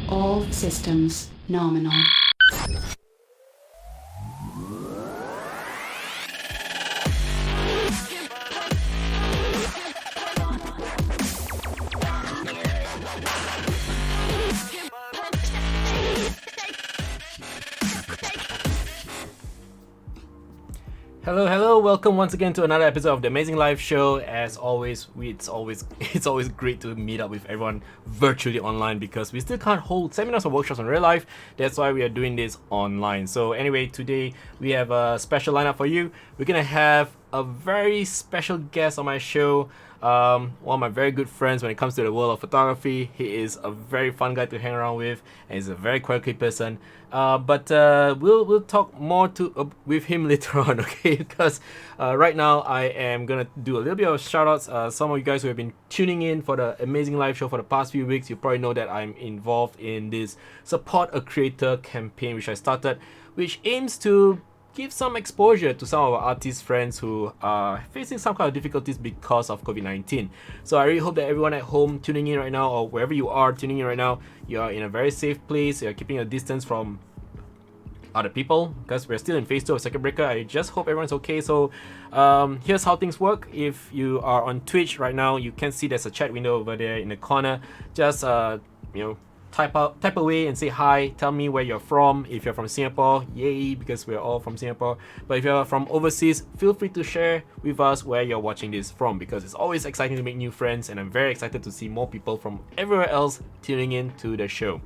All systems nominal. Hello, hello! Welcome once again to another episode of the Amazing Life Show. As always, it's always great to meet up with everyone virtually online because we still can't hold seminars or workshops in real life. That's why we are doing this online. So anyway, today we have a special lineup for you. We're gonna have a very special guest on my show. One of my very good friends when it comes to the world of photography. He is a very fun guy to hang around with, and he's a very quirky person. But we'll talk more with him later on, okay? Because right now I am gonna do a little bit of shout outs. Some of you guys who have been tuning in for the Amazing Live Show for the past few weeks, you probably know that I'm involved in this Support a Creator campaign, which I started, which aims to give some exposure to some of our artist friends who are facing some kind of difficulties because of COVID-19. So I really hope that everyone at home tuning in right now, or wherever you are tuning in right now, you are in a very safe place. You're keeping a distance from other people because we're still in phase 2 of circuit breaker. I just hope everyone's okay. So here's how things work. If you are on Twitch right now, you can see there's a chat window over there in the corner. Just type away and say hi. Tell me where you're from. If you're from Singapore, yay, because we're all from Singapore. But if you're from overseas, feel free to share with us where you're watching this from, because it's always exciting to make new friends, and I'm very excited to see more people from everywhere else tuning in to the show.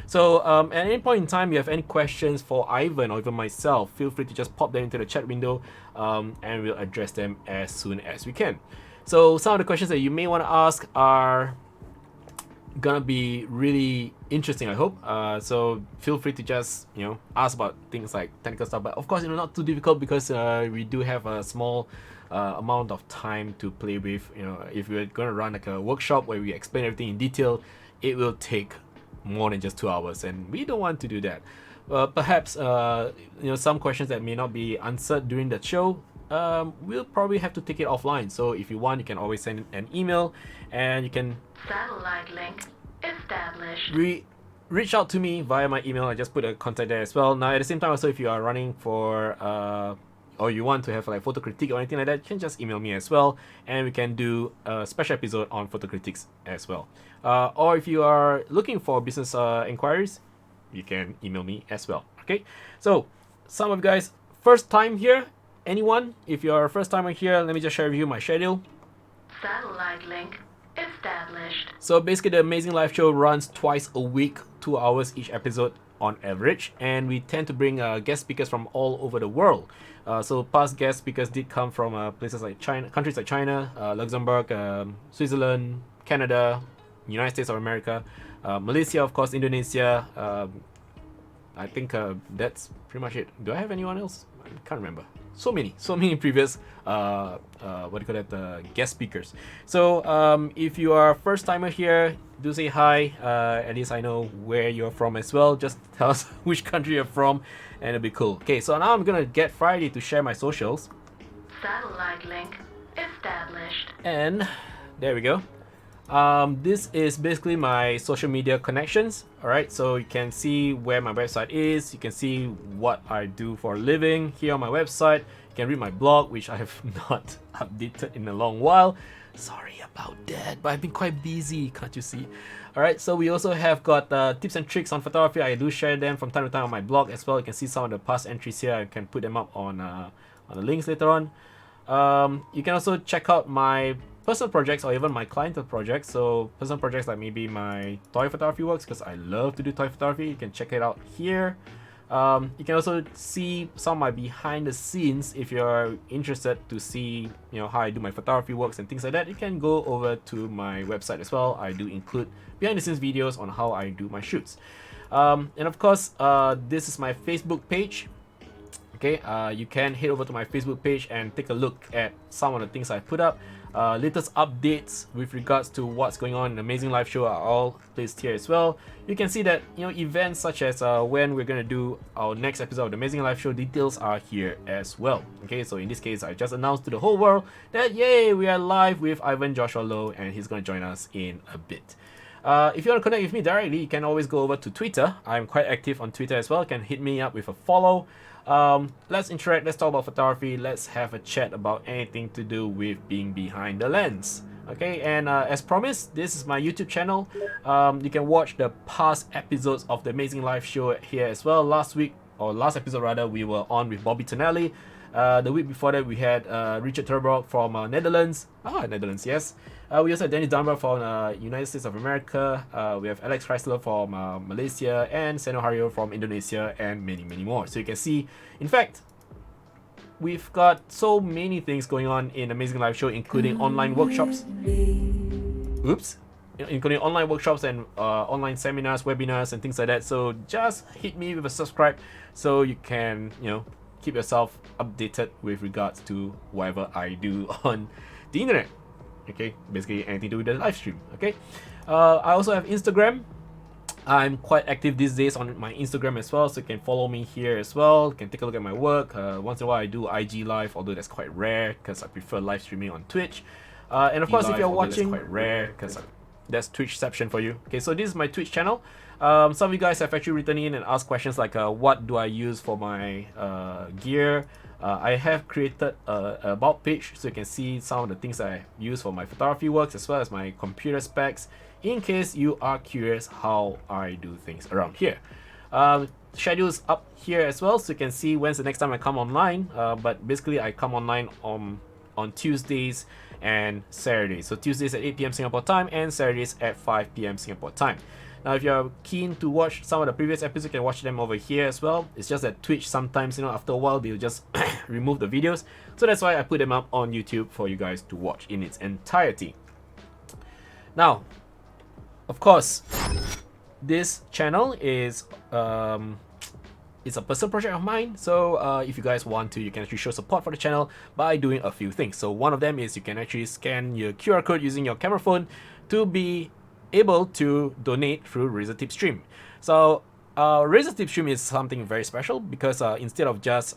So at any point in time you have any questions for Ivan or even myself, feel free to just pop them into the chat window, and we'll address them as soon as we can. So some of the questions that you may want to ask are gonna be really interesting, I hope. So feel free to just ask about things like technical stuff, but of course not too difficult, because we do have a small amount of time to play with. If we're gonna run like a workshop where we explain everything in detail, it will take more than just 2 hours, and we don't want to do that. Perhaps some questions that may not be answered during the show, we'll probably have to take it offline. So if you want, you can always send an email, and you can Satellite link established. reach out to me via my email. I just put a contact there as well. Now at the same time also, if you are running for or you want to have like photo critique or anything like that, you can just email me as well, and we can do a special episode on photo critiques as well. Or if you are looking for business inquiries, you can email me as well. Okay, so some of you guys first time here. Anyone, if you're a first timer here, let me just share with you my schedule. Satellite link established. So basically the Amazing Life Show runs twice a week, 2 hours each episode on average, and we tend to bring guest speakers from all over the world. So past guest speakers did come from places like China, countries like China, Luxembourg, Switzerland, Canada, United States of America, Malaysia, of course, Indonesia. I think that's pretty much it. Do I have anyone else? I can't remember. So many previous guest speakers. So if you are a first timer here, do say hi. At least I know where you're from as well. Just tell us which country you're from, and it'll be cool. Okay, so now I'm gonna get Friday to share my socials. Satellite link established. And there we go. This is basically my social media connections. Alright, so you can see where my website is. You can see what I do for a living here on my website. You can read my blog, which I have not updated in a long while. Sorry about that, but I've been quite busy, can't you see? Alright, so we also have got tips and tricks on photography. I do share them from time to time on my blog as well. You can see some of the past entries here. I can put them up on the links later on. You can also check out my personal projects or even my clientele projects. So personal projects like maybe my toy photography works, because I love to do toy photography. You can check it out here. You can also see some of my behind the scenes if you're interested to see how I do my photography works and things like that. You can go over to my website as well. I do include behind the scenes videos on how I do my shoots. And of course, this is my Facebook page. Okay, you can head over to my Facebook page and take a look at some of the things I put up. Latest updates with regards to what's going on in the Amazing Life Show are all placed here as well. You can see that events such as when we're gonna do our next episode of the Amazing Life Show, details are here as well. Okay, so in this case, I just announced to the whole world that yay, we are live with Joshua Loh, and he's gonna join us in a bit. If you want to connect with me directly, you can always go over to Twitter. I'm quite active on Twitter as well. You can hit me up with a follow. Let's interact, let's talk about photography, let's have a chat about anything to do with being behind the lens. Okay, and as promised, this is my YouTube channel. You can watch the past episodes of the Amazing Life show here as well. Last episode rather, we were on with Bobby Tonelli. The week before that, we had Richard Terborg from Netherlands. Netherlands, yes. We also have Dennis Dunbar from United States of America. We have Alex Chrysler from Malaysia, and Seno Hario from Indonesia, and many, many more. So you can see, in fact, we've got so many things going on in Amazing Life Show, including online workshops. Including online workshops and online seminars, webinars, and things like that. So just hit me with a subscribe so you can, keep yourself updated with regards to whatever I do on the internet. Okay, basically anything to do with the live stream. Okay, I also have Instagram. I'm quite active these days on my Instagram as well, so you can follow me here as well. You can take a look at my work. Once in a while I do IG live, although that's quite rare because I prefer live streaming on Twitch. And of course, if you're watching, that's quite rare because that's Twitchception for you. Okay, so this is my Twitch channel. Some of you guys have actually written in and asked questions like, what do I use for my gear? I have created a about page so you can see some of the things I use for my photography works as well as my computer specs, in case you are curious how I do things around here. Schedules up here as well, so you can see when's the next time I come online. But basically I come online on Tuesdays and Saturdays. So Tuesdays at 8 p.m. Singapore time and Saturdays at 5 p.m. Singapore time. Now, if you're keen to watch some of the previous episodes, you can watch them over here as well. It's just that Twitch sometimes, after a while, they'll just remove the videos. So that's why I put them up on YouTube for you guys to watch in its entirety. Now, of course, this channel is it's a personal project of mine. So if you guys want to, you can actually show support for the channel by doing a few things. So one of them is you can actually scan your QR code using your camera phone to be able to donate through Razor Tip Stream. So Razor Tip Stream is something very special because instead of just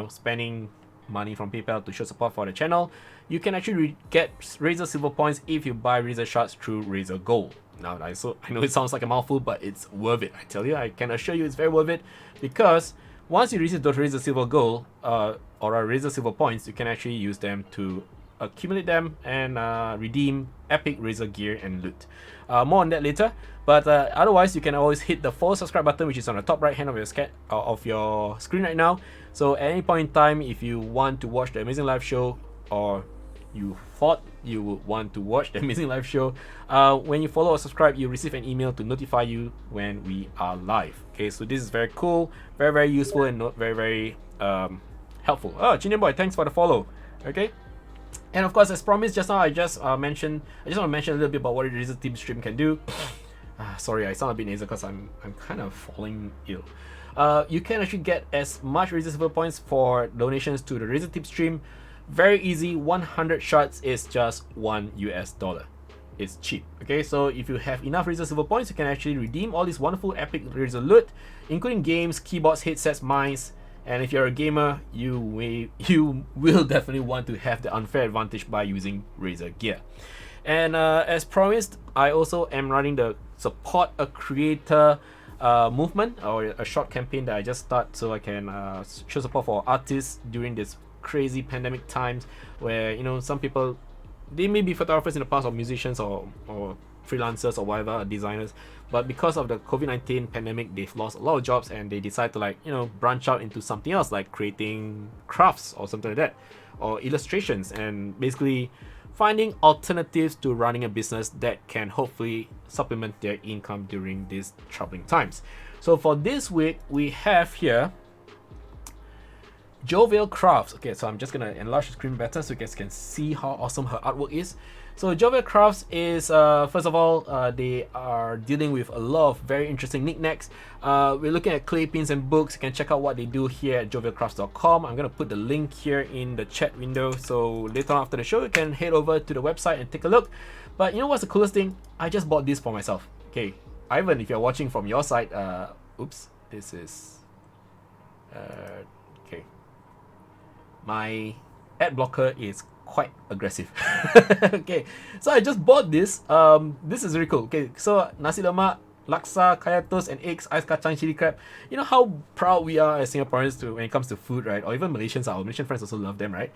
spending money from PayPal to show support for the channel, you can actually get Razor Silver points if you buy Razor Shards through Razor Gold. Now, I know it sounds like a mouthful, but it's worth it. I tell you, I can assure you it's very worth it, because once you receive those Razor Silver Gold or Razor Silver points, you can actually use them to accumulate them and redeem epic Razor gear and loot. More on that later, but otherwise you can always hit the follow subscribe button, which is on the top right hand of your screen right now. So at any point in time, if you want to watch the Amazing Live Show, or you thought you would want to watch the Amazing Live Show, when you follow or subscribe, you receive an email to notify you when we are live. Okay, so this is very cool, very, very useful, and very, very helpful. Oh, Chinian Boy, thanks for the follow. Okay. And of course, as promised just now, I just want to mention a little bit about what the Razor Tip Stream can do. Sorry, I sound a bit nasal because I'm kind of falling ill. You can actually get as much Razor Silver points for donations to the Razor Tip Stream. Very easy. 100 shards is just $1. It's cheap. Okay, so if you have enough Razor Silver points, you can actually redeem all these wonderful epic Razor loot, including games, keyboards, headsets, mice. And if you're a gamer, you will definitely want to have the unfair advantage by using Razor gear. And as promised, I also am running the Support a Creator movement, or a short campaign that I just started so I can show support for artists during this crazy pandemic times where, some people, they may be photographers in the past, or musicians, or freelancers, or whatever, designers, but because of the COVID-19 pandemic, they've lost a lot of jobs, and they decide to branch out into something else, like creating crafts or something like that, or illustrations, and basically finding alternatives to running a business that can hopefully supplement their income during these troubling times. So for this week, we have here Jovial Crafts. Okay, so I'm just gonna enlarge the screen better so you guys can see how awesome her artwork is. So Jovial Crafts is, first of all, they are dealing with a lot of very interesting knickknacks. We're looking at clay pins and books. You can check out what they do here at jovialcrafts.com. I'm gonna put the link here in the chat window, so later on after the show, you can head over to the website and take a look. But you know what's the coolest thing? I just bought this for myself. Okay, Ivan, if you're watching from your side, oops, this is, okay. My ad blocker is quite aggressive. Okay, so I just bought this. This is really cool. Okay, so nasi lemak, laksa, kaya toast, and eggs, ice kacang, chili crab. You know how proud we are as Singaporeans to when it comes to food, right? Or even Malaysians. Our Malaysian friends also love them, right?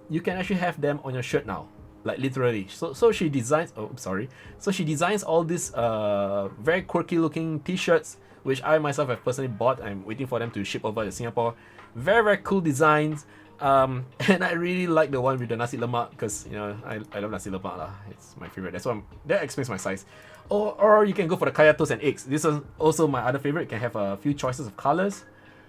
You can actually have them on your shirt now, like literally. So she designs. Oh, sorry. So she designs all these very quirky looking T-shirts, which I myself have personally bought. I'm waiting for them to ship over to Singapore. Very, very cool designs. And I really like the one with the nasi lemak because, you know, I love nasi lemak lah. It's my favorite. That explains my size. Or you can go for the kaya toast and eggs. This is also my other favorite. You can have a few choices of colors.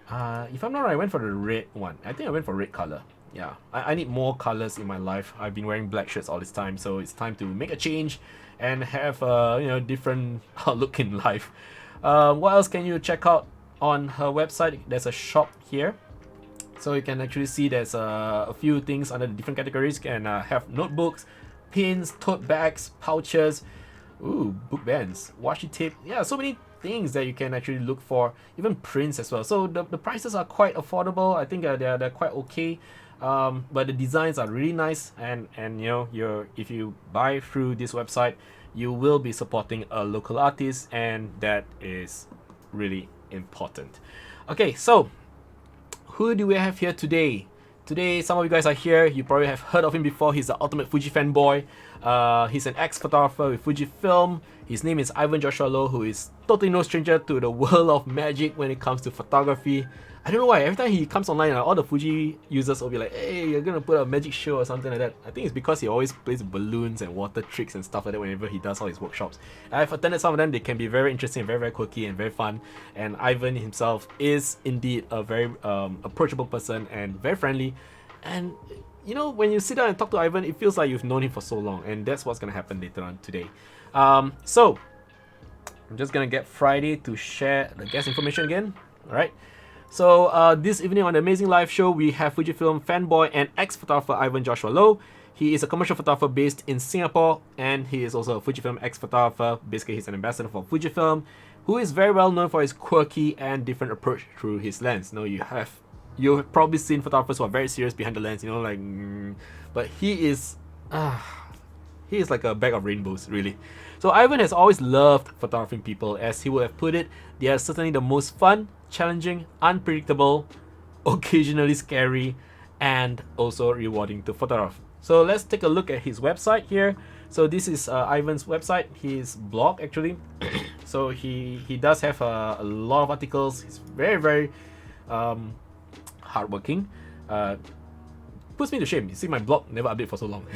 If I'm not wrong, I went for the red one. I think I went for red color. Yeah, I need more colors in my life. I've been wearing black shirts all this time, so it's time to make a change and have a different outlook in life. What else can you check out on her website? There's a shop here. So you can actually see there's a few things under the different categories. You can have notebooks, pins, tote bags, pouches, book bands, washi tape. Yeah, so many things that you can actually look for. Even prints as well. So the prices are quite affordable. I think they're quite okay. But the designs are really nice. And if you buy through this website, you will be supporting a local artist, and that is really important. Okay, so who do we have here today? Today, some of you guys are here. You probably have heard of him before. He's the ultimate Fuji fanboy. He's an ex-photographer with Fujifilm. His name is Ivan Joshua Loh, who is totally no stranger to the world of magic when it comes to photography. I don't know why. Every time he comes online, all the Fuji users will be like, hey, you're gonna put a magic show or something like that. I think it's because he always plays balloons and water tricks and stuff like that whenever he does all his workshops. I've attended some of them. They can be very interesting, very, very quirky and very fun. And Ivan himself is indeed a very approachable person and very friendly. And when you sit down and talk to Ivan, it feels like you've known him for so long. And that's what's gonna happen later on today. So I'm just gonna get Friday to share the guest information again. Alright. So this evening on the Amazing Live Show, we have Fujifilm fanboy and ex-photographer Ivan Joshua Loh. He is a commercial photographer based in Singapore, and he is also a Fujifilm X-Photographer. Basically, he's an ambassador for Fujifilm, who is very well known for his quirky and different approach through his lens. You've probably seen photographers who are very serious behind the lens, but he is like a bag of rainbows, really. So Ivan has always loved photographing people. As he would have put it, they are certainly the most fun, challenging, unpredictable, occasionally scary, and also rewarding to photograph. So let's take a look at his website here. So this is Ivan's website, his blog actually. So he does have a lot of articles. He's very, very hardworking. Puts me to shame. You see, my blog never update for so long.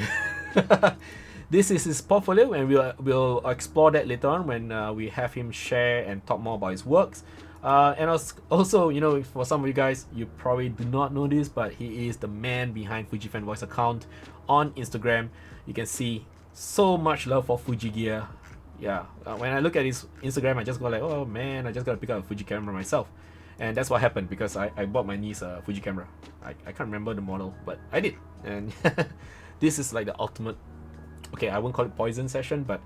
This is his portfolio, and we'll explore that later on when we have him share and talk more about his works. And also, for some of you guys, you probably do not know this, but he is the man behind Fuji Fanboys account on Instagram. You can see so much love for Fuji gear. Yeah, when I look at his Instagram, I just go like, oh man, I just gotta pick up a Fuji camera myself. And that's what happened because I bought my niece a Fuji camera. I can't remember the model, but I did. And this is like the ultimate, okay, I won't call it poison session, but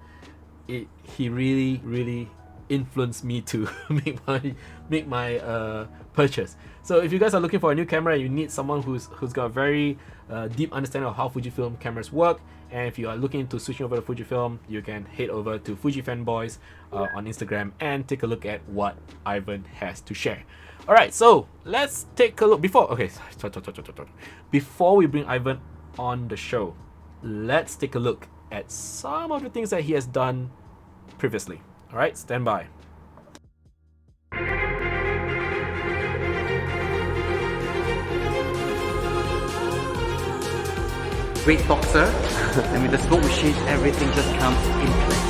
he really, really influenced me to make my purchase. So if you guys are looking for a new camera, you need someone who's got a very deep understanding of how Fujifilm cameras work. And if you are looking to switching over to Fujifilm, you can head over to Fuji Fanboys on Instagram and take a look at what Ivan has to share. Alright, so let's take a look. Before we bring Ivan on the show, let's take a look at some of the things that he has done previously. Alright, stand by. Great boxer, and with the smoke machine, everything just comes in place.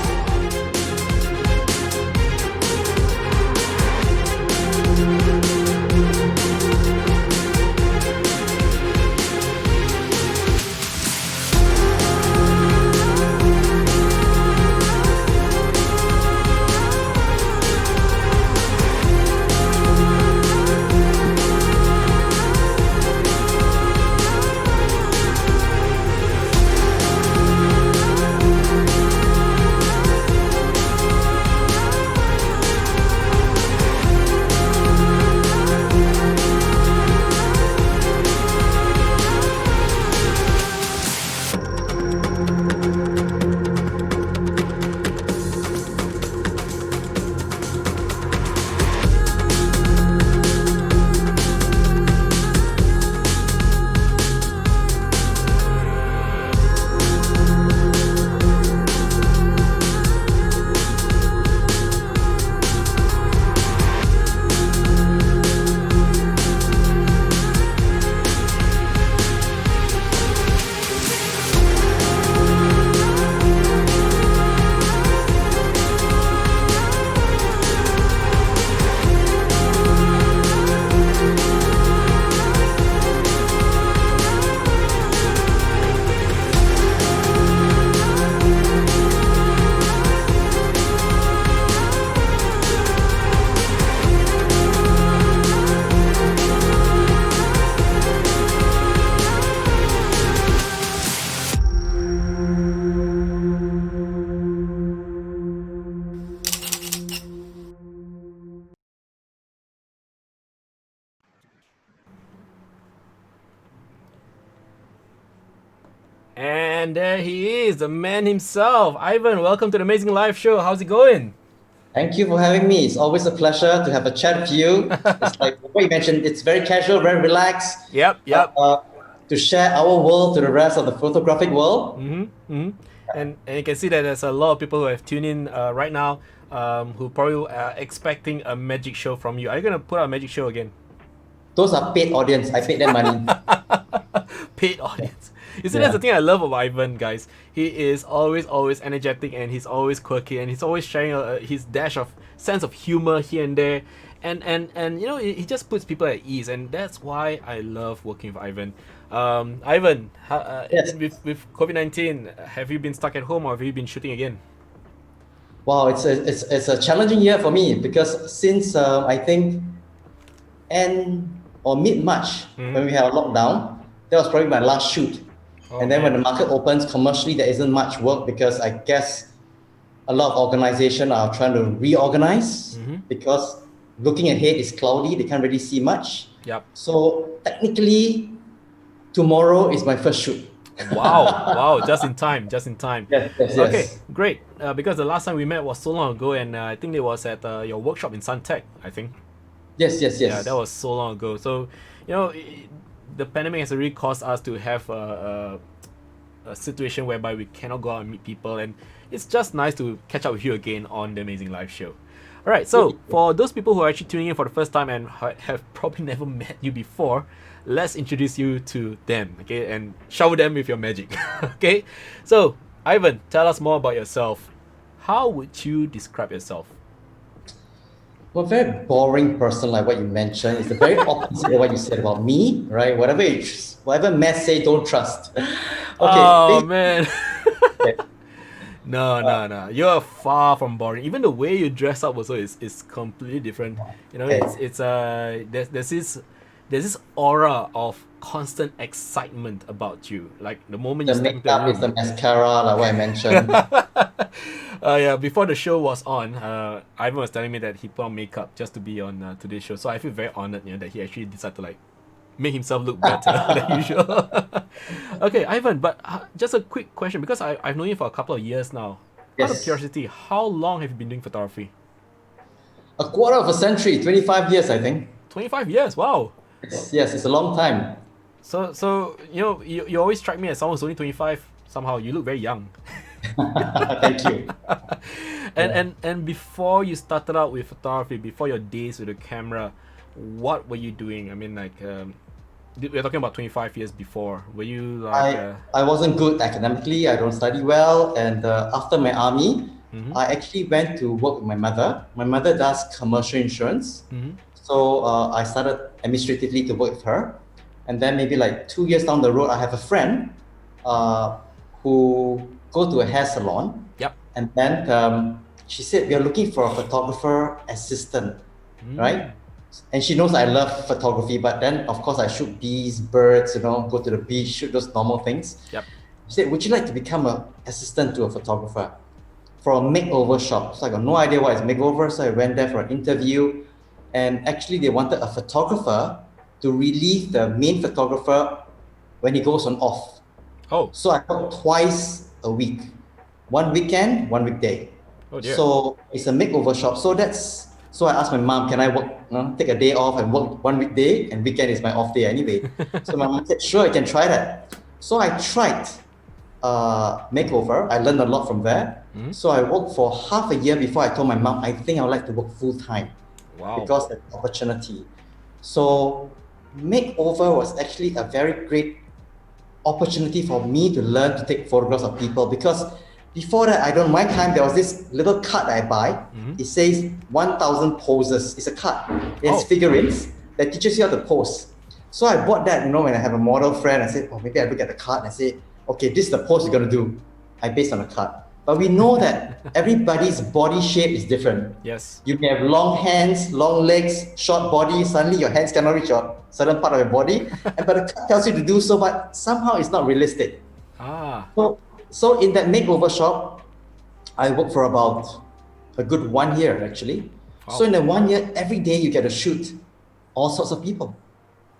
And there he is, the man himself. Ivan, welcome to the Amazing Live Show. How's it going? Thank you for having me. It's always a pleasure to have a chat with you. It's like what you mentioned, it's very casual, very relaxed. Yep. To share our world to the rest of the photographic world. And you can see that there's a lot of people who have tuned in right now who probably are expecting a magic show from you. Are you going to put out a magic show again? Those are paid audience. I paid them money. Paid audience. You see, that's the thing I love about Ivan, guys. He is always energetic, and he's always quirky, and he's always sharing his dash of sense of humor here and there. And you know, he just puts people at ease, and that's why I love working with Ivan. Ivan, Yes. with COVID-19, have you been stuck at home, or have you been shooting again? Wow, it's a challenging year for me because since I think end or mid-March when we had a lockdown, that was probably my last shoot. And then when the market opens commercially, there isn't much work because I guess a lot of organizations are trying to reorganize because looking ahead is cloudy. They can't really see much. Yep. So technically, tomorrow is my first shoot. Wow, just in time. Yes. Okay, great. Because the last time we met was so long ago, and I think it was at your workshop in Suntec, I think. Yes. Yeah, that was so long ago. So, you know, the pandemic has really caused us to have a situation whereby we cannot go out and meet people, and it's just nice to catch up with you again on the Amazing Live Show. All right, so for those people who are actually tuning in for the first time and have probably never met you before, let's introduce you to them, okay, and shower them with your magic. Okay, so Ivan, tell us more about yourself. How would you describe yourself? Well, a very boring person like what you mentioned. It's the very opposite of what you said about me, right? Whatever mess say, don't trust. Okay. Oh man. No. You're far from boring. Even the way you dress up also is completely different. You know, there's this aura of constant excitement about you. Like the moment The you step into makeup the is the mascara, like what I mentioned. yeah, before the show was on, Ivan was telling me that he put on makeup just to be on today's show. So I feel very honored, you know, that he actually decided to like make himself look better than usual. Okay, Ivan, but just a quick question, because I've known you for a couple of years now. Out of Yes. curiosity, how long have you been doing photography? A quarter of a century, 25 years, I think. 25 years, wow. Yes, it's a long time. So you know, you always strike me as someone who's only 25. Somehow you look very young. Thank you. And before you started out with photography, before your days with the camera, what were you doing? I mean, like, we're talking about 25 years before. Were you like? I wasn't good academically. I don't study well. And after my army, I actually went to work with my mother. My mother does commercial insurance. So I started administratively to work with her. And then maybe like 2 years down the road, I have a friend who go to a hair salon. Yep. And then she said, we are looking for a photographer assistant, right? And she knows I love photography, but then of course I shoot bees, birds, you know, go to the beach, shoot those normal things. Yep. She said, would you like to become an assistant to a photographer for a makeover shop? So I got no idea what is makeover, so I went there for an interview. And actually they wanted a photographer to relieve the main photographer when he goes on off. Oh. So I work twice a week, one weekend, one weekday. Oh dear. So it's a makeover shop. So I asked my mom, can I work, take a day off and work one weekday, and weekend is my off day anyway. So my mom said, sure, I can try that. So I tried makeover. I learned a lot from there. So I worked for half a year before I told my mom, I think I would like to work full time. Wow. Because of the opportunity. So makeover was actually a very great opportunity for me to learn to take photographs of people, because before that, my time, there was this little card that I buy. It says 1,000 poses. It's a card. It's figurines that teaches you how to pose. So I bought that, when I have a model friend, I said, maybe I look at the card and I say, okay, this is the pose you're going to do. I based on the card. But we know that everybody's body shape is different. Yes. You may have long hands, long legs, short body. Suddenly your hands cannot reach a certain part of your body. But the card tells you to do so, but somehow it's not realistic. So in that makeover shop, I worked for about a good 1 year actually. Wow. So in that 1 year, every day you get to shoot all sorts of people.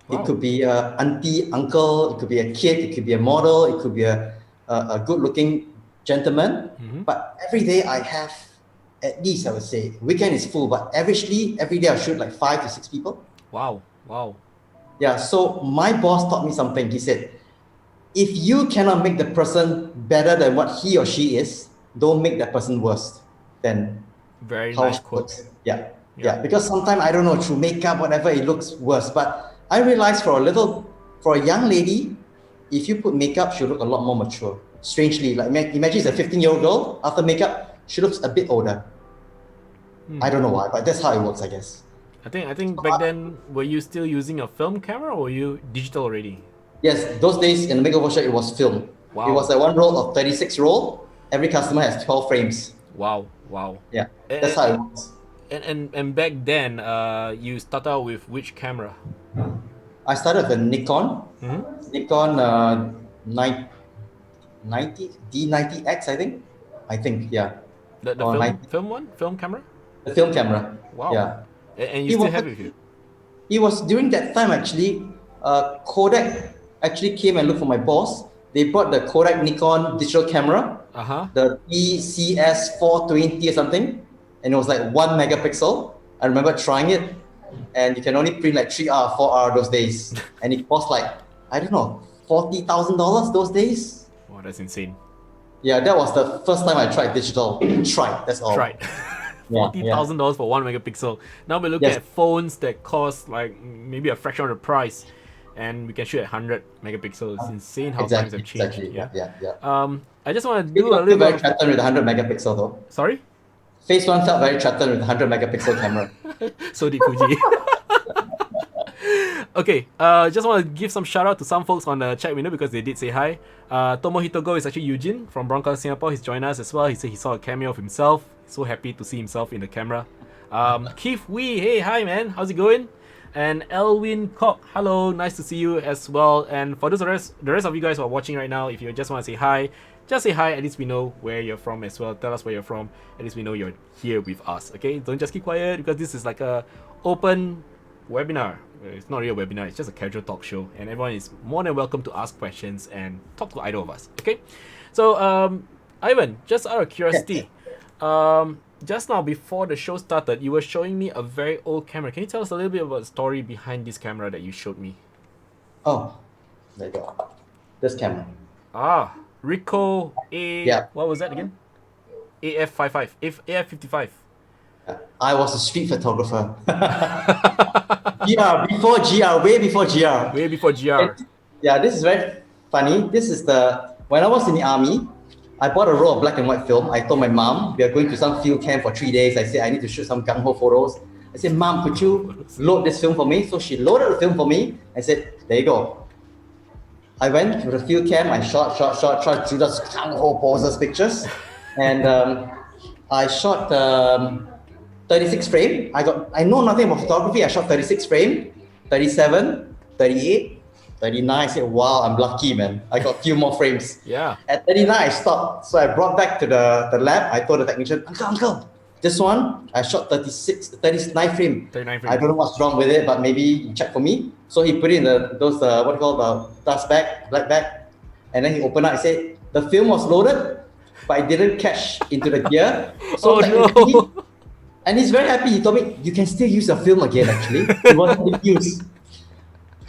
Wow. It could be an auntie, uncle, it could be a kid, it could be a model, it could be a a good-looking gentleman, but every day I have, at least I would say, weekend is full, but averagely every day I shoot like 5 to 6 people. Wow. Yeah, so my boss taught me something. He said, if you cannot make the person better than what he or she is, don't make that person worse than Very how nice it quote. looks. Yeah. Because sometimes, I don't know, through makeup, whatever, it looks worse. But I realized for a young lady, if you put makeup, she'll look a lot more mature. Strangely, like imagine it's a 15-year-old girl, after makeup, she looks a bit older. I don't know why, but that's how it works, I guess. I think back then, were you still using a film camera or were you digital already? Yes, those days in the makeover shop, it was film. Wow. It was a one roll of 36 roll. Every customer has 12 frames. Wow. Yeah, that's how it works. And back then, you started out with which camera? I started with a Nikon, Nikon 90 D90X, I think, yeah. The film camera? The film camera. Wow. Yeah. And you still have it with you? It was during that time actually, Kodak actually came and looked for my boss. They brought the Kodak Nikon digital camera, the BCS 420 or something, and it was like 1 megapixel. I remember trying it, and you can only print like 3R, 4R those days, and it cost like, I don't know, $40,000 those days. Wow, that's insane. Yeah, that was the first time I tried digital. That's all. Tried. $40,000 for 1 megapixel. Now we look Yes. at phones that cost like maybe a fraction of the price, and we can shoot at 100 megapixels. It's insane how times have changed. Yeah. I just want to Phase do a one little felt very bit. threatened with 100 megapixel though. Sorry. Phase 1 felt very threatened with 100 megapixel camera. So did Fuji. Okay, just want to give some shout out to some folks on the chat window because they did say hi. Tomohito Go is actually Eugene from Broncos Singapore. He's joined us as well. He said he saw a cameo of himself. So happy to see himself in the camera. Keith Wee, hey, hi man, how's it going? And Elwin Cock, hello, nice to see you as well. And for those the rest of you guys who are watching right now, if you just want to say hi, just say hi. At least we know where you're from as well. Tell us where you're from. At least we know you're here with us. Okay, don't just keep quiet because this is like a open webinar. It's not really a webinar, it's just a casual talk show, and everyone is more than welcome to ask questions and talk to either of us. Okay, so Ivan, just out of curiosity, just now before the show started, you were showing me a very old camera. Can you tell us a little bit about the story behind this camera that you showed me? Oh, there you go. This camera. Ricoh what was that again? AF55, AF55. I was a street photographer. Before GR, way before GR. Way before GR. Yeah, this is very funny. When I was in the army, I bought a roll of black and white film. I told my mom, we are going to some field camp for 3 days. I said, I need to shoot some gung-ho photos. I said, Mom, could you load this film for me? So she loaded the film for me. I said, there you go. I went to the field camp. I shot, tried to do those gung-ho poses pictures. And I shot 36 frame. I know nothing about photography. I shot 36 frame, 37, 38, 39. I said, wow, I'm lucky, man. I got a few more frames. Yeah. At 39, I stopped. So I brought back to the lab. I told the technician, Uncle, this one, I shot 39 frame. 39 frames. I don't know what's wrong with it, but maybe you check for me. So he put it in those the dust bag, black bag. And then he opened up. I said, the film was loaded, but it didn't catch into the gear. So no. And he's very happy. He told me, you can still use the film again, actually. It wasn't in use.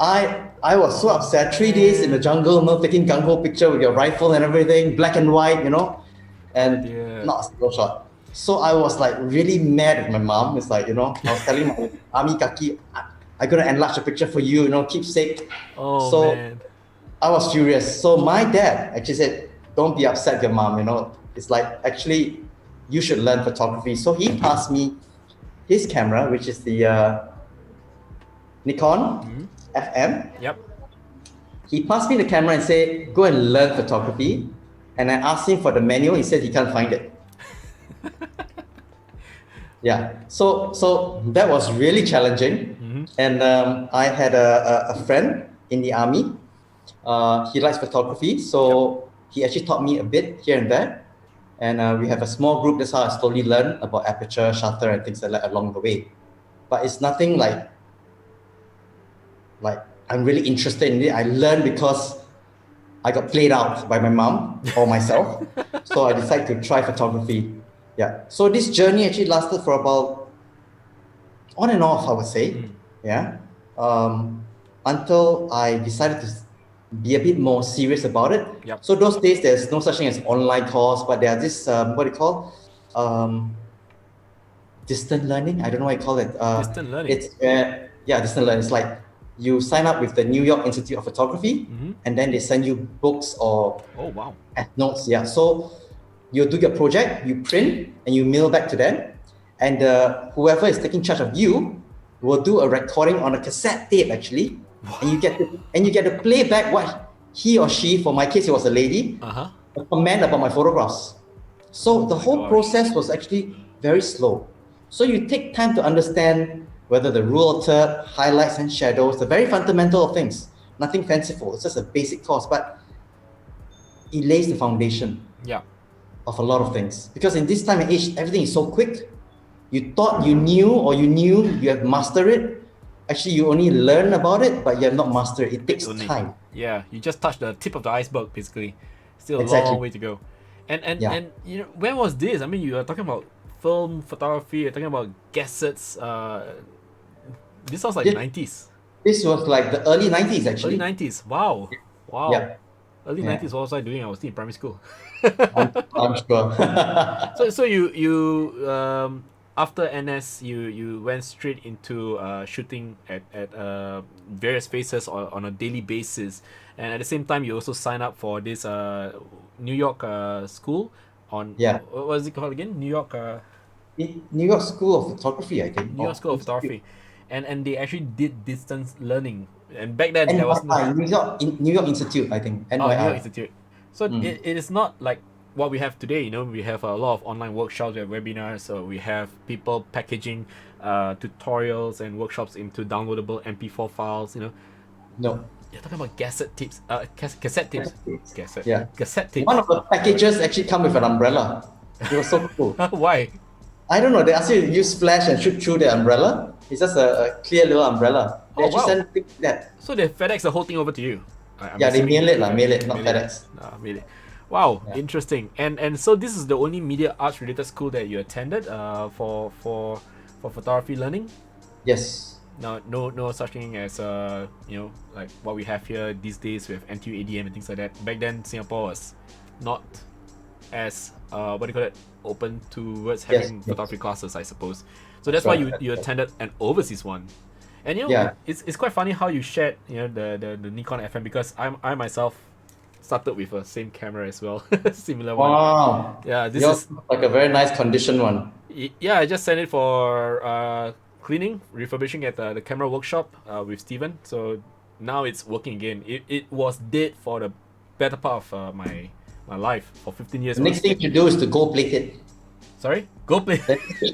I was so upset. 3 days in the jungle, taking gung-ho picture with your rifle and everything, black and white, and not a single shot. So I was like really mad at my mom. It's like, I was telling my army kaki, I'm going to enlarge the picture for you, keepsake. Oh, man. I was furious. So my dad actually said, don't be upset with your mom, It's like, actually, you should learn photography. So he passed me his camera, which is the Nikon FM. Yep. He passed me the camera and said, go and learn photography. And I asked him for the manual. He said he can't find it. Yeah. So that was really challenging. And I had a friend in the army. He likes photography. So he actually taught me a bit here and there. And we have a small group. That's how I slowly learned about aperture, shutter, and things like that along the way. But it's nothing like I'm really interested in it. I learned because I got played out by my mom or myself. So I decided to try photography. Yeah. So this journey actually lasted for about on and off, I would say. Yeah. Until I decided to be a bit more serious about it. Yep. So those days, there's no such thing as online course, but there are this, what do you call? Distant learning. I don't know what you call it. Distant learning. It's distant learning. It's like you sign up with the New York Institute of Photography, and then they send you books or notes. Yeah. So you do your project, you print, and you mail back to them, and whoever is taking charge of you will do a recording on a cassette tape actually, and you get to play back what he or she, for my case it was a lady, comment about my photographs. So the whole process was actually very slow. So you take time to understand whether the rule of third, highlights and shadows, the very fundamental of things, nothing fanciful. It's just a basic course, but it lays the foundation of a lot of things. Because in this time and age, everything is so quick. You thought you knew you have mastered it. Actually, you only learn about it, but you have not mastered it. It takes time. Yeah, you just touched the tip of the iceberg, basically. Still a long way to go. And you know, when was this? I mean, you are talking about film photography, you're talking about gazettes. This sounds like 90s. This was like the early 90s actually. Early 90s. Wow. Yeah. Early 90s, what was I doing? I was still in primary school. I'm sure. So you after NS you went straight into shooting at various places on a daily basis, and at the same time you also signed up for this New York school on what was it called again? New York School of Photography, I think. New York School of Photography, and they actually did distance learning, and back then there was New York Institute, I think. New York Institute. So it is not like what we have today. You know, we have a lot of online workshops, we have webinars, so we have people packaging tutorials and workshops into downloadable MP4 files. You know, no, you're talking about cassette tapes, cassette tapes. Cassette tapes. One of the packages actually come with an umbrella. It was so cool. Why? I don't know. They ask you to use flash and shoot through the umbrella. It's just a clear little umbrella. They actually send that. So they FedEx the whole thing over to you. They mail it, not FedEx. Mail it. Wow, interesting. And so this is the only media arts related school that you attended for photography learning? Yes. No such thing as like what we have here these days with NTU ADM and things like that. Back then Singapore was not as open towards having photography classes, I suppose. So that's why you attended an overseas one. And it's quite funny how you shared the Nikon FM, because I myself started with a same camera as well. Similar one. Wow. Yeah, this is like a very nice condition one. Yeah, I just sent it for cleaning, refurbishing at the camera workshop with Steven. So now it's working again. It was dead for the better part of my life for 15 years. The next thing to do is to gold plate it. Sorry? Gold plate?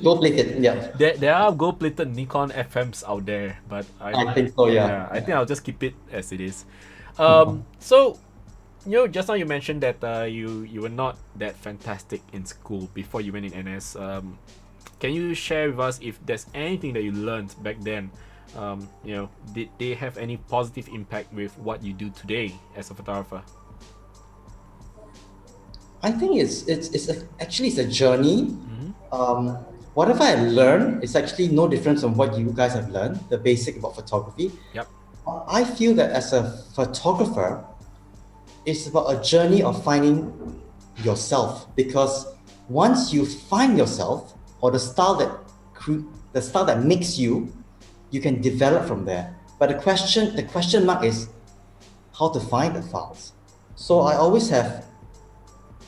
Gold plate it, yeah. There are gold plated Nikon FMs out there, but I think so, yeah. I think I'll just keep it as it is. So, just now you mentioned that you were not that fantastic in school before you went in NS. Can you share with us if there's anything that you learned back then? Did they have any positive impact with what you do today as a photographer? I think it's a journey. Whatever I learned is actually no different from what you guys have learned, the basic about photography. Yep. I feel that as a photographer, it's about a journey of finding yourself, because once you find yourself or the style that makes you can develop from there. But the question mark is how to find the files. So I always have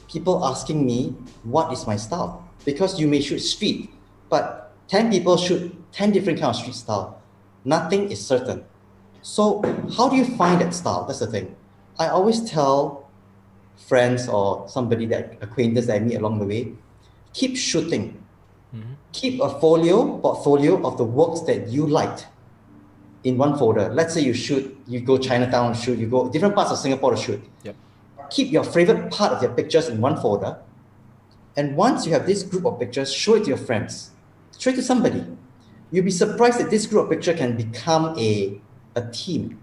people asking me, what is my style? Because you may shoot street, but 10 people shoot 10 different kinds of street style. Nothing is certain. So how do you find that style? That's the thing. I always tell friends or acquaintance that I meet along the way, keep shooting. Keep a portfolio of the works that you liked in one folder. Let's say you go Chinatown to shoot, you go different parts of Singapore to shoot. Yep. Keep your favorite part of your pictures in one folder. And once you have this group of pictures, show it to your friends. Show it to somebody. You'll be surprised that this group of pictures can become a team.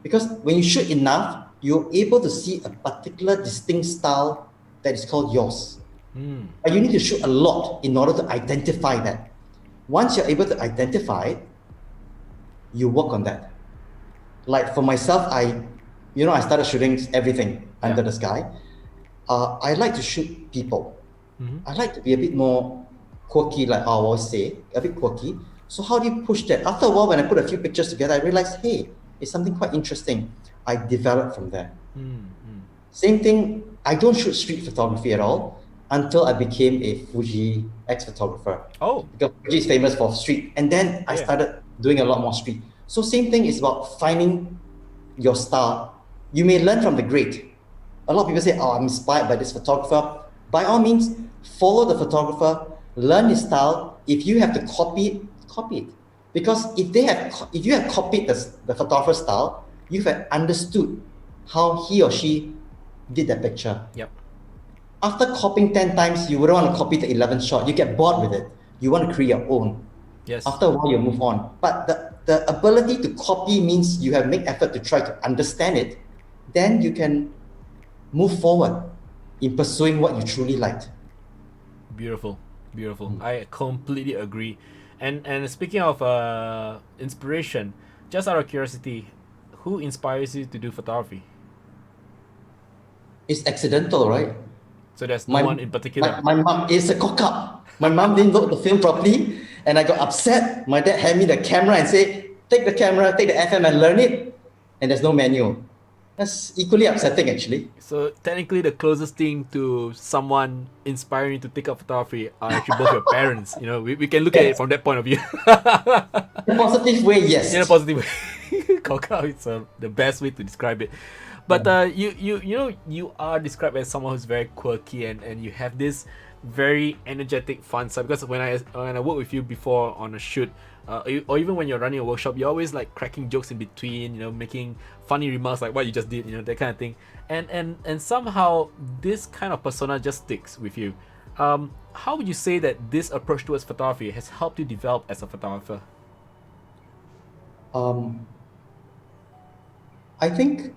Because when you shoot enough, you're able to see a particular distinct style that is called yours. But you need to shoot a lot in order to identify that. Once you're able to identify it, you work on that. Like for myself, I started shooting everything under the sky. I like to shoot people. I like to be a bit more quirky, like I always say, a bit quirky. So how do you push that? After a while, when I put a few pictures together, I realized, hey, it's something quite interesting. I developed from there. Same thing, I don't shoot street photography at all until I became a Fuji X-Photographer. Oh. Because Fuji is famous for street. And then I started doing a lot more street. So same thing is about finding your style. You may learn from the great. A lot of people say, oh, I'm inspired by this photographer. By all means, follow the photographer, learn his style. If you have to copy it, copy it. Because if you have copied the photographer's style, you have understood how he or she did that picture. Yep. After copying 10 times, you wouldn't want to copy the 11th shot. You get bored with it. You want to create your own. Yes. After a while, you move on. But the ability to copy means you have made effort to try to understand it. Then you can move forward in pursuing what you truly liked. Beautiful. I completely agree. And speaking of inspiration, just out of curiosity, who inspires you to do photography? It's accidental, right? So there's no one in particular. My mom is a cock-up. My mom didn't load the film properly, and I got upset. My dad handed me the camera and said, take the camera, take the FM and learn it. And there's no manual. That's equally upsetting, actually. So technically, the closest thing to someone inspiring you to take up photography are actually both your parents. We can look at it from that point of view. In a positive way, yes. In a positive way. Cock-up is the best way to describe it. But you are described as someone who's very quirky and you have this very energetic, fun side. Because when I work with you before on a shoot, or even when you're running a workshop, you're always like cracking jokes in between, making funny remarks like what you just did, that kind of thing. And somehow this kind of persona just sticks with you. How would you say that this approach towards photography has helped you develop as a photographer? I think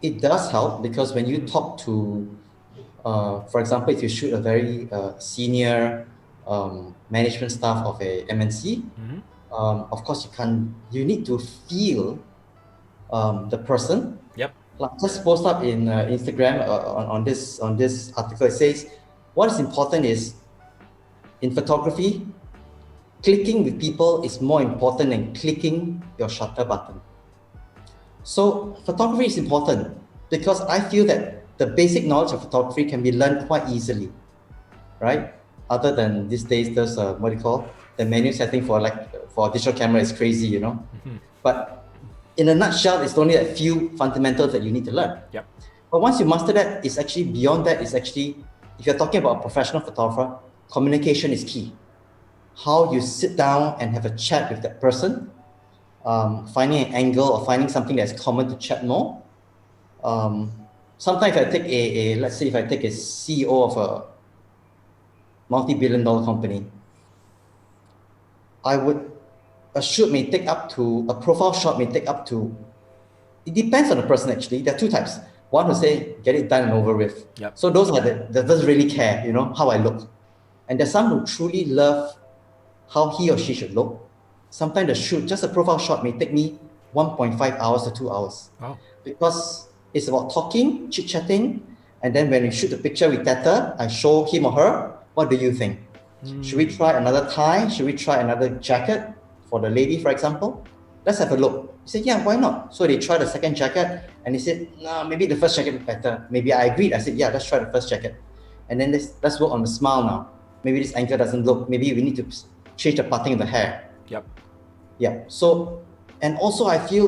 it does help because when you talk to, for example, if you shoot a very senior management staff of a MNC, of course you need to feel the person. Yep. Like just post up in Instagram on this article. It says what is important is in photography, clicking with people is more important than clicking your shutter button. So photography is important because I feel that the basic knowledge of photography can be learned quite easily, right? Other than these days, there's the menu setting for a digital camera is crazy, But in a nutshell, it's only a few fundamentals that you need to learn. Yep. But once you master that, it's actually beyond that. It's actually, if you're talking about a professional photographer, communication is key. How you sit down and have a chat with that person, finding an angle or finding something that's common to chat more. Sometimes if I take let's say if I take a CEO of a multi-billion-dollar company, a profile shot may take up to, it depends on the person actually. There are two types. One who say, get it done and over with. Yep. So those are that doesn't really care, how I look. And there's some who truly love how he or she should look. Sometimes the shoot, just a profile shot may take me 1.5 hours to 2 hours. Wow. Because it's about talking, chit-chatting, and then when we shoot the picture with Teta, I show him or her, what do you think? Should we try another tie? Should we try another jacket for the lady, for example? Let's have a look. He said, yeah, why not? So they tried the second jacket, and he said, no, maybe the first jacket is better. Maybe I agreed. I said, yeah, let's try the first jacket. And then let's work on the smile now. Maybe this angle doesn't look. Maybe we need to change the parting of the hair. Yep. Yeah. So, and also I feel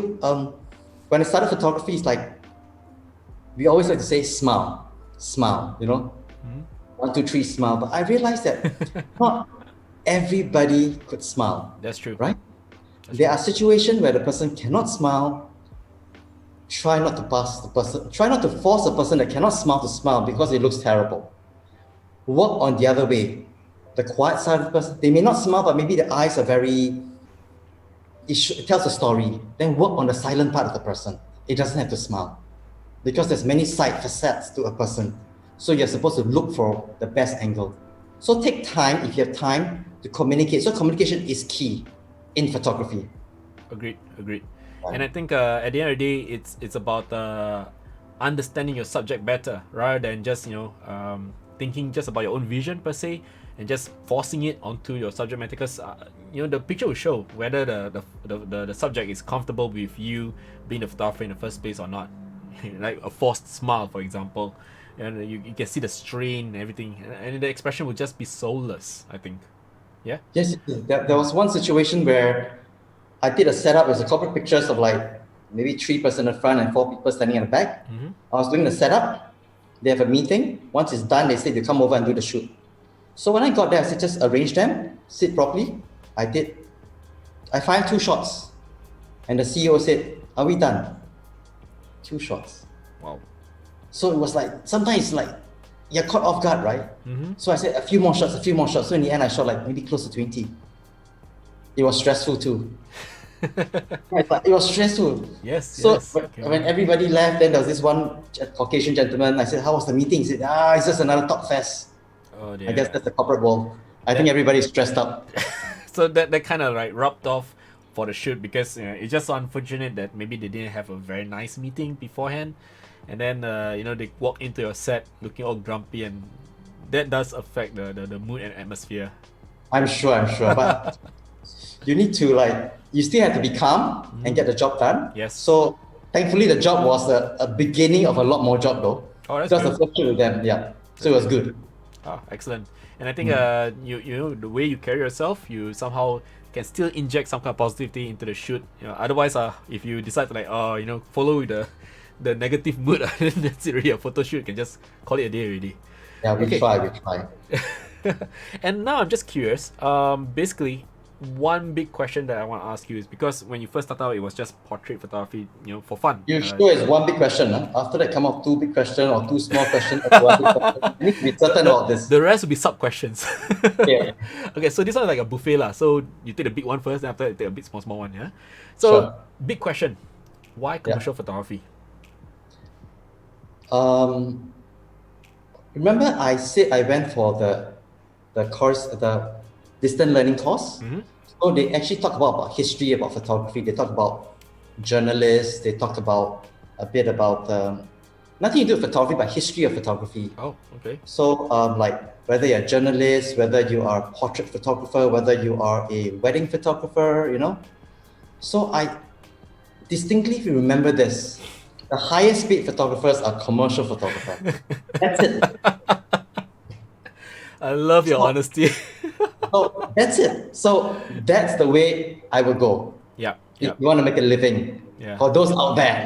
when I started photography, it's like we always like to say smile, 1, 2, 3, smile. But I realized that not everybody could smile. That's true. Right? There are situations where the person cannot smile. Try not to force a person that cannot smile to smile because it looks terrible. Work on the other way. The quiet side of the person, they may not smile, but maybe the eyes are it tells a story. Then work on the silent part of the person. It doesn't have to smile. because there's many side facets to a person. So you're supposed to look for the best angle. So take time, if you have time, to communicate. So communication is key in photography. Agreed. And I think at the end of the day, it's about understanding your subject better rather than just thinking just about your own vision per se and just forcing it onto your subject matter. Because the picture will show whether the subject is comfortable with you being the photographer in the first place or not. Like a forced smile, for example, and you can see the strain and everything, and the expression will just be soulless, I think. Yeah. Yes, there was one situation where I did a setup with the corporate pictures of like maybe 3 person in the front and 4 people standing in the back. I was doing the setup. They have a meeting. Once it's done, they say they come over and do the shoot. So when I got there, I said, just arrange them, sit properly. I did. I find 2 shots. And the CEO said, are we done? 2 shots. Wow. So it was like, sometimes it's like, you're caught off guard, right? So I said, a few more shots. So in the end, I shot like maybe close to 20. It was stressful too. It was stressful. Yes. So when everybody left, then there was this one Caucasian gentleman. I said, how was the meeting? He said, it's just another talk fest. Oh dear. I guess that's the corporate world. I think everybody's stressed up. So that kind of like rubbed off for the shoot, because it's just unfortunate that maybe they didn't have a very nice meeting beforehand, and then they walk into your set looking all grumpy, and that does affect the mood and atmosphere. I'm sure, but you need to you still have to be calm and get the job done. Yes. So thankfully the job was a beginning of a lot more job though. Oh, that's just good. the first shoot with them, yeah. So it was good. Oh, excellent. And I think you the way you carry yourself, you somehow can still inject some kind of positivity into the shoot. Otherwise, if you decide to follow the negative mood, then that's it really. A photo shoot, you can just call it a day already. Yeah, we try. And now I'm just curious. Basically, one big question that I want to ask you is, because when you first started out, it was just portrait photography, for fun. You sure it's one big question, huh? After that come up 2 big questions or 2 small questions or 1 big question. You need to be certain about this. The rest will be sub questions. Yeah. Okay, so this one is like a buffet lah. So you take the big one first, then after that you take a big small one, yeah? So Sure. Big question. Why commercial photography? Remember I said I went for the course, the distance learning course? So they actually talk about history, about photography. They talk about journalists. They talk about a bit about nothing to do with photography, but history of photography. Oh, okay. So like whether you're a journalist, whether you are a portrait photographer, whether you are a wedding photographer, So I distinctly remember this. The highest paid photographers are commercial photographers. That's it. I love your honesty. So that's it. So that's the way I would go. Yeah. If you want to make a living. Yeah. For those out there,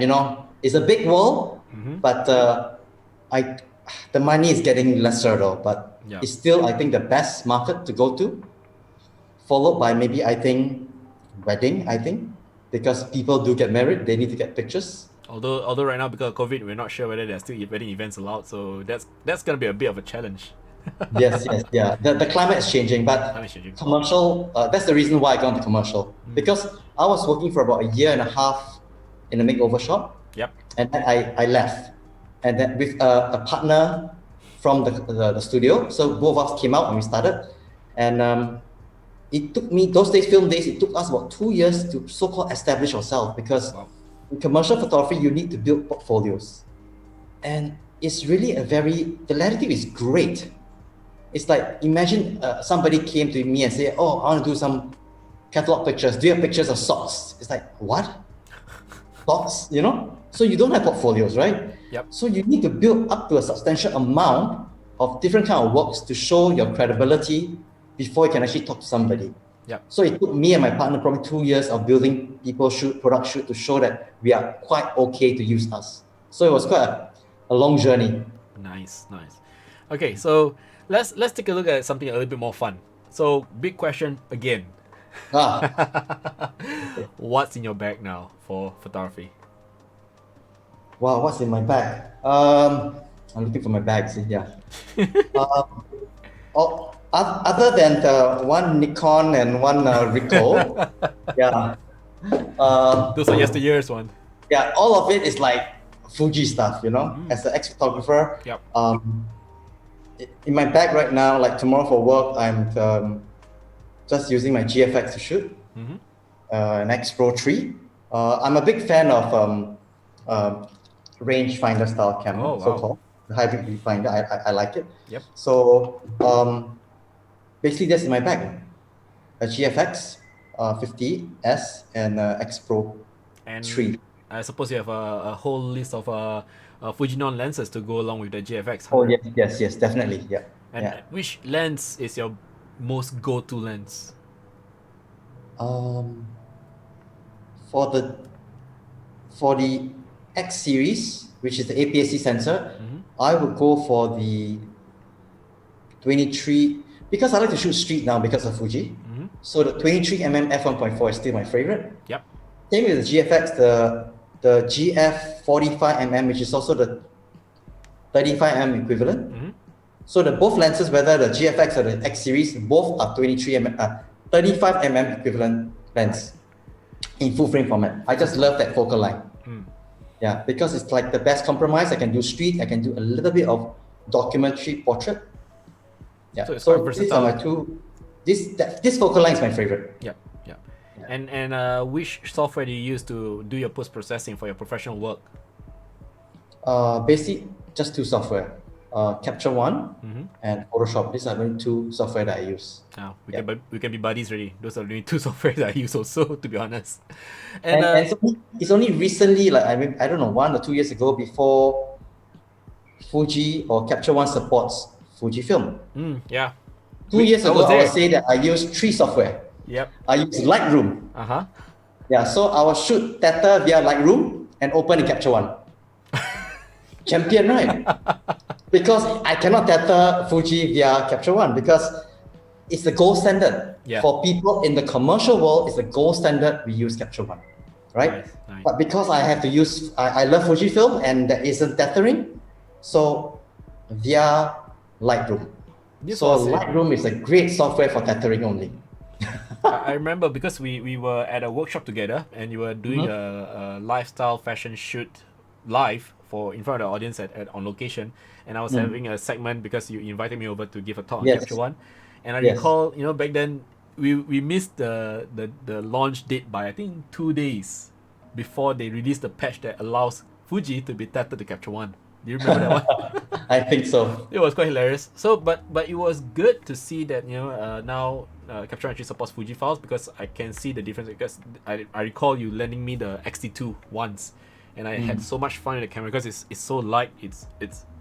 it's a big world, but the money is getting lesser though, but it's still, I think, the best market to go to, followed by maybe, I think, wedding, because people do get married, they need to get pictures. Although right now, because of COVID, we're not sure whether there's still wedding events allowed, so that's going to be a bit of a challenge. Yes, yeah. The climate is changing, but commercial, that's the reason why I got into commercial. Because I was working for about 1.5 years in a makeover shop. Yep. And then I left. And then with a partner from the studio. So both of us came out and we started. And it took me, those days, film days, it took us about 2 years to so-called establish ourselves, because in commercial photography, you need to build portfolios. And it's really the narrative is great. It's like, imagine somebody came to me and said, I want to do some catalog pictures. Do you have pictures of socks? It's like, what? Socks, So you don't have portfolios, right? Yep. So you need to build up to a substantial amount of different kind of works to show your credibility before you can actually talk to somebody. Yep. So it took me and my partner probably 2 years of building product shoot to show that we are quite okay to use us. So it was quite a long journey. Nice. Okay, so let's take a look at something a little bit more fun. So big question again. What's in your bag now for photography? Wow, what's in my bag? I'm looking for my bags. Yeah. Other than the one Nikon and one Ricoh, yeah. Those are yesteryear's one. Yeah, all of it is like Fuji stuff, you know, as an ex-photographer. Yep. In my bag right now, like tomorrow for work, I'm just using my GFX to shoot, an X Pro 3. I'm a big fan of rangefinder style camera, Oh, wow. so-called the hybrid viewfinder. I like it. Yep. So basically, that's in my bag: a GFX 50S and X Pro And 3. I suppose you have a whole list of Fujinon lenses to go along with the GFX. Oh yes, definitely, yeah. And Yeah. which lens is your most go-to lens? For the X series, which is the APS-C sensor, I would go for the 23, because I like to shoot street now because of Fuji. So the 23mm f1.4 is still my favorite. Yep. Same with the GFX, the GF45mm, which is also the 35mm equivalent. So the both lenses, whether the GFX or the X series, both are 35mm equivalent lens in full frame format. I just love that focal line. Yeah, because it's like the best compromise. I can do street, I can do a little bit of documentary portrait. Yeah, So it's so quite these are my versatile. two. This focal line is my favorite. Yep. And which software do you use to do your post-processing for your professional work? Basically, just two software. Capture One and Photoshop. These are the two software that I use. Oh, we can be buddies already. Those are the only two softwares that I use also, to be honest. And so it's only recently, like I don't know, 1 or 2 years ago, before Fuji or Capture One supports Fujifilm. Yeah. 2 years I ago, was I there. would say that I use 3 software. Yep. I use Lightroom. Yeah, so I will shoot Tether via Lightroom and open in Capture One. Champion, right? Because I cannot Tether Fuji via Capture One because it's the gold standard. Yeah. For people in the commercial world, it's the gold standard, we use Capture One, right? Nice. But because I have to use, I love Fujifilm and there isn't tethering, so via Lightroom. This So was it. Lightroom is a great software for tethering only. I remember because we were at a workshop together and you were doing a lifestyle fashion shoot live in front of the audience on location, and I was having a segment because you invited me over to give a talk on Capture One, and I recall, back then we missed the launch date by I think 2 days before they released the patch that allows Fuji to be tethered to Capture One. Do you remember that one? I think so. It was quite hilarious. So, but it was good to see that now Capture One actually supports Fuji files, because I can see the difference. Because I recall you lending me the XT2 once, and I had so much fun with the camera because it's so light. It's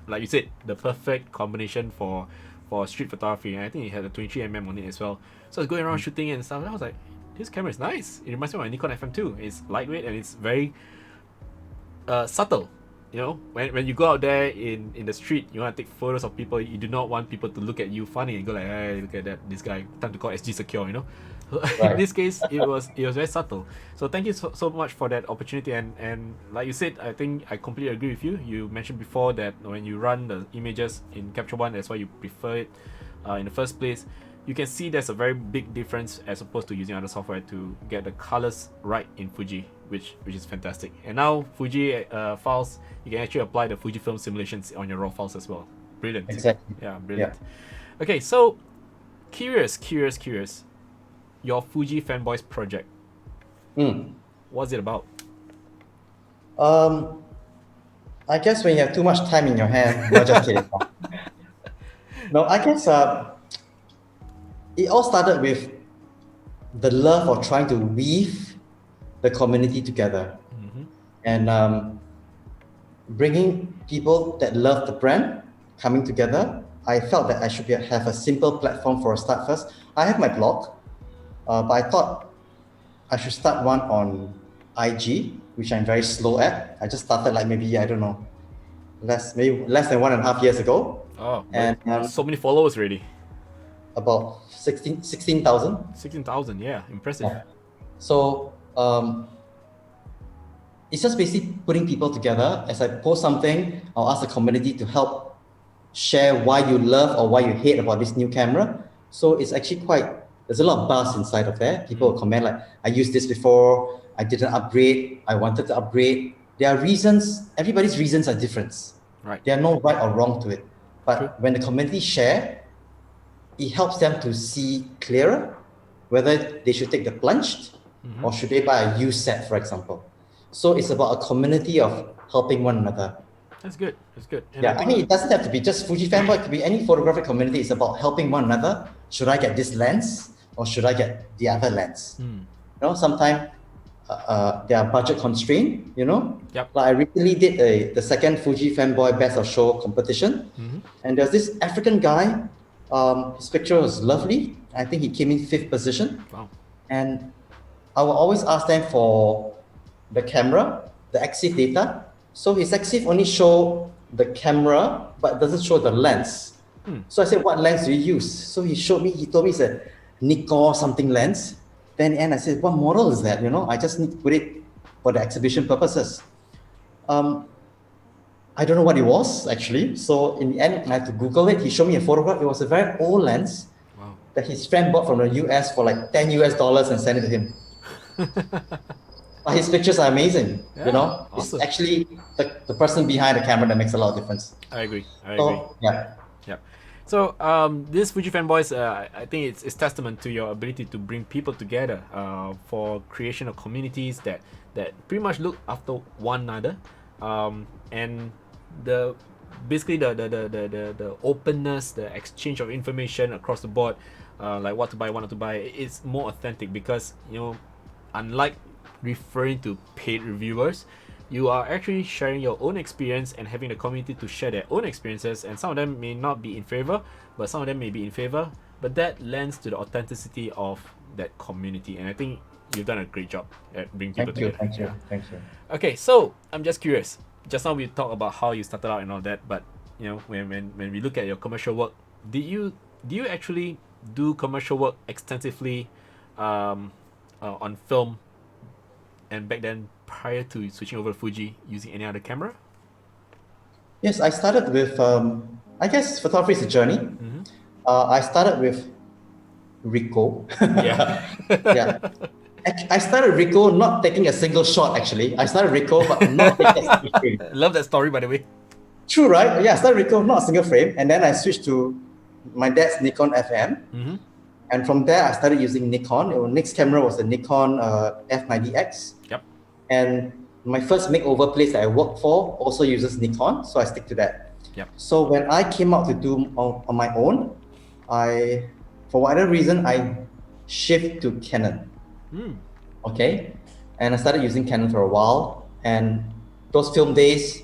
like you said, the perfect combination for street photography. And I think it had a 23mm on it as well. So I was going around shooting and stuff. And I was like, this camera is nice. It reminds me of my Nikon FM2. It's lightweight and it's very subtle. When you go out there in the street, you want to take photos of people. You do not want people to look at you funny and go like, hey, look at that, this guy, time to call SG secure, In this case, it was very subtle. So thank you so much for that opportunity. And like you said, I think I completely agree with you. You mentioned before that when you run the images in Capture One, that's why you prefer it in the first place. You can see there's a very big difference as opposed to using other software to get the colors right in Fuji, which is fantastic. And now Fuji files, you can actually apply the Fujifilm simulations on your raw files as well. Brilliant. Exactly. Yeah, brilliant. Okay, so curious. Your Fuji Fanboys project. What's it about? I guess when you have too much time in your hand, no, just kidding. No, I guess it all started with the love of trying to weave the community together and bringing people that love the brand coming together. I felt that I should have a simple platform for a start first. I have my blog, but I thought I should start one on IG, which I'm very slow at. I just started like maybe, I don't know, less than 1.5 years ago. Oh, and so many followers already. About 16,000. 16,000, yeah, impressive. Yeah. So it's just basically putting people together. As I post something, I'll ask the community to help share why you love or why you hate about this new camera. So it's actually there's a lot of buzz inside of there. People will comment like, I used this before, I didn't upgrade, I wanted to upgrade. there are reasons, everybody's reasons are different. Right. There are no right or wrong to it. But True. when the community share, it helps them to see clearer whether they should take the plunged or should they buy a used set, for example. So it's about a community of helping one another. That's good. That's good. And Yeah, I mean, it doesn't have to be just Fuji fanboy. It could be any photographic community. It's about helping one another. Should I get this lens or should I get the other lens? You know, sometimes there are budget constraint. You know, Yep. like I recently did the second Fuji fanboy best of show competition, and there's this African guy. His picture was lovely. I think he came in 5th position. Wow. And I will always ask them for the camera, the EXIF data. So his EXIF only show the camera, but doesn't show the lens. So I said, what lens do you use? So he told me it's a Nikon something lens. Then in the end I said, what model is that? You know, I just need to put it for the exhibition purposes. I don't know what it was actually. So in the end, I had to Google it. He showed me a photograph. It was a very old lens that his friend bought from the US for like $10 and sent it to him. But his pictures are amazing. You know, awesome. It's actually the person behind the camera that makes a lot of difference. I agree. Yeah. Yeah. So this Fuji fanboys, I think it's testament to your ability to bring people together for creation of communities that pretty much look after one another, and the openness, the exchange of information across the board, like what to buy, what not to buy, it's more authentic because, you know, unlike referring to paid reviewers, you are actually sharing your own experience and having the community to share their own experiences, and some of them may not be in favor, but some of them may be in favor, but that lends to the authenticity of that community, and I think you've done a great job at bringing people together. Thank you. Okay, so I'm just curious. Just now we talked about how you started out and all that, but you know, when we look at your commercial work, do you actually do commercial work extensively on film, and back then prior to switching over to Fuji, using any other camera? Yes, I started with I guess photography is a journey. I started with Ricoh. Yeah. Yeah. I started Ricoh not taking a single shot actually. I started Ricoh but not taking a single frame. Love that story, by the way. True, right? Yeah, I started Ricoh, not a single frame, and then I switched to my dad's Nikon FM. And from there, I started using Nikon. Next camera was the Nikon F90X. Yep. And my first makeover place that I worked for also uses Nikon, so I stick to that. Yep. So when I came out to do on my own, for whatever reason, I shift to Canon. Okay, and I started using Canon for a while. And those film days,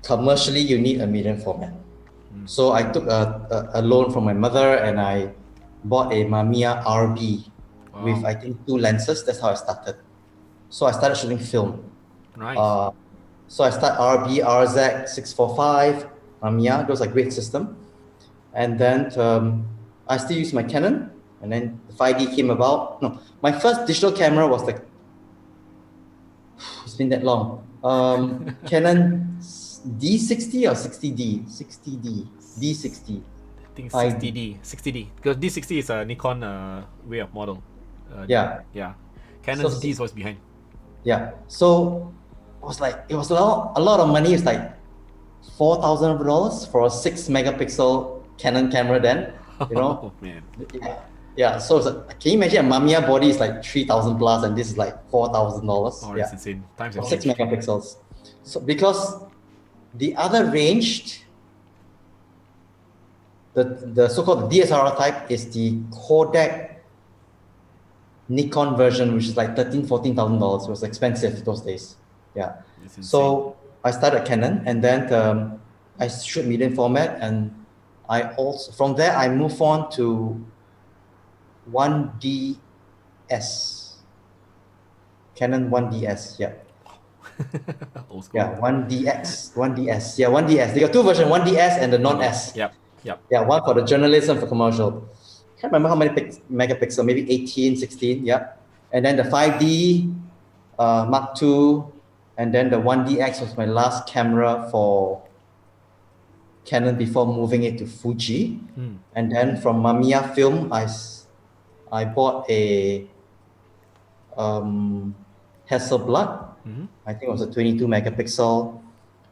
commercially, you need a medium format. So I took a loan from my mother and I bought a Mamiya RB with I think 2 lenses. That's how I started. So I started shooting film. Nice. So I start RB, RZ, 645, Mamiya. Those are great system. And then I still use my Canon. And then the 5D came about. No, my first digital camera was like, it's been that long. Canon D60 or 60D? 60D. D60. I think 60D. Because D60 is a Nikon way of model. Yeah. Canon's So- D is what's behind. Yeah. So it was a lot of money. It's like $4,000 for a 6 megapixel Canon camera then. You know? Oh man. Yeah. So it's like, can you imagine a Mamiya body is like 3,000 plus and this is like $4,000? Oh, that's insane. Times have 6 changed. megapixels. So because the other range, the so-called DSLR type is the Kodak Nikon version, which is like $13,000-$14,000. It was expensive those days. Yeah. It's insane. So I started Canon, and then I shoot medium format, and I also from there I move on to 1DS, Canon 1DS. Yeah. Old school. Yeah, 1DS. Yeah, 1DS. They got 2 versions, 1DS and the non-S. Yep. Yeah, one for the journalism, for commercial. Can't remember how many megapixels, maybe 18, 16, yeah. And then the 5D, Mark II, and then the 1DX was my last camera for Canon before moving it to Fuji. And then from Mamiya Film, I bought a Hasselblad I think it was a 22 megapixel.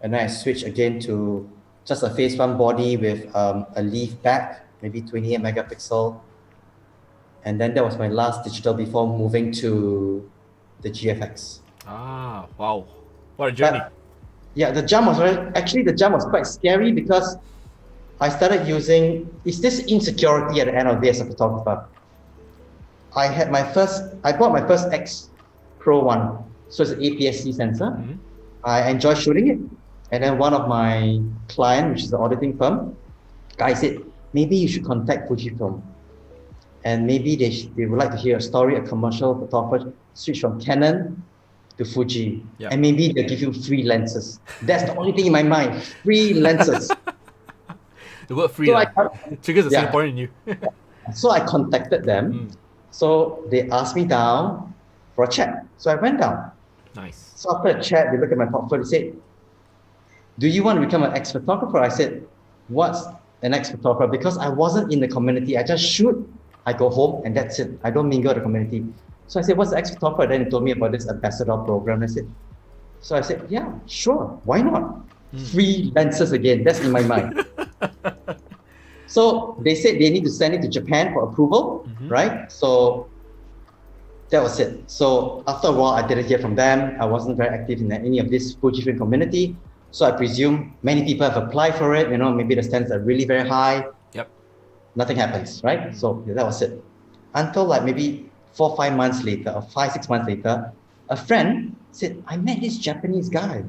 And then I switched again to just a phase one body with a leaf back, maybe 28 megapixel. And then that was my last digital before moving to the GFX. Ah, wow. What a journey. But yeah, the jump was quite scary because I started using, it's this insecurity at the end of the day as a photographer. I bought my first X Pro one. So it's an APS-C sensor. I enjoy shooting it. And then one of my clients, which is an auditing firm, guy said, maybe you should contact Fujifilm. And maybe they would like to hear a story, a commercial photographer switch from Canon to Fuji. Yep. And maybe they'll give you free lenses. That's the only thing in my mind, free lenses. The word free So triggers the yeah. Singaporean in you. So I contacted them. So they asked me down for a chat. So I went down. Nice. So after a chat, they looked at my portfolio. They said, do you want to become an ex-photographer? I said, what's an ex-photographer? Because I wasn't in the community. I just shoot, I go home, and that's it. I don't mingle the community. So I said, what's the ex-photographer? Then he told me about this ambassador program. I said, yeah, sure. Why not? Free lenses again. That's in my mind. So they said they need to send it to Japan for approval, right? So that was it. So after a while, I didn't hear from them. I wasn't very active in any of this Fujifilm community. So I presume many people have applied for it. Maybe the standards are really very high. Yep. Nothing happens, right? So that was it. Until like maybe 4 or 5 months later, or 5, 6 months later, a friend said, I met this Japanese guy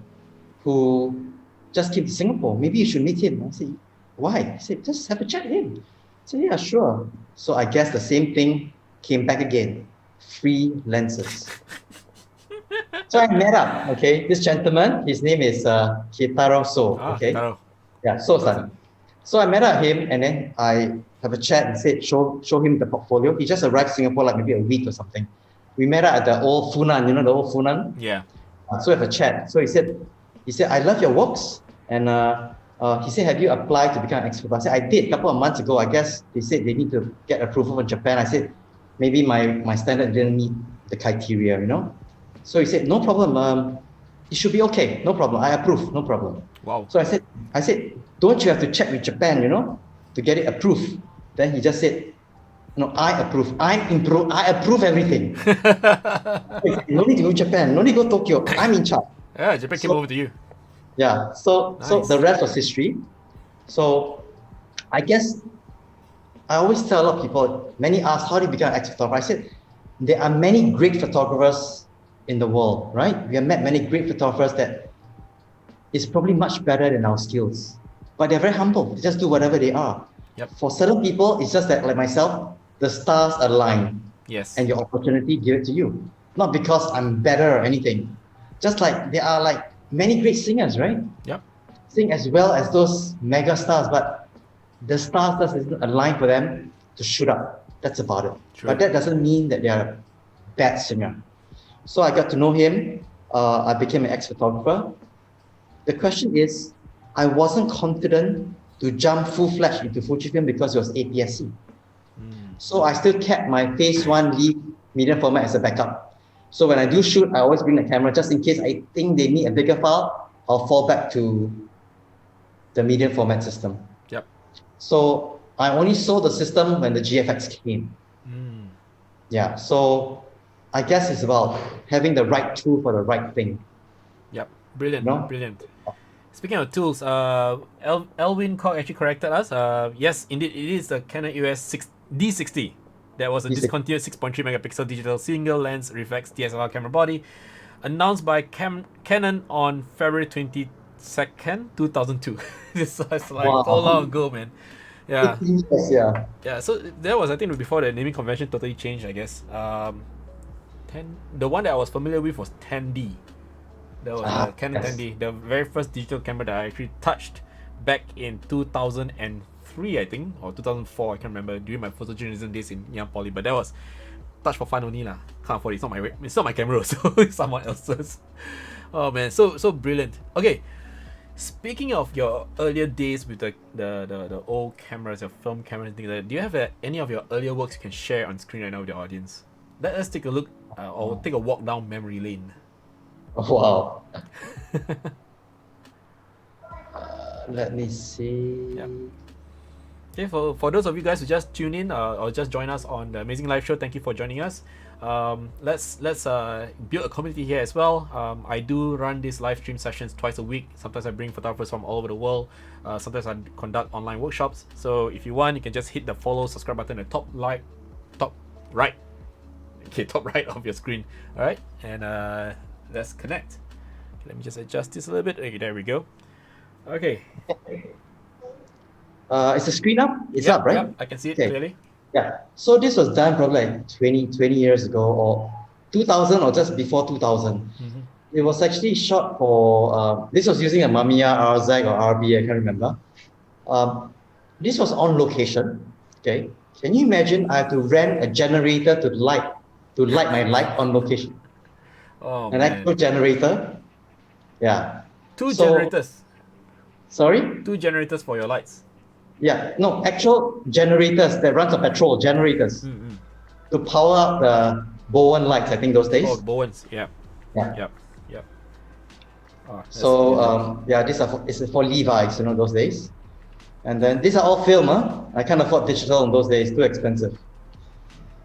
who just came to Singapore. Maybe you should meet him. I said, why? He said, just have a chat with him. I said, yeah, sure. So I guess the same thing came back again. Free lenses. So I met up, okay? This gentleman, his name is Kitaro So, okay? Kitaro. Yeah, So-san. So I met up with him and then I have a chat and said, show him the portfolio. He just arrived in Singapore like maybe a week or something. We met up at the old Funan, the old Funan? Yeah. So we have a chat. So he said, I love your works. And he said, have you applied to become an expert? I said, I did a couple of months ago. I guess they said they need to get approval from Japan. I said, maybe my standard didn't meet the criteria, So he said, no problem. It should be okay. No problem. I approve. No problem. Wow. So I said, don't you have to check with Japan, to get it approved? Then he just said, no, I approve. I approve everything. No need to go to Japan. No need to go to Tokyo. I'm in charge. Yeah, Japan came over to you. Yeah. So the rest was history. So I guess I always tell a lot of people, many ask, how do you become an ex-photographer? I said, there are many great photographers in the world, right? We have met many great photographers that is probably much better than our skills. But they're very humble. They just do whatever they are. Yep. For certain people, it's just that, like myself, the stars align. Yes. And your opportunity give it to you. Not because I'm better or anything. Just like there are like many great singers, right? Yep. Sing as well as those mega stars, but the stars doesn't align for them to shoot up. That's about it. True. But that doesn't mean that they are a bad singer. So I got to know him. I became an ex-photographer. The question is, I wasn't confident to jump full-fledged into Fujifilm because it was APS-C. So I still kept my phase one lead medium format as a backup. So when I do shoot, I always bring the camera just in case I think they need a bigger file. I'll fall back to the medium format system. Yep. So I only saw the system when the GFX came. Yeah. So I guess it's about having the right tool for the right thing. Yep. Brilliant. No? Brilliant. Speaking of tools, Elwin Cock actually corrected us. Yes, indeed, it is the Canon EOS D60. That was a discontinued 6.3 megapixel digital single lens reflex DSLR camera body, announced by Canon on February 22nd, 2002. It's like Wow. so long ago, man. Yeah. 15 years, yeah. Yeah, so that was, I think, before the naming convention totally changed, I guess. The one that I was familiar with was 10D. That was Canon 10D, the very first digital camera that I actually touched back in 2003, I think, or 2004, I can't remember, during my photojournalism days in Young Poly. But that was touch for fun only lah. Can't afford it. It's not my camera, so it's someone else's. Oh man, so brilliant. Okay, speaking of your earlier days with the old cameras, your film cameras and things like that, do you have any of your earlier works you can share on screen right now with the audience? Let us take a look or take a walk down memory lane. Wow. Let me see. Yeah. Okay, for those of you guys who just tune in or just join us on the Amazing Live Show, thank you for joining us. Let's build a community here as well. I do run these live stream sessions twice a week. Sometimes I bring photographers from all over the world. Sometimes I conduct online workshops. So if you want, you can just hit the follow, subscribe button at top right of your screen. All right, and let's connect. Let me just adjust this a little bit. Okay, there we go. Okay. Is the screen up? It's Yep, up, right? Yep, I can see it clearly. Yeah. So this was done probably like 20 years ago, or 2000, or just before 2000. Mm-hmm. It was actually shot for, this was using a Mamiya RZ or RB, I can't remember. This was on location, okay? Can you imagine I have to rent a generator to light my light on location? Oh, An man. actual generator. Yeah. Two So- generators. Sorry? 2 generators for your lights. Yeah, no, actual generators that runs on petrol, generators Mm-hmm. to power up the Bowen lights, I think those days. Oh, Bowens. Yeah. Yeah. Yep. Oh, that's So amazing. yeah, it's for Levi's, those days. And then these are all film, huh? I can't afford digital in those days, too expensive.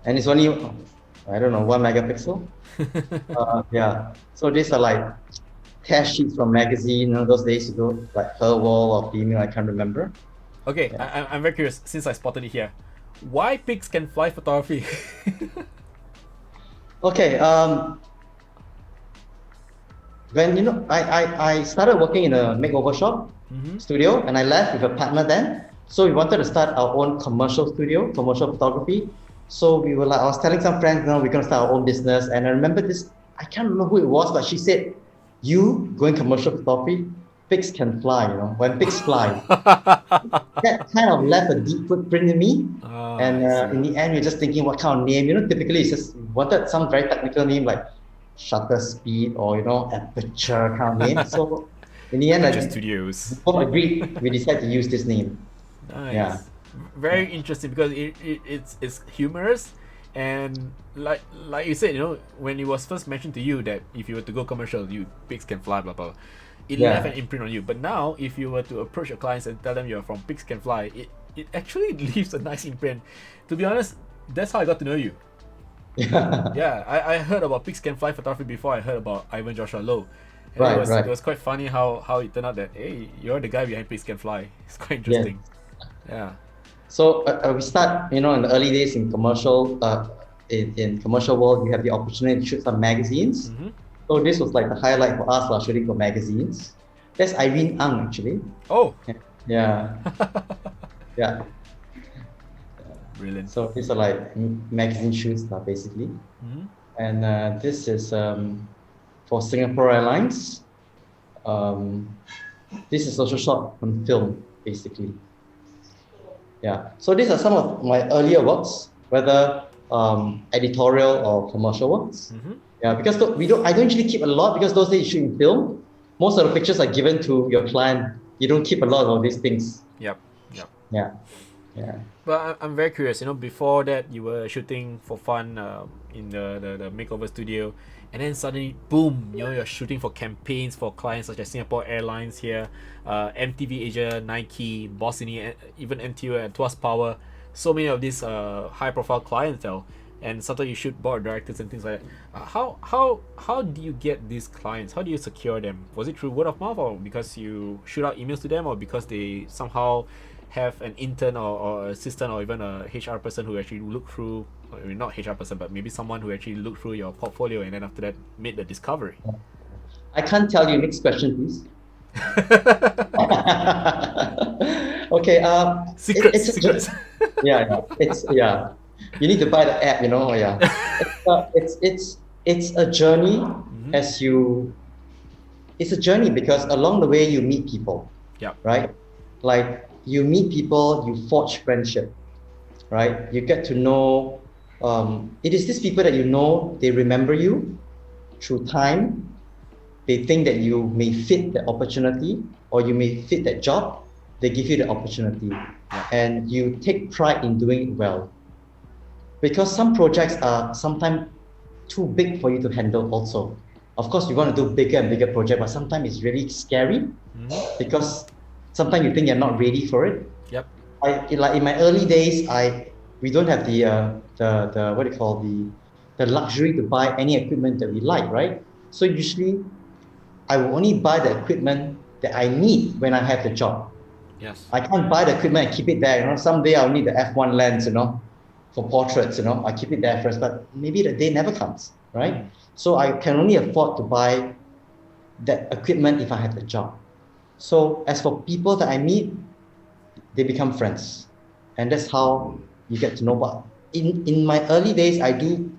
And it's only, I don't know, 1 megapixel. Yeah. So these are like test sheets from magazine, those days ago, like Her Wall or Female, I can't remember. Okay, Yeah. I'm very curious since I spotted it here. Why pigs can fly photography? Okay, when I started working in a makeover shop studio, and I left with a partner then. So we wanted to start our own commercial studio, commercial photography. So we were like, I was telling some friends, we're gonna start our own business. And I remember this, I can't remember who it was, but she said, "You going commercial photography? Pigs can fly, when pigs fly." That kind of left a deep footprint in me. And in the end, you're just thinking, what kind of name? Typically it's just wanted some very technical name like shutter speed or aperture kind of name. So in the end, Just studios. both agreed. We decided to use this name. Nice. Yeah. Very interesting because it's humorous, and like you said, when it was first mentioned to you that if you were to go commercial, pigs can fly, blah blah. It Yeah. left an imprint on you. But now, if you were to approach your clients and tell them you're from Pigs Can Fly, it actually leaves a nice imprint. To be honest, that's how I got to know you. Yeah, I heard about Pigs Can Fly photography before I heard about Joshua Loh. And Right, it right. was quite funny how it turned out that, hey, you're the guy behind Pigs Can Fly. It's quite interesting. Yeah. So we start, in the early days in commercial, in commercial world, you have the opportunity to shoot some magazines. Mm-hmm. So this was like the highlight for us, shooting for magazines. That's A-MEZ-ING actually. Oh, Yeah, yeah. brilliant. So these are like magazine shoots, basically. Mm-hmm. And this is for Singapore Airlines. This is also shot on film, basically. Yeah. So these are some of my earlier works, whether editorial or commercial works. Mm-hmm. Yeah, because I don't usually keep a lot because those days you shoot in film. Most of the pictures are given to your client. You don't keep a lot of these things. Yep. Yeah. Yeah. But I'm very curious. Before that you were shooting for fun in the makeover studio, and then suddenly, boom! You're shooting for campaigns for clients such as Singapore Airlines here, MTV Asia, Nike, Bossini, even NTU and Tuas Power. So many of these high-profile clientele, and sometimes you shoot board directors and things like that. How do you get these clients? How do you secure them? Was it through word of mouth, or because you shoot out emails to them, or because they somehow have an intern or assistant or even a HR person who actually look through, I mean, not HR person, but maybe someone who actually looked through your portfolio and then after that made the discovery? I can't tell you. Next question, please. Okay. Secrets. Yeah. Yeah. You need to buy the app. Yeah. It's a journey It's a journey because along the way you meet people. Yeah. Right. Like you meet people, you forge friendship. Right. You get to know. It is these people that they remember you through time. They think that you may fit the opportunity or you may fit that job. They give you the opportunity, and you take pride in doing it well. Because some projects are sometimes too big for you to handle also. Of course, we want to do bigger and bigger project, but sometimes it's really scary because sometimes you think you're not ready for it. Yep. Like in my early days, we don't have the what do you call the luxury to buy any equipment that we like, right? So usually, I will only buy the equipment that I need when I have the job. Yes. I can't buy the equipment and keep it there. Someday I'll need the f1 lens, for portraits. I keep it there first, but maybe the day never comes, right? So I can only afford to buy that equipment if I have the job. So as for people that I meet, they become friends, and that's how you get to know. But in my early days, I do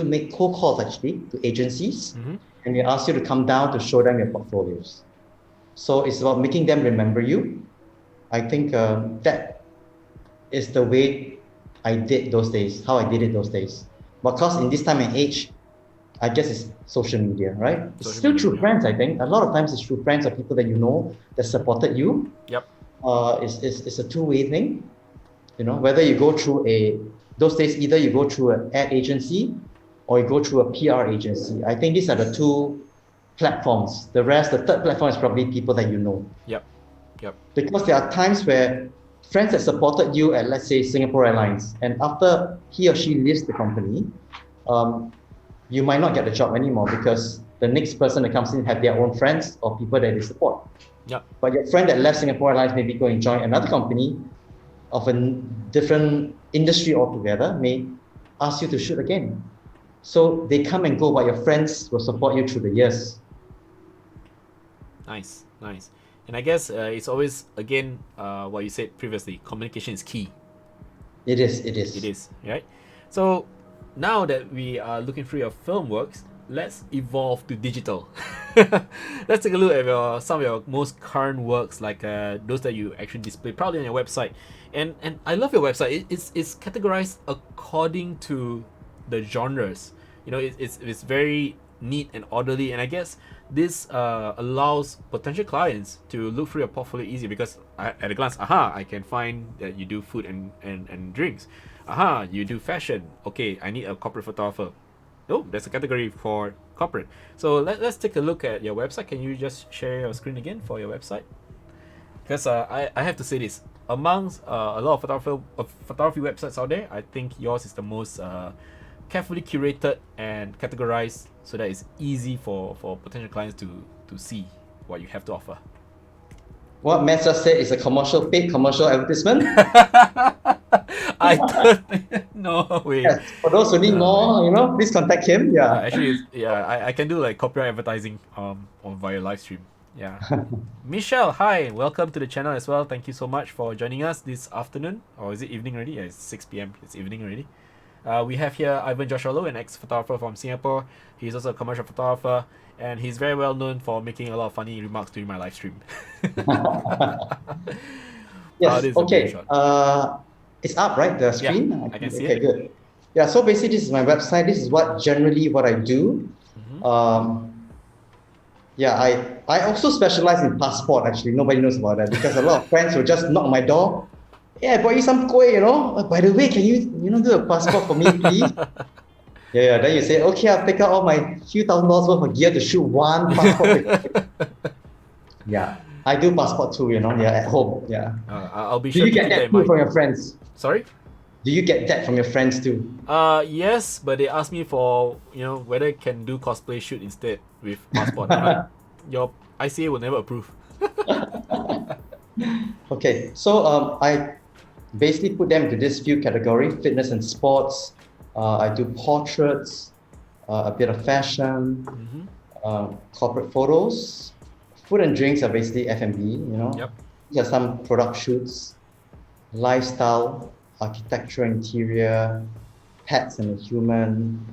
make cold calls actually to agencies, and they ask you to come down to show them your portfolios. So it's about making them remember you. I think that is the way I did those days, how I did it those days. Because in this time and age, I guess it's social media, right? It's still through friends, I think. A lot of times it's through friends or people that you know that supported you. Yep. It's a two-way thing. Whether you go through those days, either you go through an ad agency or you go through a PR agency. I think these are the two platforms. The third platform is probably people that you know. Yep. Because there are times where friends that supported you at, let's say, Singapore Airlines, and after he or she leaves the company, you might not get the job anymore because the next person that comes in have their own friends or people that they support. Yep. But your friend that left Singapore Airlines maybe go and join another company of a different industry altogether, may ask you to shoot again. So they come and go, but your friends will support you through the years. Nice. And I guess it's always, again, what you said previously, communication is key. It is, right? So now that we are looking through your film works, let's evolve to digital. Let's take a look at some of your most current works, like those that you actually display proudly on your website. And I love your website. It's categorized according to the genres. It's very neat and orderly, and I guess this allows potential clients to look through your portfolio easy because at a glance, I can find that you do food and drinks. You do fashion. Okay, I need a corporate photographer. Oh, there's a category for corporate. So let's take a look at your website. Can you just share your screen again for your website? Because I have to say this, amongst a lot of photography websites out there, I think yours is the most carefully curated and categorized so that it's easy for potential clients to see what you have to offer. What Matt just said is a paid commercial advertisement. I don't no way. Yes. For those who need more, please contact him. Yeah. Actually, I can do like copyright advertising on via live stream. Yeah. Michelle, hi, welcome to the channel as well. Thank you so much for joining us this afternoon, or is it evening already? Yeah, it's 6 p.m. It's evening already. We have here Joshua Loh, an ex-photographer from Singapore. He's also a commercial photographer, and he's very well known for making a lot of funny remarks during my live stream. Yes. Okay. It's up, right? The screen. Yeah, I can see it. Okay, good. Yeah. So basically, this is my website. This is what I do. I also specialize in passport. Actually, nobody knows about that because a lot of friends will just knock my door. Yeah, I bought you some kueh, By the way, can you do a passport for me, please? Yeah. Then you say, okay, I'll take out all my few $1,000s worth of gear to shoot one passport. Yeah, I do passport too, at home. Yeah. I'll be sure. Do you get that too from your friends? Sorry? Do you get that from your friends too? Yes, but they asked me for, whether I can do cosplay shoot instead with passport. Your ICA will never approve. Okay, so I basically put them into this few categories: fitness and sports. I do portraits, a bit of fashion, corporate photos. Food and drinks are basically F&B, Yep. These are some product shoots, lifestyle, architecture, interior, pets and the human.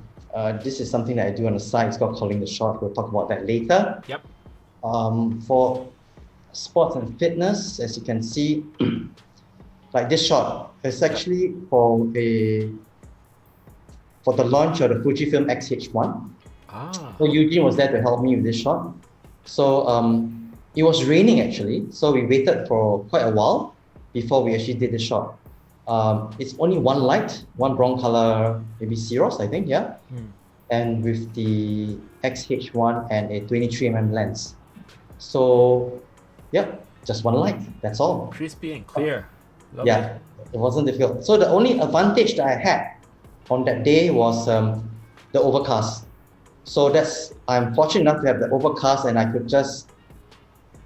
This is something that I do on the side. It's called Calling the Shot. We'll talk about that later. Yep. For sports and fitness, as you can see, like this shot, it's actually for the launch of the Fujifilm X-H1. So Eugene was there to help me with this shot. So it was raining actually, so we waited for quite a while before we actually did the shot. It's only one light, one brown color, maybe Ceros, I think, yeah. and with the XH1 and a 23mm lens. So, yep, just one light. That's all. Crispy and clear. Lovely. Yeah, it wasn't difficult. So the only advantage that I had on that day was the overcast. So I'm fortunate enough to have the overcast, and I could just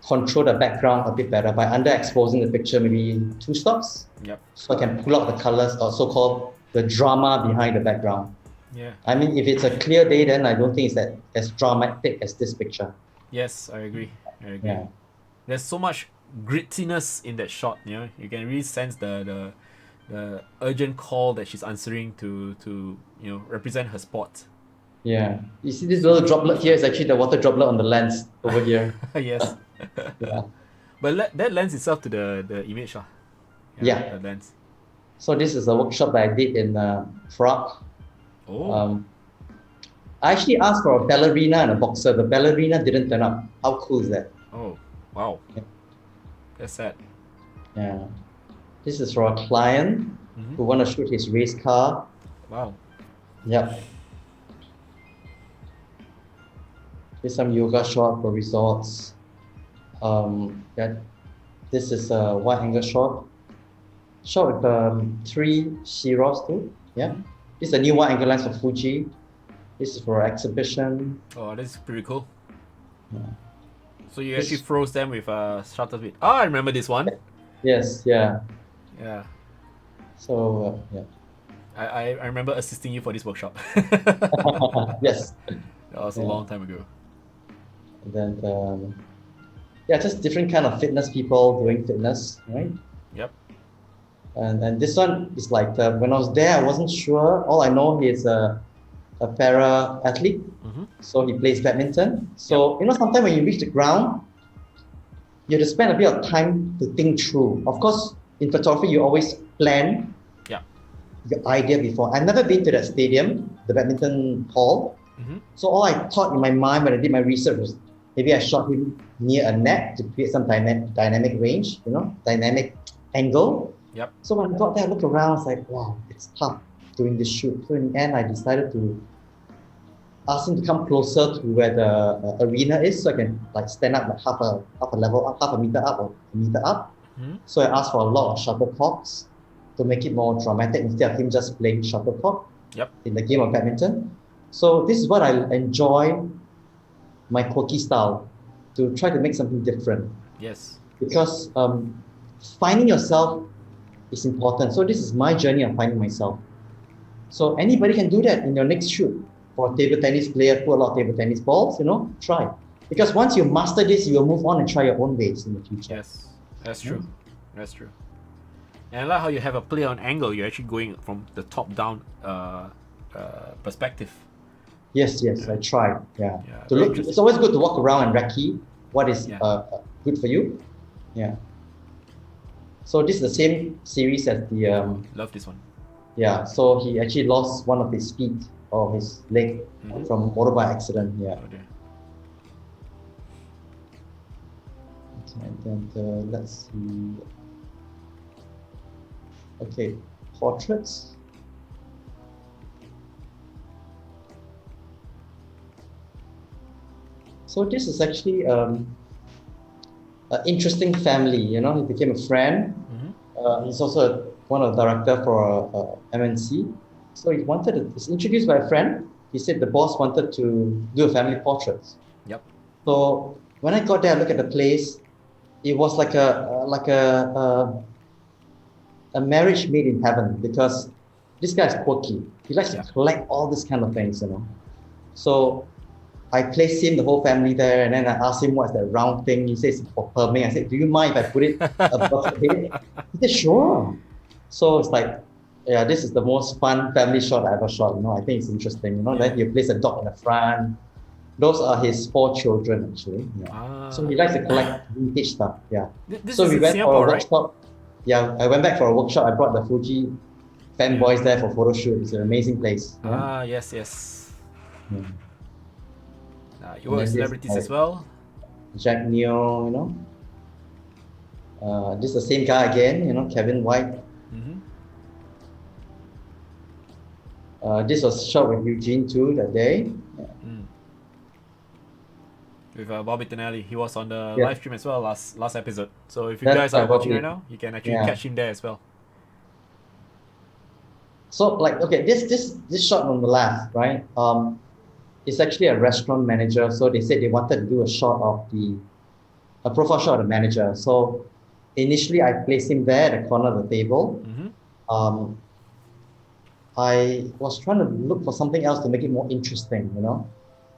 control the background a bit better by underexposing the picture maybe 2 stops. Yep. So I can pull out the colors, or so-called the drama behind the background. Yeah. I mean, if it's a clear day, then I don't think it's that as dramatic as this picture. Yes, I agree. Yeah. There's so much grittiness in that shot. You know, you can really sense the urgent call that she's answering to represent her spot. Yeah. You see this little droplet here is actually the water droplet on the lens over here. Yes. Yeah. But that lends itself to the image. Yeah. The lens. So this is a workshop that I did in Prague. Oh. I actually asked for a ballerina and a boxer. The ballerina didn't turn up. How cool is that? Oh, wow. Yeah. That's sad. Yeah. This is for a client who want to shoot his race car. Wow. Yep. Here's some yoga shot for resorts. This is a wide angle shot. Shot with 3 Shiros too. Yeah. This is a new wide angle lens for Fuji. This is for exhibition. Oh, that's pretty cool. Yeah. So you actually froze them with shutter speed. Oh, I remember this one. Yes, yeah. Yeah. So, yeah. I remember assisting you for this workshop. Yes. That was a long time ago. And then, just different kind of fitness people doing fitness, right? Yep. And this one is like, when I was there, I wasn't sure. All I know, he's a para athlete. So he plays badminton. So, sometimes when you reach the ground, you have to spend a bit of time to think through. Of course, in photography, you always plan your idea before. I've never been to that stadium, the badminton hall. So all I thought in my mind when I did my research was maybe I shot him near a net to create some dynamic range, dynamic angle. Yep. So when I got there, I looked around, I was like, wow, it's tough doing this shoot. So in the end, I decided to ask him to come closer to where the arena is, so I can stand up like half a level up, half a meter up or a meter up. So I asked for a lot of shuttlecocks to make it more dramatic instead of him just playing shuttlecock in the game of badminton. So this is what I enjoy, my quirky style, to try to make something different. Yes. Because finding yourself is important. So this is my journey of finding myself. So anybody can do that in your next shoot. For a table tennis player, put a lot of table tennis balls, try. Because once you master this, you will move on and try your own ways in the future. Yes, that's true. That's true. And I like how you have a play on angle. You're actually going from the top down perspective. Yes, I try. Yeah. To very look, it's always good to walk around and recce what is good for you. Yeah. So this is the same series as the. Love this one. Yeah. So he actually lost one of his feet or his leg from a motorbike accident. Yeah. Okay. And then let's see. Okay, portraits. So this is actually an interesting family. He became a friend. He's also one of the director for MNC. So he's introduced by a friend. He said the boss wanted to do a family portrait. Yep. So when I got there, I looked at the place. It was like a marriage made in heaven, because this guy is quirky. He likes to collect all these kind of things, So I placed him, the whole family there, and then I asked him what's that round thing. He says for perming. I said, do you mind if I put it above the head? He said, sure. So it's like, this is the most fun family shot I ever shot. I think it's interesting. Then you place a dog in the front. Those are his 4 children, actually. So he likes to collect vintage stuff. Yeah. So we went Singapore, for a right? workshop. Yeah, I went back for a workshop. I brought the Fuji fanboys there for photo shoot. It's an amazing place. Yes. Yeah. You work with celebrities as well. Jack Neo, this is the same guy again, Kevin White. This was shot with Eugene too that day. With Bobby Tonelli. He was on the Yeah. live stream as well last episode. So if you That's guys are right, watching Bobby. right now, you can actually Yeah. catch him there as well. So like, okay, this shot on the left, right? It's actually a restaurant manager. So they said they wanted to do a shot of a profile shot of the manager. So initially I placed him there at the corner of the table. I was trying to look for something else to make it more interesting, you know?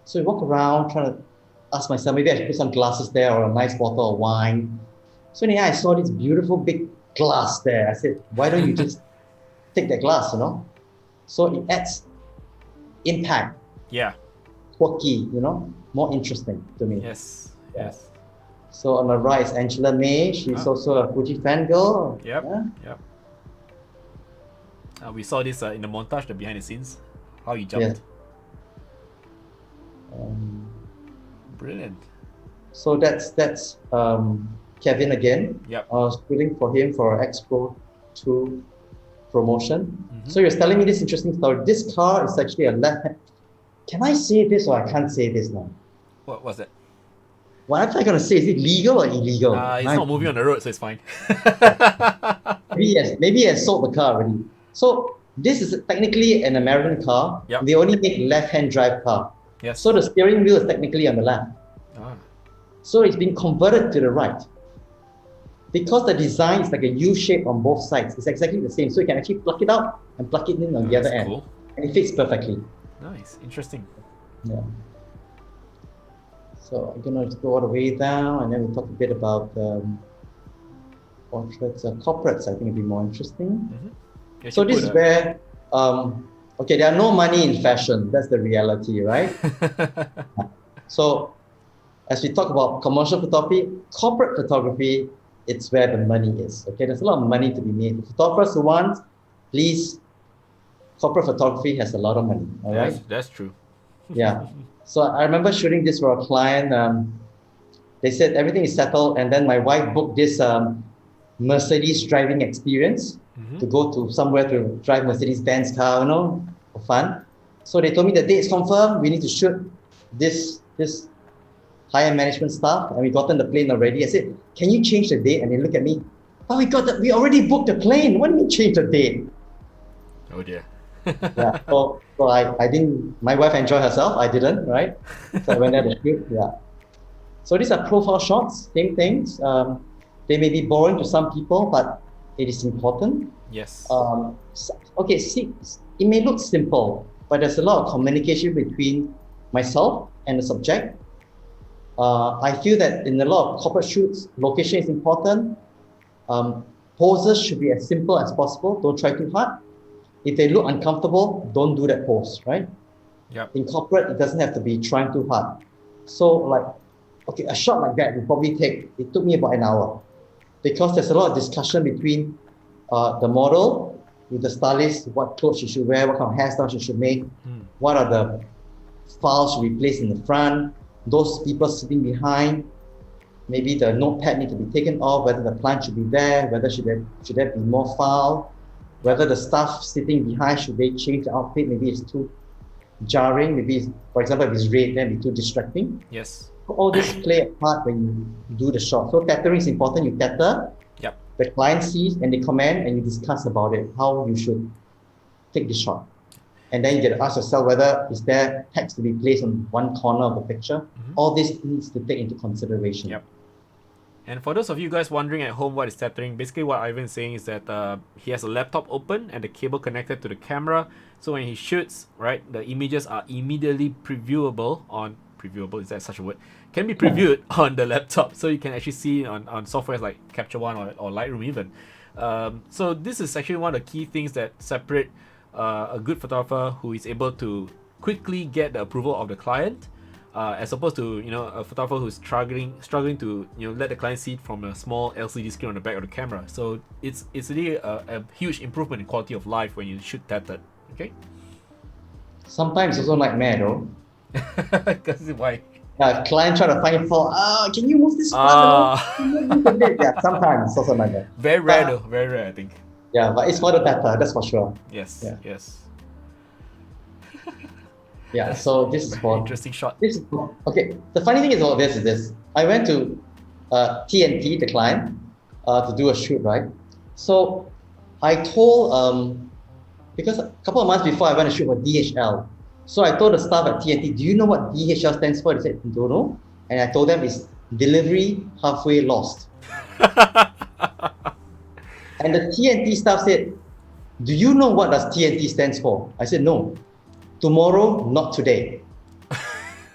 So I walk around trying to ask myself, maybe I should put some glasses there or a nice bottle of wine. So yeah, I saw this beautiful big glass there. I said, why don't you just take that glass, you know? So it adds impact, Yeah. quirky, you know, more interesting to me. Yes. Yeah. Yes. So on the right is Angela May. She's also a Fuji fangirl. Yep. Yeah. Yep. We saw this in the montage, the behind the scenes, how he jumped. Yes. Brilliant. So that's Kevin again. Yep. I was shooting for him for Expo 2 promotion. So he was telling me this interesting story. This car is actually a left hand. Can I say this or I can't say this now? What was that? What am I going to say? Is it legal or illegal? It's not moving on the road, so it's fine. Maybe he has sold the car already. So this is technically an American car. Yep. They only make left-hand drive car. Yes. So the steering wheel is technically on the left. So it's been converted to the right. Because the design is like a U shape on both sides, it's exactly the same. So you can actually pluck it out and pluck it in on the other end. Cool. And it fits perfectly. Nice. Interesting. Yeah. So I'm gonna go all the way down and then we'll talk a bit about portraits, corporates. I think it'd be more interesting. Yeah, So this is where, okay, there are no money in fashion. That's the reality, right? So as we talk about commercial photography, corporate photography, it's where the money is. Okay, there's a lot of money to be made. The photographers who want, please, corporate photography has a lot of money. All right. That's true. Yeah. So I remember shooting this for a client. They said everything is settled, and then my wife booked this Mercedes driving experience to go to somewhere to drive Mercedes-Benz car, you know, for fun. So they told me the date is confirmed. We need to shoot this higher management stuff, and we got on the plane already. I said, "Can you change the date?" And they look at me, "Oh, we already booked the plane. What do you mean change the date?" Oh dear. Yeah. So I didn't. My wife enjoyed herself. I didn't. Right. So I went there to shoot. Yeah. So these are profile shots. Same things. They may be boring to some people, but it is important. Yes. Okay. See, it may look simple, but there's a lot of communication between myself and the subject. I feel that in a lot of corporate shoots, location is important. Poses should be as simple as possible. Don't try too hard. If they look uncomfortable, don't do that pose, right? Yep. In corporate, it doesn't have to be trying too hard. So like, okay, a shot like that will probably it took me about an hour because there's a lot of discussion between the model with the stylist, what clothes she should wear, what kind of hairstyle she should make, what are the files should be placed in the front, those people sitting behind, maybe the notepad need to be taken off, whether the plant should be there, whether should there be more file, whether the staff sitting behind, should they change the outfit, maybe it's too jarring, maybe, for example, if it's red, then it'll be too distracting. Yes. So all this play a part when you do the shot. So tethering is important, you tether, Yep. the client sees and they comment and you discuss about it, how you should take the shot. And then you get to ask yourself whether is there text to be placed on one corner of the picture. All this needs to take into consideration. Yep. And for those of you guys wondering at home what is tethering, basically what Ivan's saying is that he has a laptop open and the cable connected to the camera. So when he shoots, right, the images are immediately previewable on is that such a word? Can be previewed on the laptop, so you can actually see on softwares like Capture One or Lightroom even. So this is actually one of the key things that separate a good photographer who is able to quickly get the approval of the client, as opposed to a photographer who's struggling to let the client see it from a small LCD screen on the back of the camera. So it's really a huge improvement in quality of life when you shoot tethered. Okay. Sometimes also nightmare though. Because why? Client try to find fault. Can you move this one? Yeah, sometimes also like that. Very rare though. Very rare, I think. Yeah, but it's for the better. That's for sure. Yes. Yeah. Yes. Yeah, so this is for Interesting shot. this is okay. The funny thing is all this is this. I went to TNT, the client, to do a shoot, right? So I told because a couple of months before I went to shoot for DHL. So I told the staff at TNT, do you know what DHL stands for? They said, don't know. And I told them it's delivery halfway lost. And the TNT staff said, do you know what does TNT stands for? I said, no. Tomorrow, not today.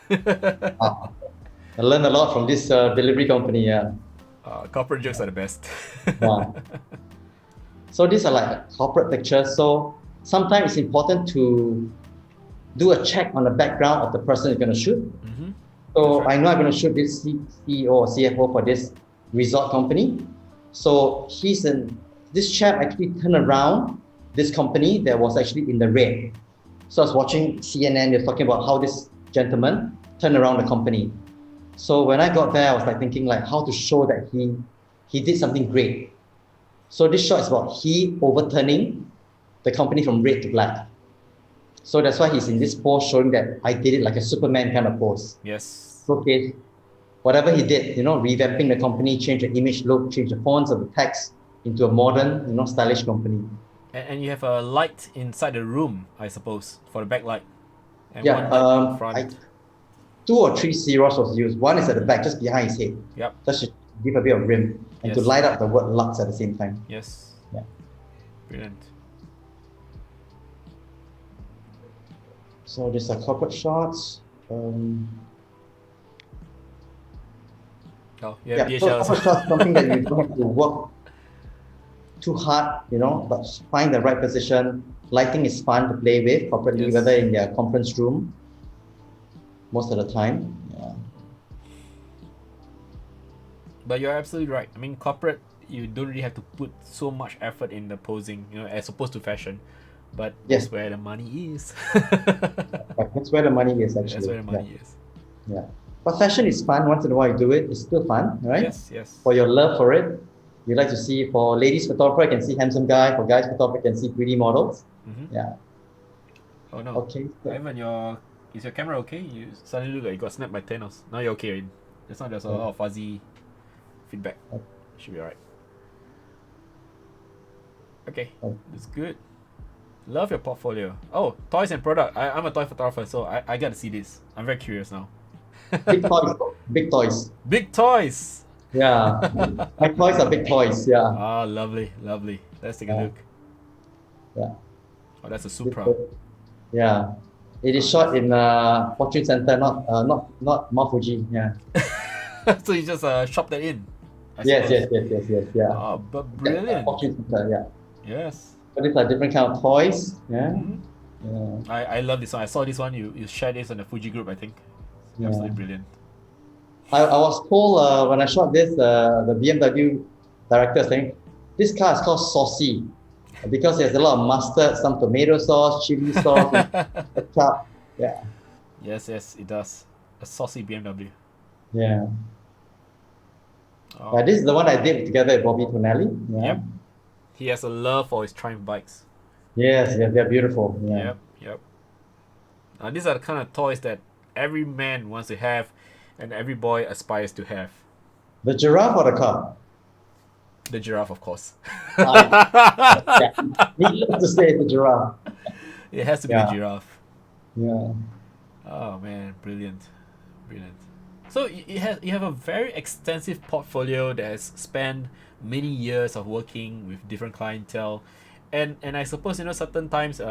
I learned a lot from this delivery company. Yeah. Corporate jokes are the best. Yeah. So these are like corporate pictures. So sometimes it's important to do a check on the background of the person you're going to shoot. Mm-hmm. So Right. I know I'm going to shoot this CEO or CFO for this resort company. So this chap actually turned around this company that was actually in the red. So I was watching CNN, they're talking about how this gentleman turned around the company. So when I got there, I was like thinking like how to show that he did something great. So this shot is about he overturning the company from red to black. So that's why he's in this pose showing that I did it like a Superman kind of pose. Yes. Okay, whatever he did, revamping the company, change the image look, change the fonts of the text into a modern, stylish company. And you have a light inside the room, I suppose, for the backlight. And Yeah, one light in front. 2 or 3 Ceros was used. One is at the back, just behind his head. Yep. Just to give a bit of rim and to Yes. light up the word Lux at the same time. Yes. Yeah. Brilliant. So these are corporate shots. Oh, yeah, So DHL. corporate shots is something that you don't have to work too hard, but find the right position. Lighting is fun to play with corporately, Yes. whether in their conference room, most of the time. Yeah. But you're absolutely right. I mean, corporate, you don't really have to put so much effort in the posing, as opposed to fashion. But Yes. that's where the money is. But that's where the money is actually. That's where the money is. Yeah. But fashion is fun. Once in a while you do it, it's still fun, right? Yes, yes. For your love for it, you like to see, for ladies photographer, you can see handsome guy. For guys photographer, you can see pretty models. Mm-hmm. Yeah. Oh no. Okay. So, Ivan, is your camera okay? You suddenly look like you got snapped by Thanos. Now you're okay. Right? Just now there's a lot of fuzzy feedback. Okay. Should be alright. Okay, Okay. that's good. Love your portfolio. Oh, toys and product. I'm a toy photographer, so I got to see this. I'm very curious now. big toys. Big toys. Big toys. Yeah. My toys are big toys. Yeah. Ah, lovely, lovely. Let's take a Yeah. look. Yeah. Oh, that's a Big Supra. toys. Yeah. It is shot in Fortune Center, not Mount Fuji. Yeah. So you just shop that in. I Yes. suppose. Yeah. Oh, but brilliant. Fortune Center. Yeah. Yes. So these are different kind of toys. Yeah. Mhm. Yeah. I love this one. I saw this one. You shared this on the Fuji group, I think. Yeah. Absolutely brilliant. I was told when I shot this, the BMW director saying, this car is called saucy because there's a lot of mustard, some tomato sauce, chili sauce, ketchup. Yeah. Yes, it does. A saucy BMW. Yeah. Oh. This is the one I did together with Bobby Tonelli. Yeah. Yep. He has a love for his Triumph bikes. Yes, they're beautiful. Yeah. Yep. These are the kind of toys that every man wants to have and every boy aspires to have. The giraffe or the car? The giraffe, of course. Yeah. Needless to say, the giraffe. It has to be Yeah. the giraffe. Yeah. Oh man, brilliant. So you have a very extensive portfolio that has spanned many years of working with different clientele, and I suppose certain times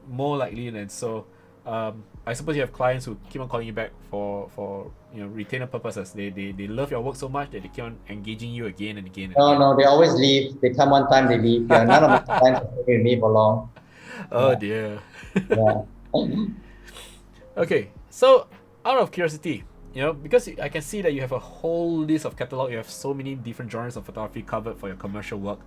more likely than so. I suppose you have clients who keep on calling you back for retainer purposes. They love your work so much that they keep on engaging you again and again. No, they always leave. They come one time, they leave. Yeah, none of my clients are staying with me for long. Oh Yeah. dear. Yeah. Okay, so out of curiosity, because I can see that you have a whole list of catalog, you have so many different genres of photography covered for your commercial work.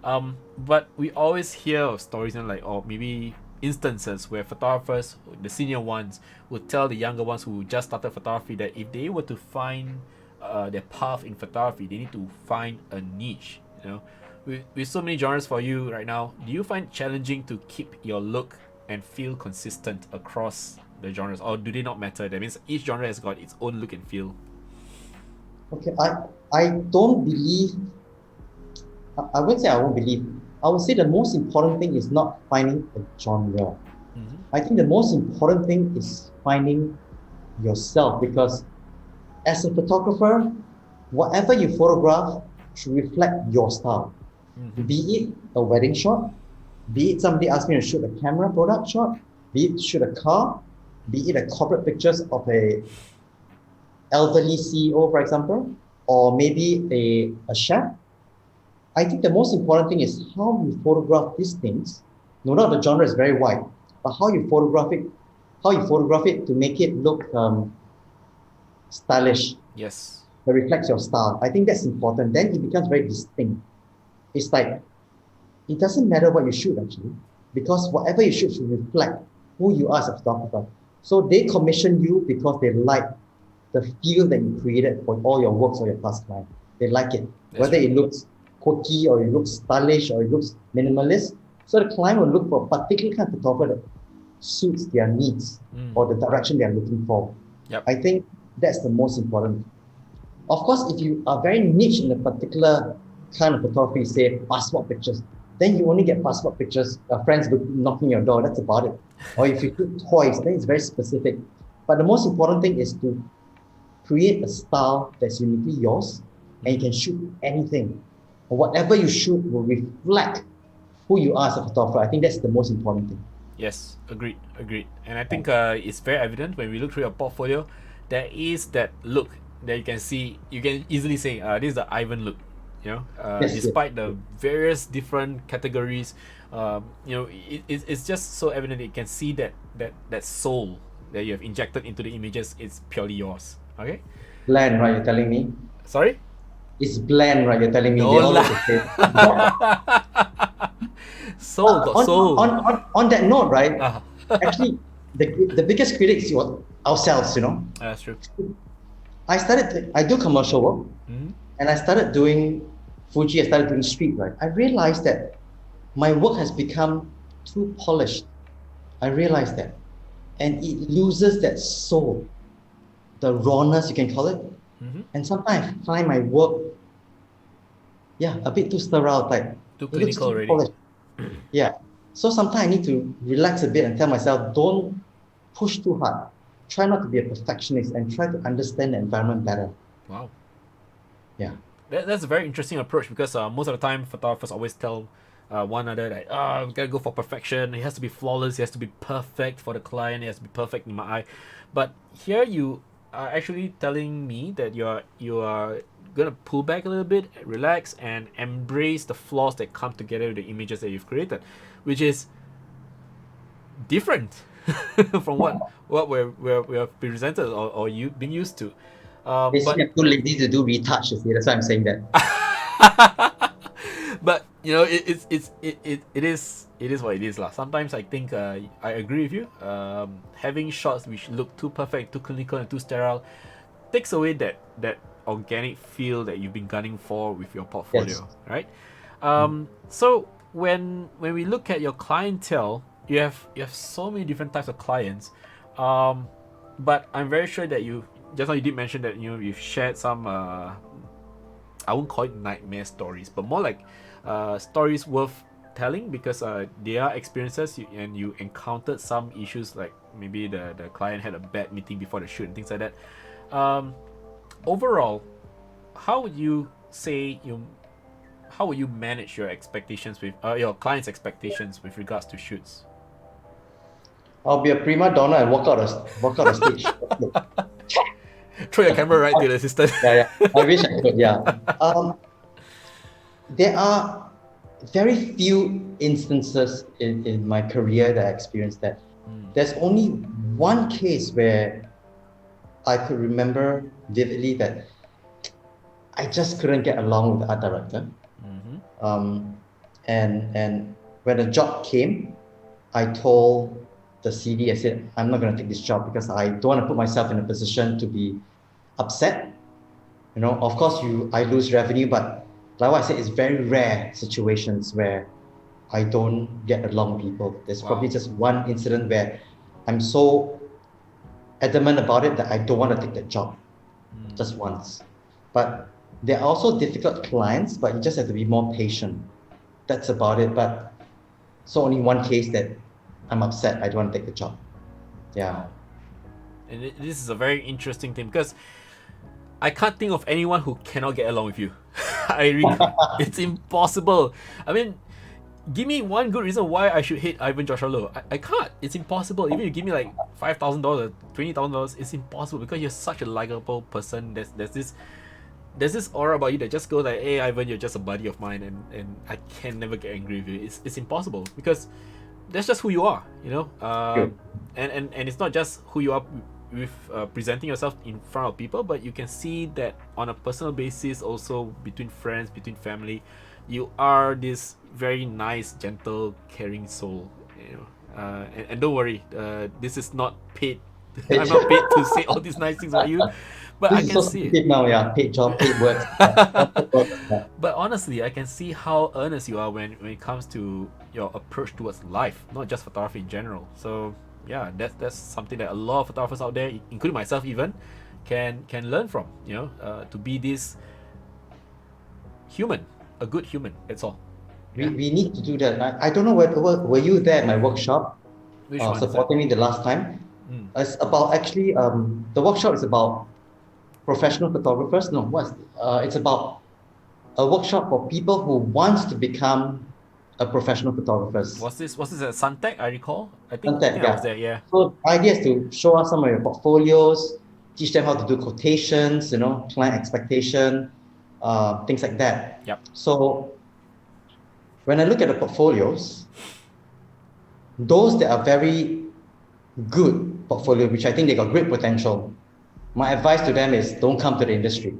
But we always hear of stories, or maybe instances where photographers, the senior ones, would tell the younger ones who just started photography that if they were to find their path in photography, they need to find a niche. With so many genres for you right now, do you find it challenging to keep your look and feel consistent across the genres, or do they not matter? That means each genre has got its own look and feel. Okay, I don't believe, I wouldn't say I won't believe. I would say the most important thing is not finding a genre. I think the most important thing is finding yourself, because as a photographer, whatever you photograph should reflect your style. Be it a wedding shot, be it somebody asked me to shoot a camera product shot, be it shoot a car, be it a corporate pictures of a elderly CEO, for example, or maybe a chef. I think the most important thing is how you photograph these things. No doubt the genre is very wide, but how you photograph it to make it look stylish, Yes. that reflects your style. I think that's important. Then it becomes very distinct. It's like, it doesn't matter what you shoot actually, because whatever you shoot should reflect who you are as a photographer. So they commission you because they like the feel that you created for all your works or your past client. They like it. Whether it looks quirky or it looks stylish or it looks minimalist. So the client will look for a particular kind of photographer that suits their needs or the direction they're looking for. Yep. I think that's the most important. Of course, if you are very niche in a particular kind of photography, say passport pictures, then you only get passport pictures, friends knocking your door, that's about it. Or if you do toys, then it's very specific. But the most important thing is to create a style that's uniquely yours, and you can shoot anything. Or whatever you shoot will reflect who you are as a photographer. I think that's the most important thing. Yes, agreed. And I think it's very evident when we look through your portfolio, there is that look that you can see. You can easily say, this is the Ivan look. Despite the various different categories, it's just so evident that you can see that soul that you have injected into the images is purely yours. Okay. Bland, right? You're telling me? Sorry? It's bland, right? You're telling me? No They all lah. look the same. Soul, got soul. On that note, right? Actually, the biggest critics is ourselves, That's true. I do commercial work, and I started doing Fuji, I started doing street, right? I realized that my work has become too polished. I realized that. And it loses that soul, the rawness, you can call it. And sometimes I find my work, a bit too sterile type. Too clinical already. Polished. Yeah. So sometimes I need to relax a bit and tell myself, don't push too hard. Try not to be a perfectionist and try to understand the environment better. Wow. Yeah. That's a very interesting approach, because most of the time photographers always tell one another that we gotta go for perfection. It has to be flawless. It has to be perfect for the client. It has to be perfect in my eye. But here you are actually telling me that you are gonna pull back a little bit, relax, and embrace the flaws that come together with the images that you've created, which is different from what we're presented or you been used to. Basically, I'm too lazy to do retouch. That's why I'm saying that. But it is what it is lah. Sometimes I think I agree with you. Having shots which look too perfect, too clinical, and too sterile takes away that organic feel that you've been gunning for with your portfolio, right? So when we look at your clientele, you have so many different types of clients, but I'm very sure that just now you did mention that you've shared some I won't call it nightmare stories, but more like stories worth telling, because they are experiences and you encountered some issues, like maybe the client had a bad meeting before the shoot and things like that. Overall, how would you manage your expectations with your clients' expectations with regards to shoots? I'll be a prima donna and walk out of stage. Throw your camera right to the assistant. Yeah. I wish I could. Yeah. There are very few instances in my career that I experienced that. There's only one case where I could remember vividly that I just couldn't get along with the art director. And when the job came, I told the CD, I said, I'm not going to take this job because I don't want to put myself in a position to be upset. Of course, I lose revenue, but like what I said, it's very rare situations where I don't get along with people. There's probably just one incident where I'm so adamant about it that I don't want to take that job just once. But there are also difficult clients, but you just have to be more patient. That's about it. But so only one case that I'm upset, I don't want to take the job. Yeah. And this is a very interesting thing because I can't think of anyone who cannot get along with you. I really can't. It's impossible. I mean, give me one good reason why I should hate Ivan Joshua Loh. I can't. It's impossible. Even if you give me like $5,000, $20,000, it's impossible because you're such a likable person. There's this aura about you that just goes like, hey Ivan, you're just a buddy of mine, and I can never get angry with you. It's impossible because that's just who you are, you know. And it's not just who you are with presenting yourself in front of people, but you can see that on a personal basis also, between friends, between family, you are this very nice, gentle, caring soul, you know. And don't worry, this is not paid. I'm not paid to say all these nice things about you, but I can see it now. Yeah, paid job, paid work. But honestly, I can see how earnest you are when it comes to your approach towards life, not just photography in general. So yeah, that's something that a lot of photographers out there, including myself even, can learn from, you know, to be this human, a good human. That's all. We need to do that. I don't know were you there at my workshop? Which one supporting me the last time? It's about actually the workshop is about professional photographers. No, it's about a workshop for people who wants to become a professional photographers. Was this at Suntec? I recall. I think Suntec, I was there. Yeah. So the idea is to show us some of your portfolios, teach them how to do quotations, you know, client expectation, things like that. Yep. So when I look at the portfolios, those that are very good portfolio, which I think they got great potential, my advice to them is don't come to the industry.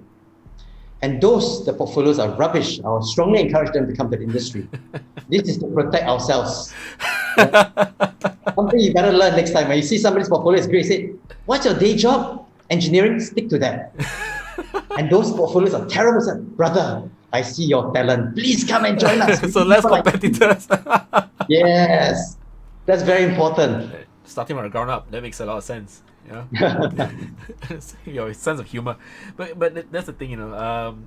And the portfolios are rubbish, I would strongly encourage them to come to the industry. This is to protect ourselves. Something you better learn next time. When you see somebody's portfolio is great, say, what's your day job? Engineering, stick to that. And those portfolios are terrible. Say, brother, I see your talent. Please come and join us. So less competitors. Yes, that's very important. Starting from the ground up, that makes a lot of sense. Yeah, your sense of humor, but that's the thing, you know.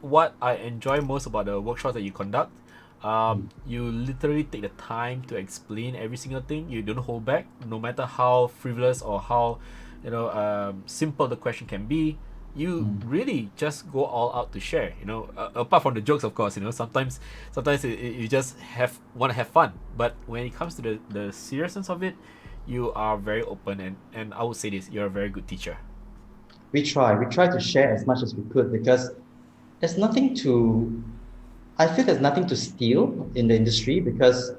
What I enjoy most about the workshops that you conduct, you literally take the time to explain every single thing. You don't hold back, no matter how frivolous or how, you know, simple the question can be. You really just go all out to share, you know. Apart from the jokes, of course, you know. Sometimes you just want to have fun, but when it comes to the seriousness of it, you are very open, and I would say this: you're a very good teacher. We try to share as much as we could because I feel there's nothing to steal in the industry because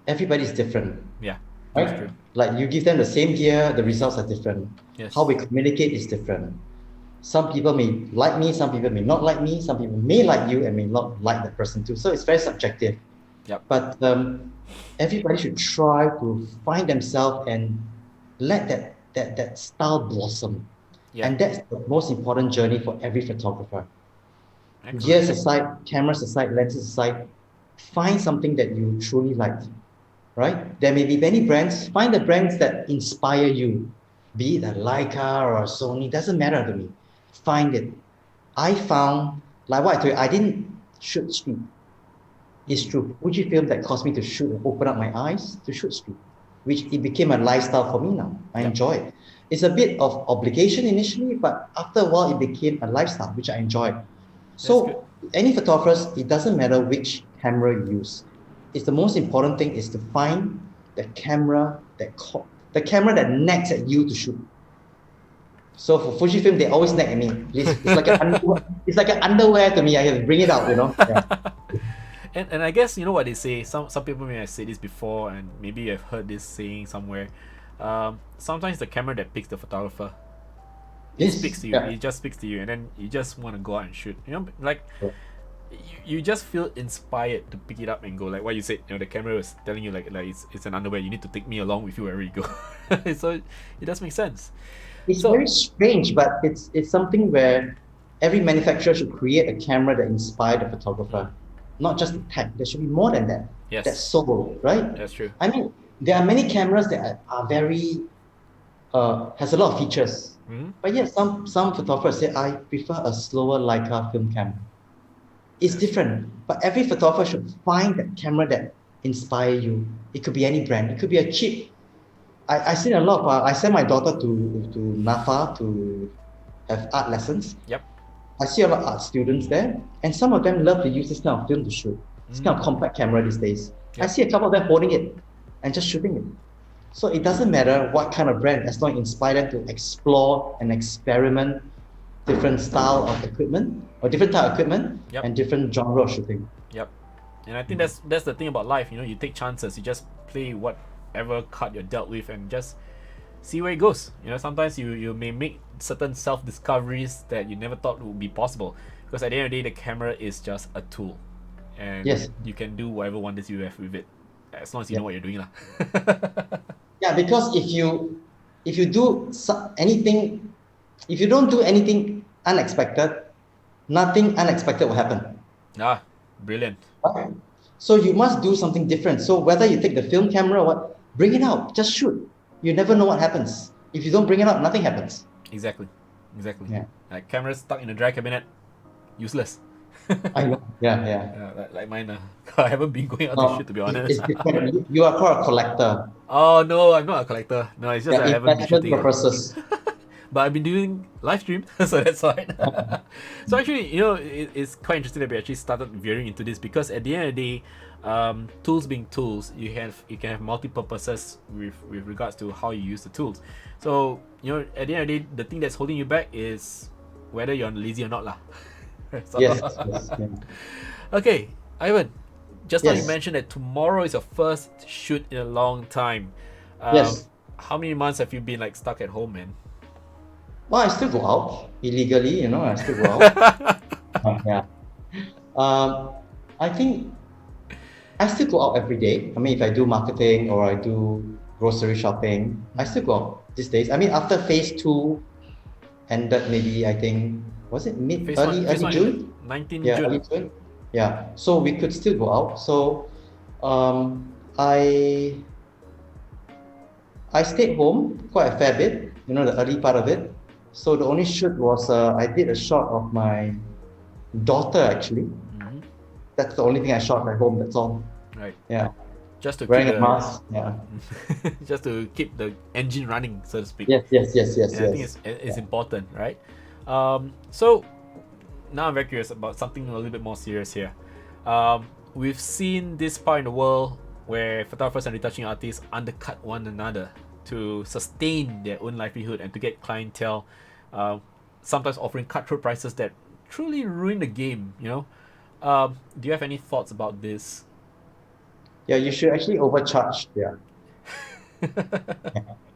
everybody's different. Yeah, right? That's true. Like you give them the same gear, the results are different. Yes. How we communicate is different. Some people may like me, some people may not like me, some people may like you and may not like that person too. So it's very subjective. Yep. But everybody should try to find themselves and let that style blossom. Yeah. And that's the most important journey for every photographer. Excellent. Gears aside, cameras aside, lenses aside, find something that you truly like, right? There may be many brands. Find the brands that inspire you, be it a Leica or a Sony, doesn't matter to me. Find it. I found, like what I told you, I didn't shoot street. It's true. Fujifilm that caused me to shoot and open up my eyes to shoot street, which it became a lifestyle for me now. I enjoy it. It's a bit of obligation initially, but after a while, it became a lifestyle, which I enjoy. So any photographers, it doesn't matter which camera you use. It's the most important thing is to find the camera that nags at you to shoot. So for Fujifilm, they always nag at me. It's like an underwear to me. I have to bring it out, you know. Yeah. And I guess you know what they say. Some people may have said this before, and maybe you have heard this saying somewhere. Sometimes the camera that picks the photographer. It speaks to you. Yeah. It just speaks to you, and then you just want to go out and shoot. You know, like you just feel inspired to pick it up and go. Like what you said, you know, the camera was telling you like it's an underwear. You need to take me along with you wherever you go. So it does make sense. It's very strange, but it's something where every manufacturer should create a camera that inspires the photographer, not just the tech. There should be more than that. Yes. That's soul, right? That's true. I mean, there are many cameras that are very has a lot of features. Mhm. But yet some photographers say, I prefer a slower Leica film camera. It's different, but every photographer should find that camera that inspire you. It could be any brand. It could be a cheap. I seen a lot of, I sent my daughter to NAFA to have art lessons. Yep. I see a lot of art students there, and some of them love to use this kind of film to shoot. This kind of compact camera these days. I see a couple of them holding it and just shooting it. So it doesn't matter what kind of brand, as long as it inspire them to explore and experiment different style of equipment or different type of equipment and different genre of shooting. Yep. And I think that's the thing about life. You know, you take chances. You just play whatever card you're dealt with and just see where it goes. You know, sometimes you may make certain self-discoveries that you never thought would be possible, because at the end of the day, the camera is just a tool, and you can do whatever wonders you have with it, as long as you know what you're doing lah. Yeah, because if you do anything, if you don't do anything unexpected, nothing unexpected will happen. Ah, brilliant. Right? So you must do something different. So whether you take the film camera or what, bring it out, just shoot. You never know what happens. If you don't bring it out, nothing happens. Exactly. Yeah. Like cameras stuck in a dry cabinet, useless. I know. Yeah. Like mine. I haven't been going out to shoot, to be honest. It's different. You are called a collector. Oh no, I'm not a collector. No, it's just I haven't been shooting. Purposes. But I've been doing live stream, so that's why. So actually, you know, it's quite interesting that we actually started veering into this, because at the end of the day, tools being tools, you can have multi-purposes with regards to how you use the tools. So, you know, at the end of the day, the thing that's holding you back is whether you're lazy or not lah. So, Yes. okay, Ivan, just now you Yes. mentioned that tomorrow is your first shoot in a long time. Yes. How many months have you been like stuck at home, man? Well, I still go out illegally, you know, I still go out. Yeah. I think I still go out every day. I mean, if I do marketing or I do grocery shopping, I still go out these days. I mean, after phase 2 ended, maybe I think, was it early June? 19 Yeah, June. early June. Yeah, so we could still go out. So I stayed home quite a fair bit, you know, the early part of it. So the only shoot was, I did a shot of my daughter actually. That's the only thing I shot at home, that's all. Right. Yeah. Just to Wearing keep a mask. Yeah. just to keep the engine running, so to speak. Yes. I think it's important, right? So now I'm very curious about something a little bit more serious here. We've seen this part in the world where photographers and retouching artists undercut one another to sustain their own livelihood and to get clientele, sometimes offering cutthroat prices that truly ruin the game, you know. Do you have any thoughts about this? Yeah, you should actually overcharge. Yeah.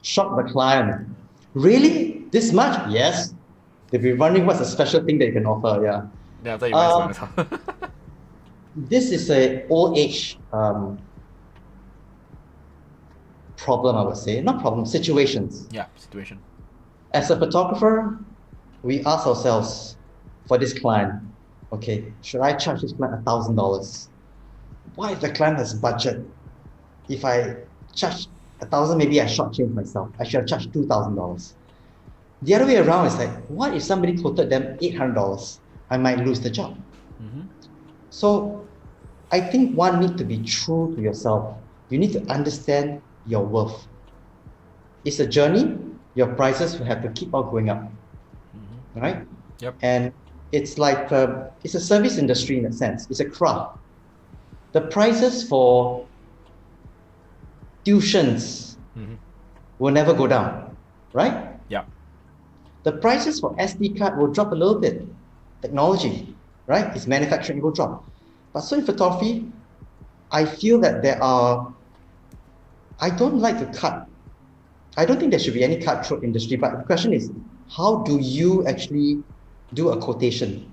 Shock the client. Really? This much? Yes. They'll be wondering what's the special thing that you can offer. Yeah. Yeah, I'll tell you my This is a old age problem, I would say. Not problem, situations. Yeah, situation. As a photographer, we ask ourselves for this client, okay, should I charge this client $1,000? What if the client has budget? If I charge $1,000, maybe I shortchange myself. I should have charged $2,000. The other way around is like, what if somebody quoted them $800? I might lose the job. So I think one need to be true to yourself. You need to understand your worth. It's a journey. Your prices will have to keep on going up, right? Yep. And it's like it's a service industry in a sense. It's a craft. The prices for tuitions will never go down, right? Yeah. The prices for SD card will drop a little bit. Technology, right? Its manufacturing will drop. But so in photography, I feel that I don't like to cut. I don't think there should be any cutthroat industry, but the question is, how do you actually do a quotation?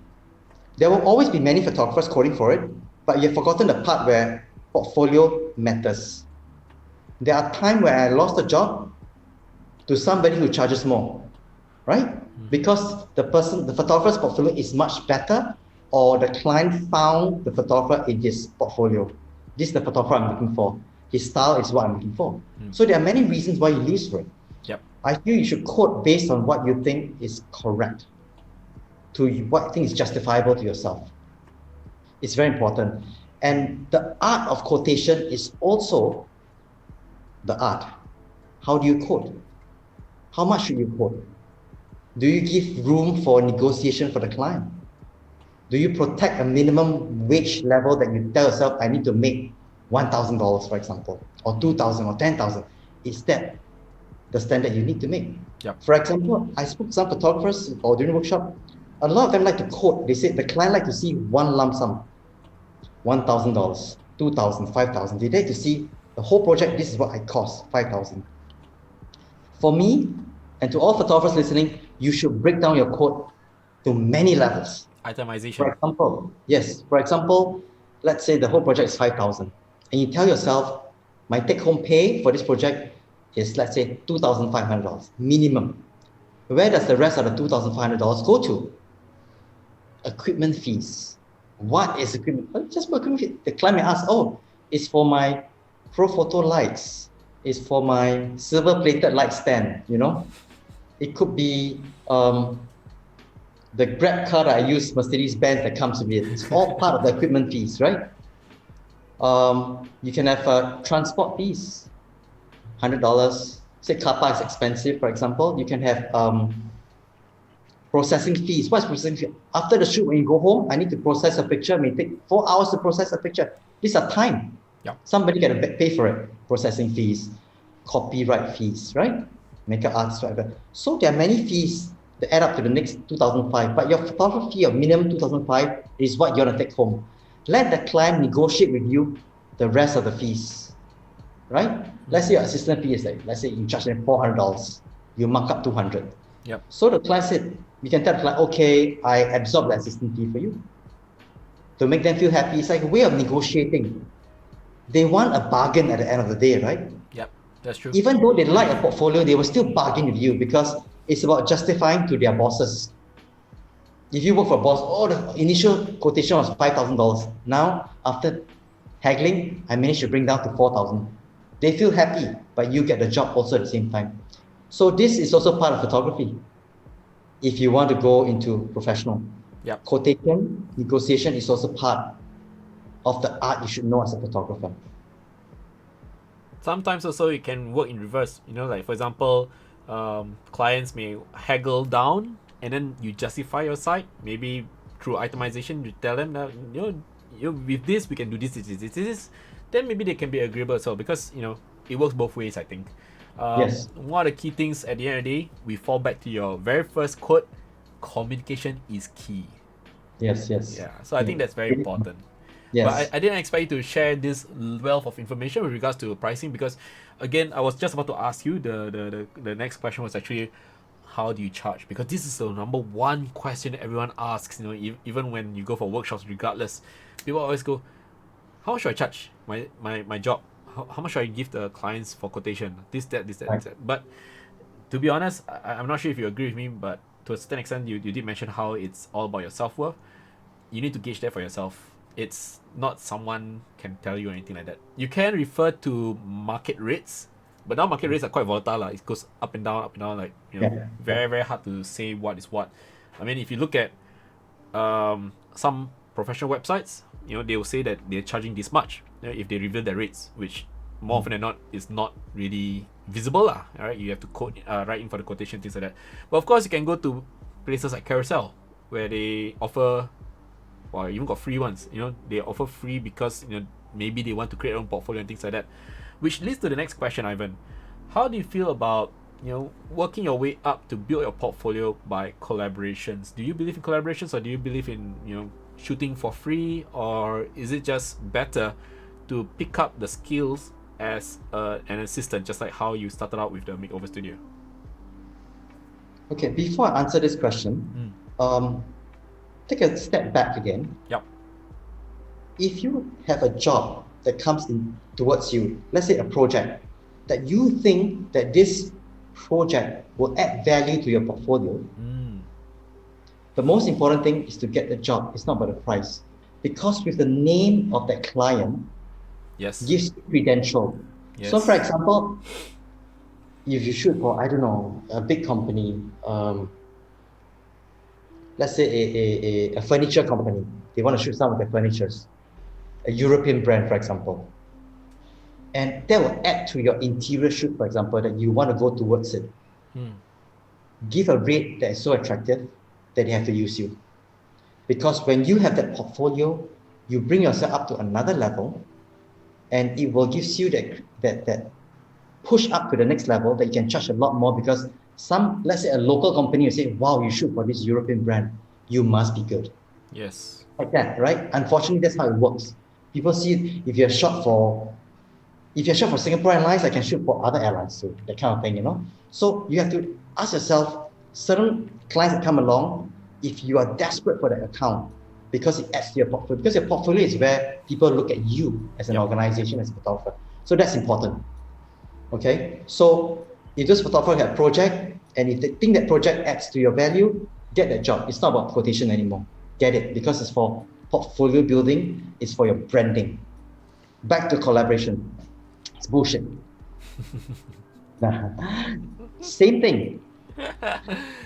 There will always be many photographers quoting for it, but you've forgotten the part where portfolio matters. There are times where I lost a job to somebody who charges more, right? Because the photographer's portfolio is much better, or the client found the photographer in his portfolio. This is the photographer I'm looking for. His style is what I'm looking for. So there are many reasons why you lose for it. Yep. I feel you should quote based on what you think is correct, to what you think is justifiable to yourself. It's very important. And the art of quotation is also the art. How do you quote? How much should you quote? Do you give room for negotiation for the client? Do you protect a minimum wage level that you tell yourself, I need to make $1,000, for example, or 2,000 or 10,000? Is that the standard you need to make? Yep. For example, I spoke to some photographers or during the workshop. A lot of them like to quote. They said the client like to see one lump sum, $1,000, 2,000, 5,000. They like to see the whole project. This is what I cost, 5,000. For me, and to all photographers listening, you should break down your quote to many levels. Itemization. For example, yes. For example, let's say the whole project is 5,000, and you tell yourself, my take-home pay for this project is, let's say, $2,500 minimum. Where does the rest of the $2,500 go to? Equipment fees. What is equipment? Well, just for equipment fees. The client may ask, oh, it's for my pro photo lights. It's for my silver-plated light stand. You know, it could be the Grab car that I use, Mercedes-Benz that comes with it. It's all part of the equipment fees, right? You can have transport fees, $100. Say car park is expensive, for example. You can have processing fees. What's processing fee? After the shoot, when you go home, I need to process a picture. It may take 4 hours to process a picture. These are time. Yep. Somebody got to pay for it. Processing fees, copyright fees, right? Makeup artists, whatever. So there are many fees that add up to the next 2,500. But your photography fee of minimum 2,500 is what you're gonna take home. Let the client negotiate with you the rest of the fees, right? Let's say your assistant fee is like, let's say you charge them $400, you mark up 200. Yep. So the client said, you can tell the client, okay, I absorb the assistant fee for you. To make them feel happy, it's like a way of negotiating. They want a bargain at the end of the day, right? Yep, that's true. Even though they like a portfolio, they will still bargain with you because it's about justifying to their bosses. If you work for a boss, oh, the initial quotation was $5,000. Now, after haggling, I managed to bring down to 4,000. They feel happy, but you get the job also at the same time. So this is also part of photography. If you want to go into professional, Yep. quotation, negotiation is also part of the art you should know as a photographer. Sometimes also it can work in reverse. You know, like for example, clients may haggle down, and then you justify your side. Maybe through itemization, you tell them that with this we can do this. Then maybe they can be agreeable as well, because it works both ways, I think. Yes. One of the key things at the end of the day, we fall back to your very first quote: communication is key. Yes. Yeah. So I think that's very important. Yes. But I didn't expect you to share this wealth of information with regards to pricing, because again, I was just about to ask you, the next question was actually, how do you charge? Because this is the number one question everyone asks, even when you go for workshops, regardless. People always go, how should I charge my job? How much should I give the clients for quotation? This, that. But to be honest, I'm not sure if you agree with me, but to a certain extent, you did mention how it's all about your self-worth. You need to gauge that for yourself. It's not someone can tell you anything like that. You can refer to market rates, but now market rates are quite volatile. It goes up and down, like, very, very hard to say what is what. I mean, if you look at some professional websites, they will say that they're charging this much if they reveal their rates, which more often than not is not really visible. All right, you have to write in for the quotation, things like that. But of course, you can go to places like Carousel, where they offer, or even got free ones. They offer free because maybe they want to create their own portfolio and things like that. Which leads to the next question, Ivan. How do you feel about working your way up to build your portfolio by collaborations? Do you believe in collaborations, or do you believe in shooting for free, or is it just better to pick up the skills as an assistant, just like how you started out with the makeover studio? Okay, before I answer this question, take a step back again. Yep. If you have a job that comes in towards you, let's say a project, that you think that this project will add value to your portfolio, the most important thing is to get the job. It's not about the price. Because with the name of that client, Yes. gives credential. Yes. So for example, if you shoot for, I don't know, a big company, let's say a furniture company, they want to shoot some of their furnitures, a European brand, for example. And that will add to your interior shoot, for example, that you want to go towards it. Give a rate that is so attractive that they have to use you. Because when you have that portfolio, you bring yourself up to another level, and it will give you that push up to the next level that you can charge a lot more, because let's say a local company will say, wow, you shoot for this European brand, you must be good. Yes. Like that, right? Unfortunately, that's how it works. People see if you're shot for Singapore Airlines, I can shoot for other airlines too, that kind of thing, you know? So you have to ask yourself, certain clients that come along, if you are desperate for that account, because it adds to your portfolio, because your portfolio is where people look at you as an organization, as a photographer. So that's important. Okay? So if this photographer have a project, and if they think that project adds to your value, get that job. It's not about quotation anymore. Get it, because it's for portfolio building, it's for your branding. Back to collaboration. It's bullshit. Same thing.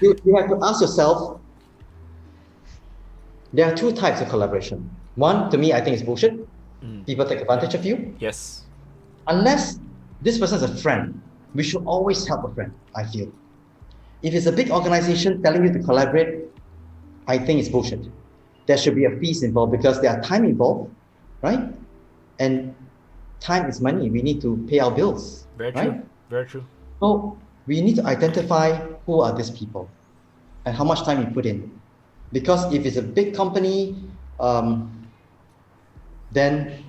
You have to ask yourself, there are two types of collaboration. One, to me, I think it's bullshit. People take advantage of you. Yes. Unless this person is a friend, we should always help a friend, I feel. If it's a big organization telling you to collaborate, I think it's bullshit. There should be a fees involved, because there are time involved, right? And time is money. We need to pay our bills. Very right? true. Very true. So we need to identify who are these people and how much time you put in. Because if it's a big company, then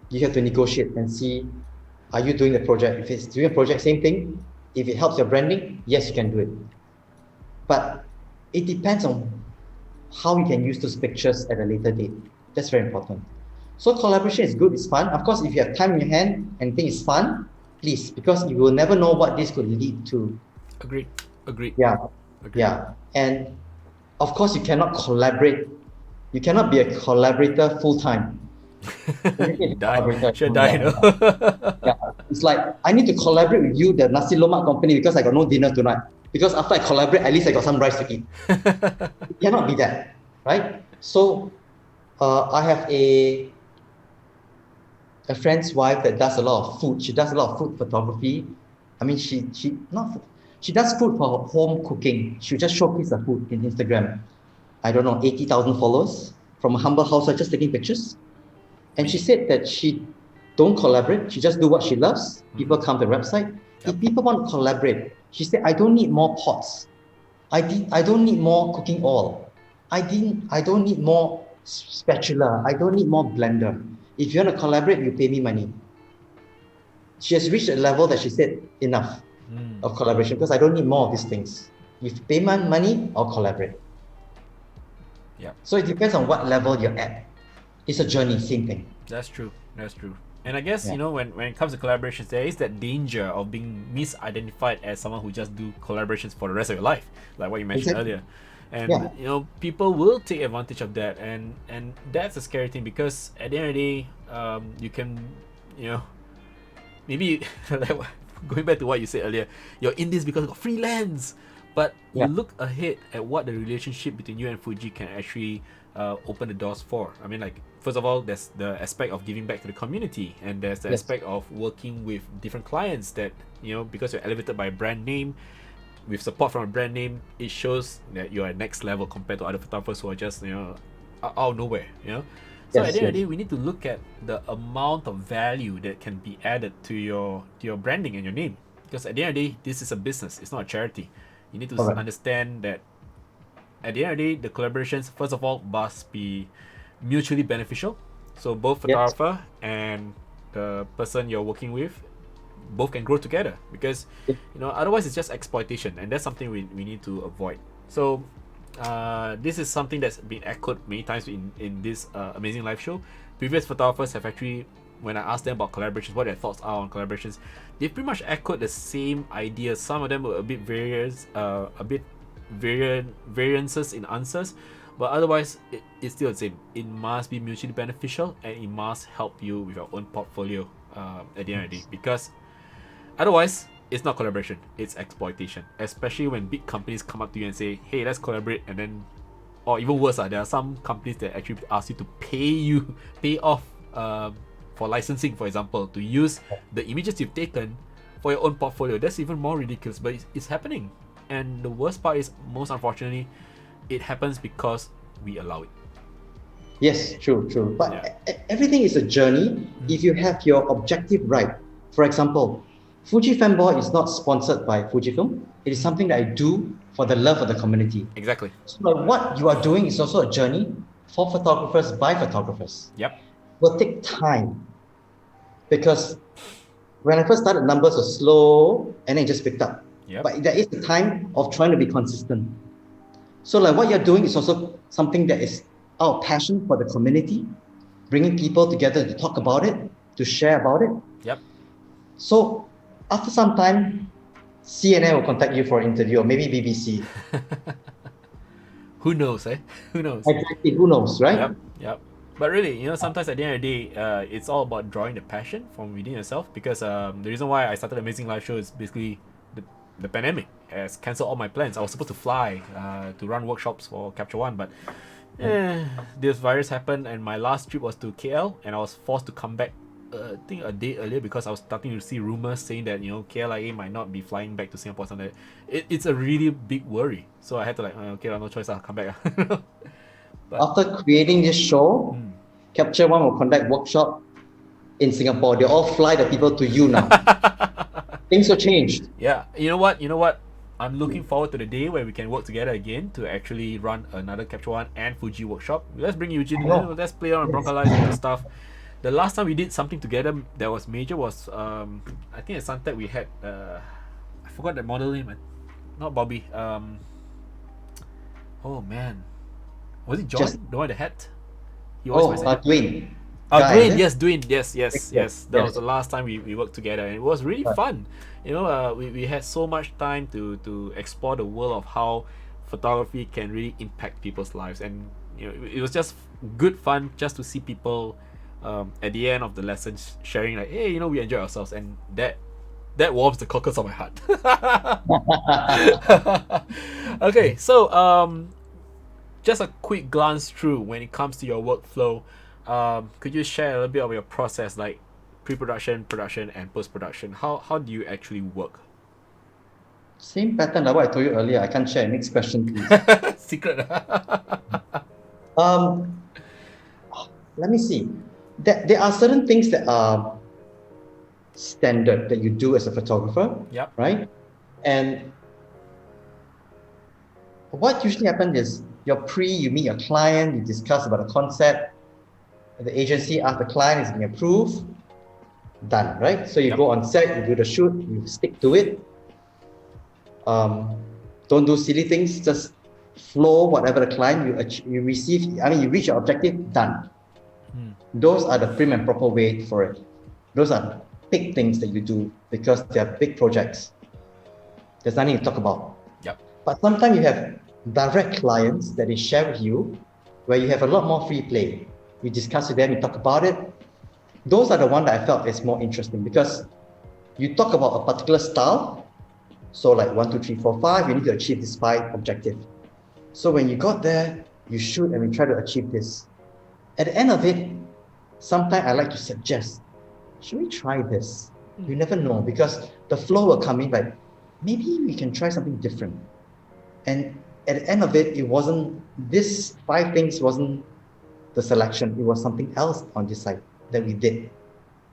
you have to negotiate and see, are you doing the project? If it's doing a project, same thing. If it helps your branding, yes, you can do it. But it depends on how you can use those pictures at a later date. That's very important. So collaboration is good, it's fun. Of course, if you have time in your hand and think it's fun, please, because you will never know what this could lead to. Agreed. Yeah. Agreed. Yeah. And of course, you cannot collaborate. You cannot be a collaborator full-time. Should die, no? Yeah. It's like, I need to collaborate with you, the nasi lemak company, because I got no dinner tonight. Because after I collaborate, at least I got some rice to eat. It cannot be that, right? So I have a friend's wife that does a lot of food. She does a lot of food photography. I mean, she does food for home cooking. She just showcase the food in Instagram. I don't know, 80,000 followers from a humble household, just taking pictures. And she said that she don't collaborate. She just do what she loves. People come to the website. If people want to collaborate, she said, I don't need more pots. I don't need more cooking oil. I don't need more spatula. I don't need more blender. If you want to collaborate, you pay me money. She has reached a level that she said, enough of collaboration, because I don't need more of these things. If you pay me money, I'll collaborate. Yeah. So it depends on what level you're at. It's a journey, same thing. That's true. And I guess, you know, when it comes to collaborations, there is that danger of being misidentified as someone who just do collaborations for the rest of your life, like what you mentioned earlier. And you know, people will take advantage of that, and that's a scary thing, because at the end of the day, you can, you know, maybe like going back to what you said earlier, you're in this because of freelance, but you look ahead at what the relationship between you and Fuji can actually open the doors for. I mean, like, first of all, there's the aspect of giving back to the community, and there's the aspect of working with different clients that, you know, because you're elevated by a brand name, with support from a brand name, it shows that you're at next level compared to other photographers who are just, you know, out of nowhere, you know. So at the end of the day, we need to look at the amount of value that can be added to your branding and your name, because at the end of the day, this is a business, it's not a charity. You need to understand that at the end of the day, the collaborations, first of all, must be mutually beneficial. So both photographer and the person you're working with both can grow together, because you know, otherwise it's just exploitation, and that's something we need to avoid. So this is something that's been echoed many times in this amazing live show. Previous photographers have actually, when I asked them about collaborations, what their thoughts are on collaborations, they've pretty much echoed the same ideas. Some of them were a bit variances in answers, but otherwise it's still the same. It must be mutually beneficial, and it must help you with your own portfolio at the end of the day, because otherwise it's not collaboration, it's exploitation. Especially when big companies come up to you and say, hey, let's collaborate, and then, or even worse, there are some companies that actually ask you to pay off for licensing, for example, to use the images you've taken for your own portfolio. That's even more ridiculous, but it's happening. And the worst part is, most unfortunately, it happens because we allow it. Yes, true. But everything is a journey if you have your objective right. For example, Fuji Fanboy is not sponsored by Fujifilm. It is something that I do for the love of the community. Exactly. So like what you are doing is also a journey for photographers by photographers. Yep. It will take time, because when I first started, numbers were slow and then it just picked up. Yep. But there is a time of trying to be consistent. So like what you're doing is also something that is our passion for the community, bringing people together to talk about it, to share about it. Yep. So after some time, CNN will contact you for an interview, or maybe BBC. Who knows, eh? Who knows? Exactly, who knows, right? Yep. But really, sometimes at the end of the day, it's all about drawing the passion from within yourself. Because the reason why I started Amazing Live Show is basically the pandemic has cancelled all my plans. I was supposed to fly to run workshops for Capture One, but this virus happened, and my last trip was to KL, and I was forced to come back I think a day earlier, because I was starting to see rumors saying that KLIA might not be flying back to Singapore. Something like that. It's a really big worry, so I had to okay, no choice, I'll come back. But after creating this show, Capture One will conduct workshop in Singapore. They all fly the people to you now. Things have changed. Yeah, you know what? I'm looking forward to the day where we can work together again to actually run another Capture One and Fuji workshop. Let's bring Eugene. Let's play on Broncolize and stuff. The last time we did something together that was major was I think at Suntec we had I forgot the model name. Not Bobby. Oh man, was it John? The one with the hat? Dwayne. Dwayne, yes, Dwayne, yes. That was the last time we worked together, and it was really fun. We had so much time to explore the world of how photography can really impact people's lives, and it was just good fun just to see people at the end of the lessons sharing like, hey, we enjoy ourselves, and that warms the cockles of my heart. Okay, so just a quick glance through when it comes to your workflow. Could you share a little bit of your process, like pre-production, production, and post-production? How do you actually work? Same pattern like what I told you earlier. I can't share. Next question, please. Secret. Let me see. There are certain things that are standard that you do as a photographer. Yep. Right? And what usually happens is you meet your client, you discuss about the concept. The agency asks the client, is being approved, done, right? So you go on set, you do the shoot, you stick to it. Don't do silly things, just flow whatever the client you receive. You reach your objective, done. Those are the prim and proper way for it. Those are big things that you do because they are big projects. There's nothing to talk about. Yep. But sometimes you have direct clients that they share with you, where you have a lot more free play. You discuss with them, you talk about it. Those are the ones that I felt is more interesting, because you talk about a particular style. So like 1, 2, 3, 4, 5, you need to achieve this 5 objective. So when you got there, you shoot and we try to achieve this. At the end of it, sometimes I like to suggest, should we try this? You never know, because the flow will come in like, maybe we can try something different. And at the end of it, this 5 things wasn't the selection, it was something else on this side that we did.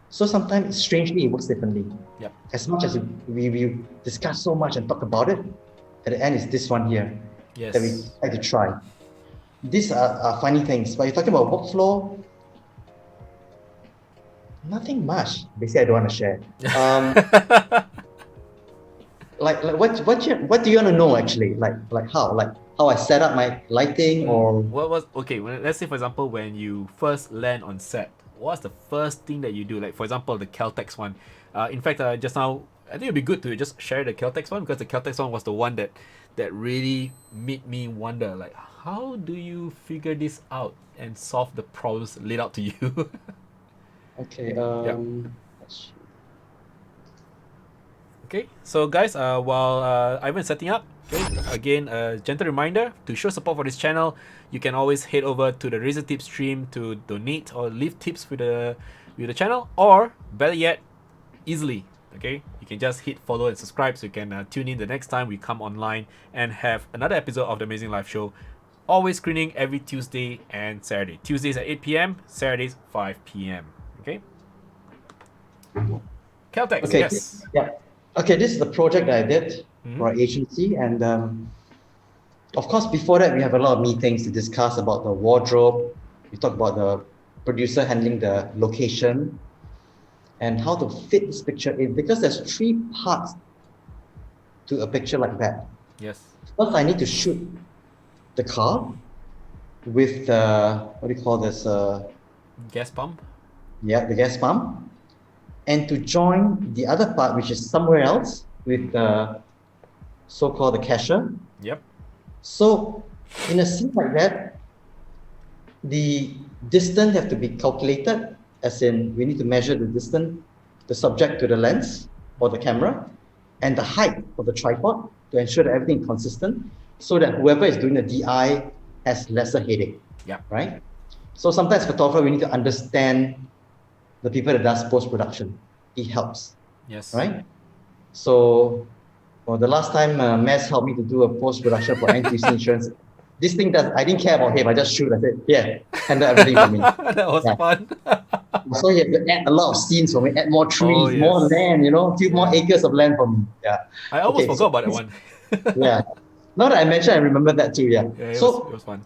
So sometimes, strangely, it works differently. Yep. As much as we discuss so much and talk about it, at the end is this one here that we like to try. These are funny things, but you're talking about workflow, nothing much. Basically, I don't want to share. What do you want to know actually? Like how I set up my lighting, or let's say for example, when you first land on set, what's the first thing that you do? Like for example, the Caltex one. In fact, just now I think it'd be good to just share the Caltex one, because the Caltex one was the one that really made me wonder, like, how do you figure this out and solve the problems laid out to you? Okay. Okay, so guys, while Ivan's setting up, okay, again, a gentle reminder to show support for this channel. You can always head over to the Razor Tips stream to donate or leave tips with the channel, or better yet, easily. Okay, you can just hit follow and subscribe so you can tune in the next time we come online and have another episode of the Amazing Life Show. Always screening every Tuesday and Saturday. Tuesdays at 8 p.m, Saturdays 5 p.m. Okay. Caltex, Okay. yes. Yeah. Okay, this is the project that I did for our agency, and of course, before that, we have a lot of meetings to discuss about the wardrobe. We talk about the producer handling the location and how to fit this picture in, because there's 3 parts to a picture like that. Yes. First, I need to shoot the car with what do you call this? Gas pump. Yeah, the gas pump, and to join the other part, which is somewhere else, with the so-called the cashier. Yep. So in a scene like that, the distance have to be calculated, as in we need to measure the distance, the subject to the lens or the camera, and the height of the tripod to ensure that everything is consistent, so that whoever is doing the DI has lesser headache. Yeah. Right? So sometimes photographer, we need to understand the people that does post-production. It helps. Yes. Right? So the last time A-MEZ helped me to do a post-production for NTUC Insurance, this thing does, I didn't care about him, I just shoot, I said, yeah, handle everything for me. That was fun. So he had to add a lot of scenes for me, add more trees, Oh, yes. more land, a few more acres of land for me. Yeah. I almost Okay, forgot about that one. Yeah. Now that I mentioned, I remember that too, yeah. Yeah, it was fun.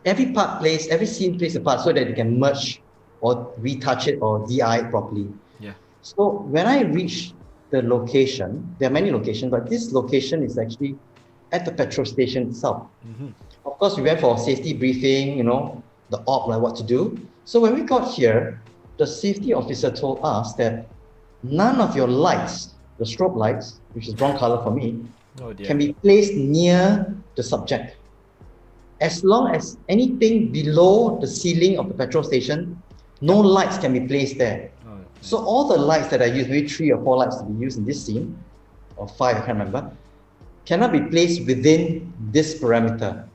Every scene plays a part so that you can merge or retouch it or DI it properly. Yeah. So when I reach the location, there are many locations, but this location is actually at the petrol station itself. Of course, we went for a safety briefing, the op, like what to do. So when we got here, the safety officer told us that none of your lights, the strobe lights, which is brown color for me, Oh dear. can be placed near the subject. As long as anything below the ceiling of the petrol station, no lights can be placed there. Oh, okay. So all the lights that I used, maybe 3 or 4 lights to be used in this scene, or 5, I can't remember, cannot be placed within this parameter.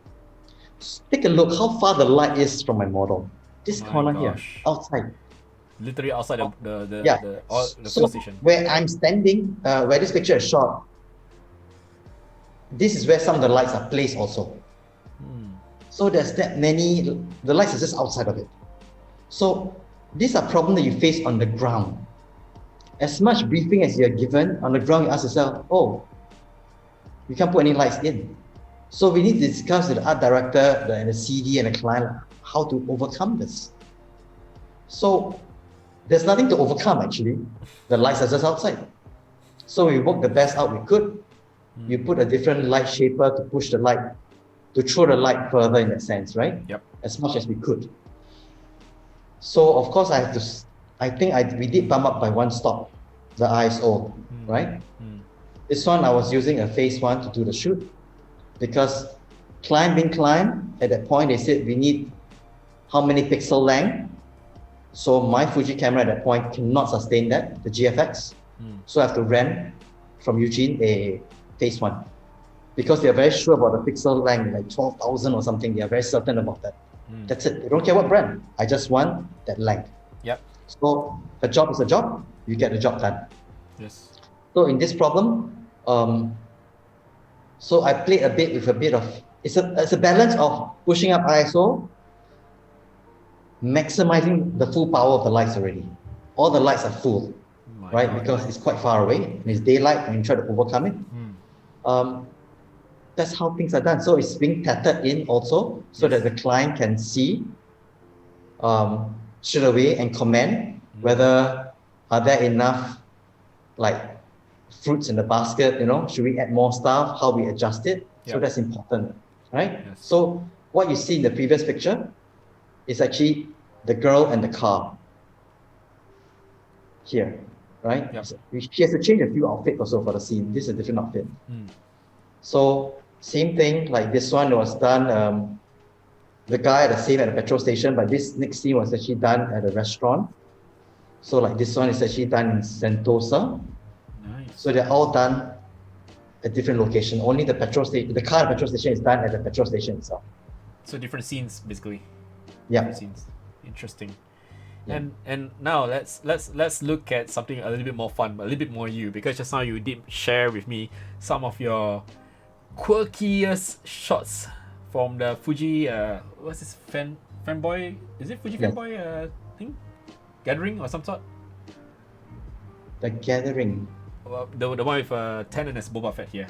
Take a look how far the light is from my model. This My corner here, gosh. outside. Literally outside the Yeah. the So fuel station. where I'm standing, where this picture is shot, this is where some of the lights are placed also. So there's that many, the lights are just outside of it. So these are problems that you face on the ground. As much briefing as you're given, on the ground you ask yourself, oh, you can't put any lights in. So we need to discuss with the art director and the CD and the client how to overcome this. So there's nothing to overcome actually. The lights are just outside. So we worked the best out we could. You put a different light shaper to push the light, to throw the light further in that sense, right? Yep. As much as we could. So of course we did bump up by 1 stop, the ISO, right? This one I was using a phase 1 to do the shoot, because client at that point they said we need how many pixel length. So my Fuji camera at that point cannot sustain that, the GFX. So I have to rent from Eugene a phase 1, because they are very sure about the pixel length, like 12,000 or something. They are very certain about that. That's it. They don't care what brand. I just want that length. Yep. So a job is a job. You get the job done. Yes. So in this problem, so I played with a bit of, it's a balance of pushing up ISO, maximizing the full power of the lights already. All the lights are full, right? Because it's quite far away and it's daylight and you try to overcome it. That's how things are done. So it's being tethered in also, so that the client can see straight away and comment whether are there enough like fruits in the basket, should we add more stuff, how we adjust it. So that's important, right? Yes. So what you see in the previous picture is actually the girl and the car here, right? Yep. So she has to change a few outfits also for the scene. This is a different outfit. So same thing, like this one was done, the guy at the petrol station, but this next scene was actually done at a restaurant. So like this one is actually done in Sentosa. Nice. So they're all done at different location. Only the petrol station, the car at the petrol station is done at the petrol station itself. So different scenes basically. Yeah. Different scenes. Interesting. Yeah. And now let's look at something a little bit more fun, but a little bit more you, because just now you did share with me some of your quirkiest shots from the Fuji what's this fanboy? Is it Fuji fanboy thing? Gathering or some sort? The Gathering. The one with Tenet as Boba Fett here.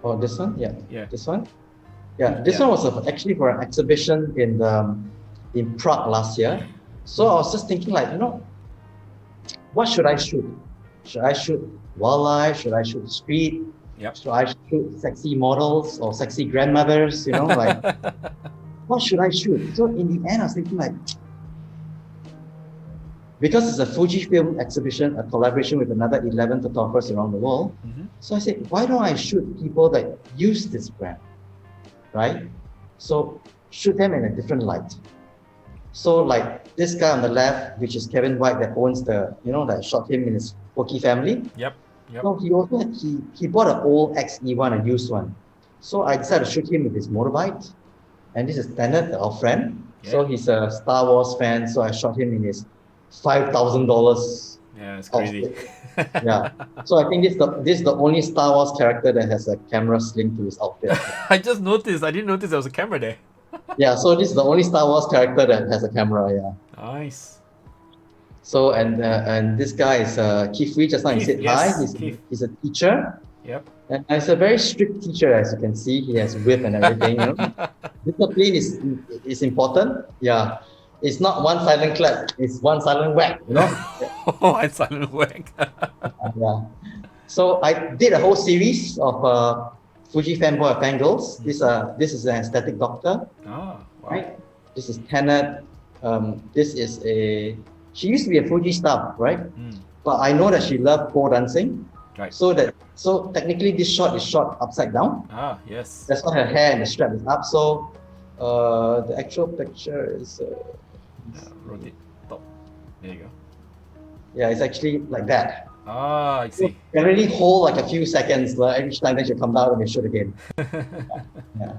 Oh, this one? Yeah. Yeah. This one? Yeah. This one was actually for an exhibition in Prague last year. So I was just thinking like, what should I shoot? Should I shoot wildlife? Should I shoot street? Yep. Should I shoot sexy models or sexy grandmothers? Like, what should I shoot? So in the end, I was thinking like, because it's a Fujifilm exhibition, a collaboration with another 11 photographers around the world. Mm-hmm. So I said, why don't I shoot people that use this brand, right? So shoot them in a different light. So like this guy on the left, which is Kevin White, that owns the, that shot him in his quirky family. Yep. No, he also he bought an old XE1, a used one. So I decided to shoot him with his motorbike. And this is Tenet, our friend. Yeah. So he's a Star Wars fan. So I shot him in his $5,000. Yeah, it's crazy. Outfit. Yeah. So I think this is the only Star Wars character that has a camera sling to his outfit. I just noticed. I didn't notice there was a camera there. Yeah. So this is the only Star Wars character that has a camera. Yeah. Nice. So and this guy is Keith Wee. Just now he said yes, hi. He's a teacher. Yep. And he's a very strict teacher, as you can see. He has whip and everything. Discipline is important. Yeah. It's not one silent clap, it's one silent whack, Oh, one silent whack. Yeah. So I did a whole series of Fuji fanboy fangirls. This is an aesthetic doctor. Wow. Right? This is Tenet. This is she used to be a Fuji star, right? But I know that she loved pole dancing. Right. So technically this shot is shot upside down. Ah, yes. That's why her hair and the strap is up. So the actual picture is rotate top. There you go. yeah, it's actually like that. Ah, I see. You can really hold like a few seconds each time, then she'll come down and shoot again. Yeah.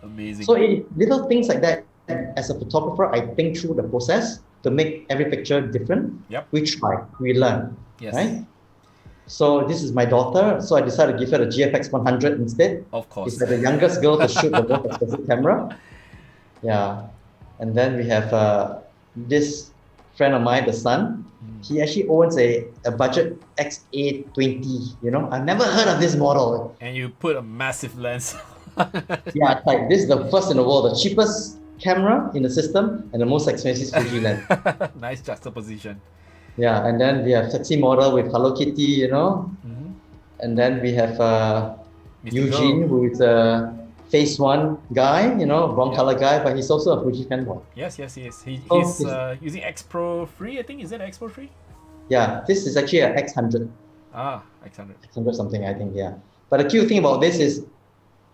Amazing. So little things like that, as a photographer, I think through the process to make every picture different. Yep. We try, we learn. Yes. Right? So this is my daughter, so I decided to give her the GFX 100 instead. Of course. It's like the youngest girl to shoot the most expensive camera. Yeah. And then we have this friend of mine, the son. He actually owns a budget XA20. I've never heard of this model. And you put a massive lens. Yeah, it's like this is the first in the world, the cheapest camera in the system and the most expensive Fuji lens. Nice juxtaposition. Yeah, and then we have sexy model with Hello Kitty, And then we have Eugene, who is a Phase 1 guy, wrong color guy, but he's also a Fuji fanboy. Yes, he is. He's using X Pro 3, I think. Is that X Pro 3? Yeah, this is actually an X100. Ah, X100. X100 something, I think, yeah. But the cute thing about this is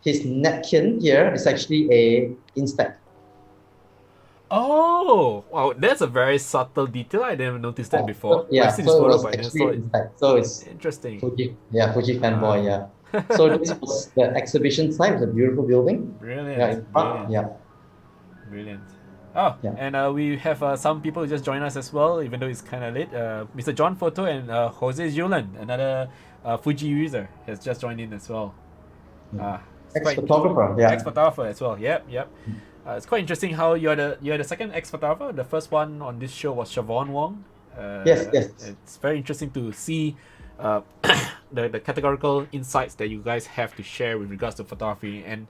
his napkin here is actually a Instax. Oh, wow, that's a very subtle detail. I never noticed that before. Yeah, I've seen so this it photo, was but I never actually saw it. Instax. So it's Interesting. Fuji fanboy, yeah. So this was the exhibition site. It's a beautiful building. Brilliant. Yeah, in Prague, Brilliant. yeah. Brilliant. Oh, Yeah. and we have some people who just joined us as well, even though it's kind of late. Mr. John Photo and Jose Julen, another Fuji user, has just joined in as well. It's quite- Ex-photographer, yeah. Ex-photographer as well. Yep. It's quite interesting how you're the second ex-photographer. The first one on this show was Siobhan Wong. Yes. It's very interesting to see the categorical insights that you guys have to share with regards to photography, and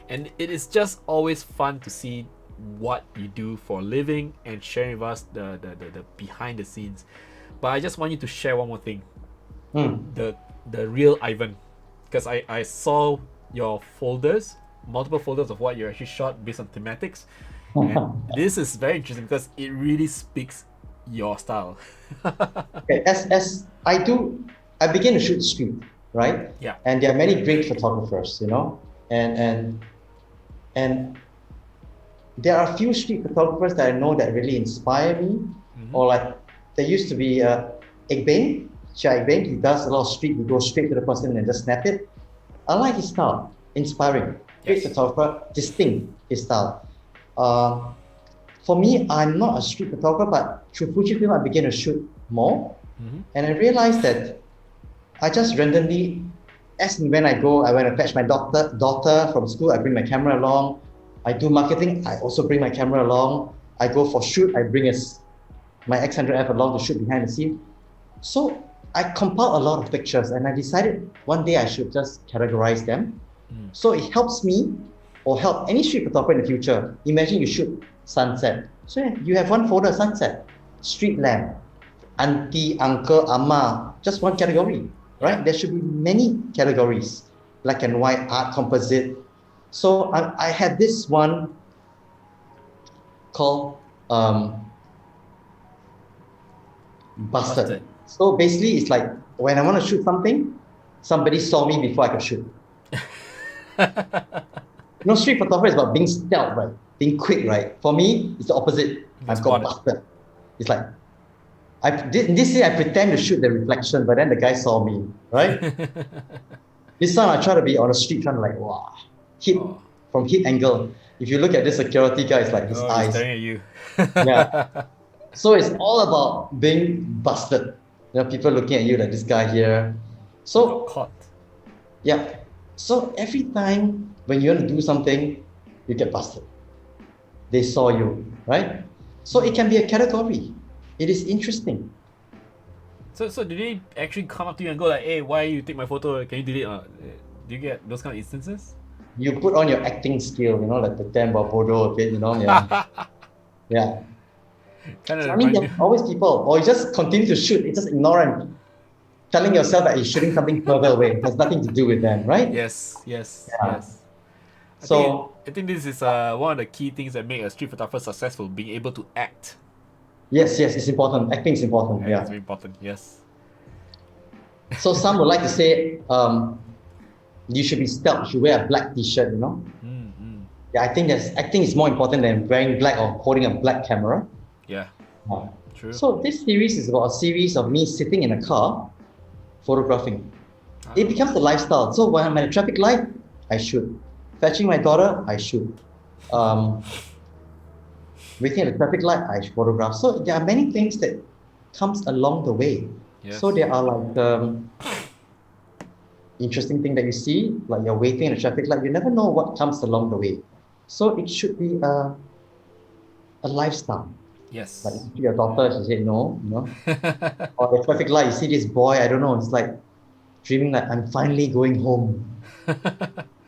it is just always fun to see what you do for a living and sharing with us the behind the scenes. But I just want you to share one more thing. The real Ivan, because I saw your folders, multiple folders of what you actually shot based on thematics, and this is very interesting because it really speaks your style. Okay, as I began to shoot street, right? Yeah. And there are many great photographers, and there are a few street photographers that I know that really inspire me, or like there used to be Igbeng Chia Beng, he does a lot of street, he goes straight to the person and just snap it. I like his style, inspiring. Great photographer, distinct his style. For me, I'm not a street photographer, but through Fujifilm, I began to shoot more. And I realized that I just randomly, as and when I go, I went to fetch my daughter from school, I bring my camera along. I do marketing, I also bring my camera along. I go for shoot, I bring my X100F along to shoot behind the scene. So I compiled a lot of pictures and I decided one day I should just categorize them. So it helps me or help any street photographer in the future. Imagine you shoot sunset. So you have one folder, sunset, street lamp, auntie, uncle, ama, just one category, right? There should be many categories, black and white, art, composite. So I had this one called Busted. So basically it's like when I want to shoot something, somebody saw me before I could shoot. Street photography is about being stealth, right? Being quick, right? For me, it's the opposite. I've got busted. It's like, this day I pretend to shoot the reflection, but then the guy saw me, right? This time I try to be on the street, trying to like, wow, hit from hit angle. If you look at this security guy, it's like his eyes. He's staring at you. Yeah. So it's all about being busted. People looking at you like this guy here. So caught. Yeah. So every time when you want to do something, you get busted. They saw you, right? So it can be a category. It is interesting. So did they actually come up to you and go like, hey, why you take my photo? Can you delete? Do you get those kind of instances? You put on your acting skill, like the tempo, bodo a bit, yeah. Yeah. Kind of. So, there are always people, or you just continue to shoot, it's just ignorant. Telling yourself that you're shooting something further away. It has nothing to do with them, right? Yes. Yeah. I think this is one of the key things that make a street photographer successful, being able to act. Yes, it's important. Acting is important. Yeah. It's very important, yes. So some would like to say, you should be stealth, you should wear a black t-shirt, Yeah, I think acting is more important than wearing black or holding a black camera. Yeah, true. So this series is about a series of me sitting in a car, photographing. It becomes a lifestyle. So when I'm at a traffic light, I shoot. Fetching my daughter, I shoot. Waiting at the traffic light, I photograph. So there are many things that comes along the way. Yes. So there are like interesting thing that you see, like you're waiting at a traffic light. You never know what comes along the way. So it should be a lifestyle. Yes. Like your daughter, she said no, or the traffic light, you see this boy, I don't know, it's like dreaming like I'm finally going home.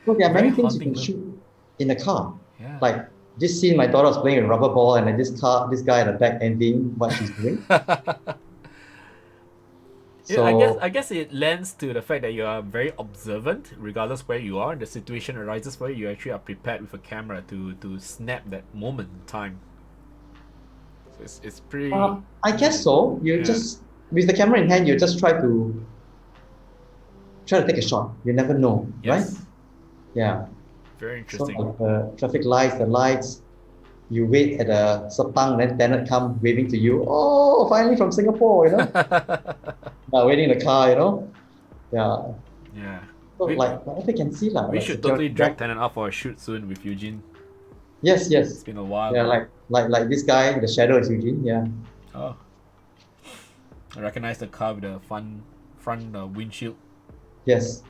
So there are many things you can shoot in a car. Yeah. Like this scene, my daughter was playing a rubber ball, and then this guy at the back ending what she's doing. So yeah, I guess it lends to the fact that you are very observant, regardless where you are. The situation arises for you. You actually are prepared with a camera to snap that moment in time. So it's pretty. I guess so. You just with the camera in hand, you just try to take a shot. You never know, right? Yeah. Very interesting. So like the traffic lights, the lights. You wait at a Sepang, then tenant come waving to you. Oh, finally from Singapore, waiting in the car, Yeah. Yeah. So whatever you can see, we should totally drag tenant up for a shoot soon with Eugene. Yes. It's been a while. Yeah, like this guy, the shadow is Eugene. Yeah. Oh. I recognize the car with the front windshield. Yes.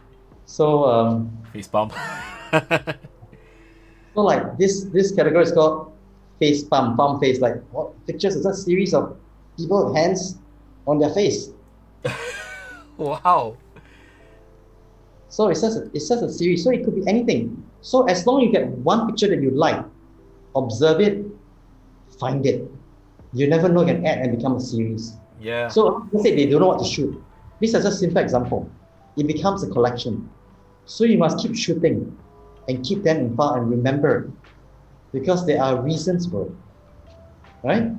So face bump. So like this category is called face palm face. Like what pictures is a series of people with hands on their face. Wow. So it's just a series. So it could be anything. So as long as you get one picture that you like, observe it, find it. You never know, you can add and become a series. Yeah. So let's say they don't know what to shoot. This is a simple example. It becomes a collection. So you must keep shooting and keep them in file and remember, because there are reasons for it, right?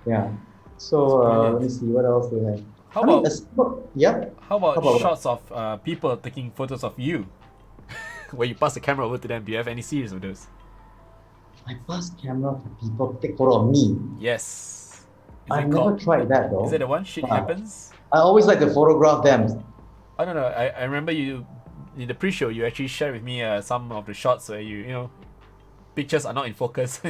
Yeah. So let me see, what else do we have? How about How about shots of people taking photos of you? When you pass the camera over to them, do you have any series of those? I pass camera for people to take photo of me. Yes. I've never tried that though. Is it the one? Shit happens. I always like to photograph them. I don't know. I remember you in the pre-show. You actually shared with me some of the shots where you know pictures are not in focus.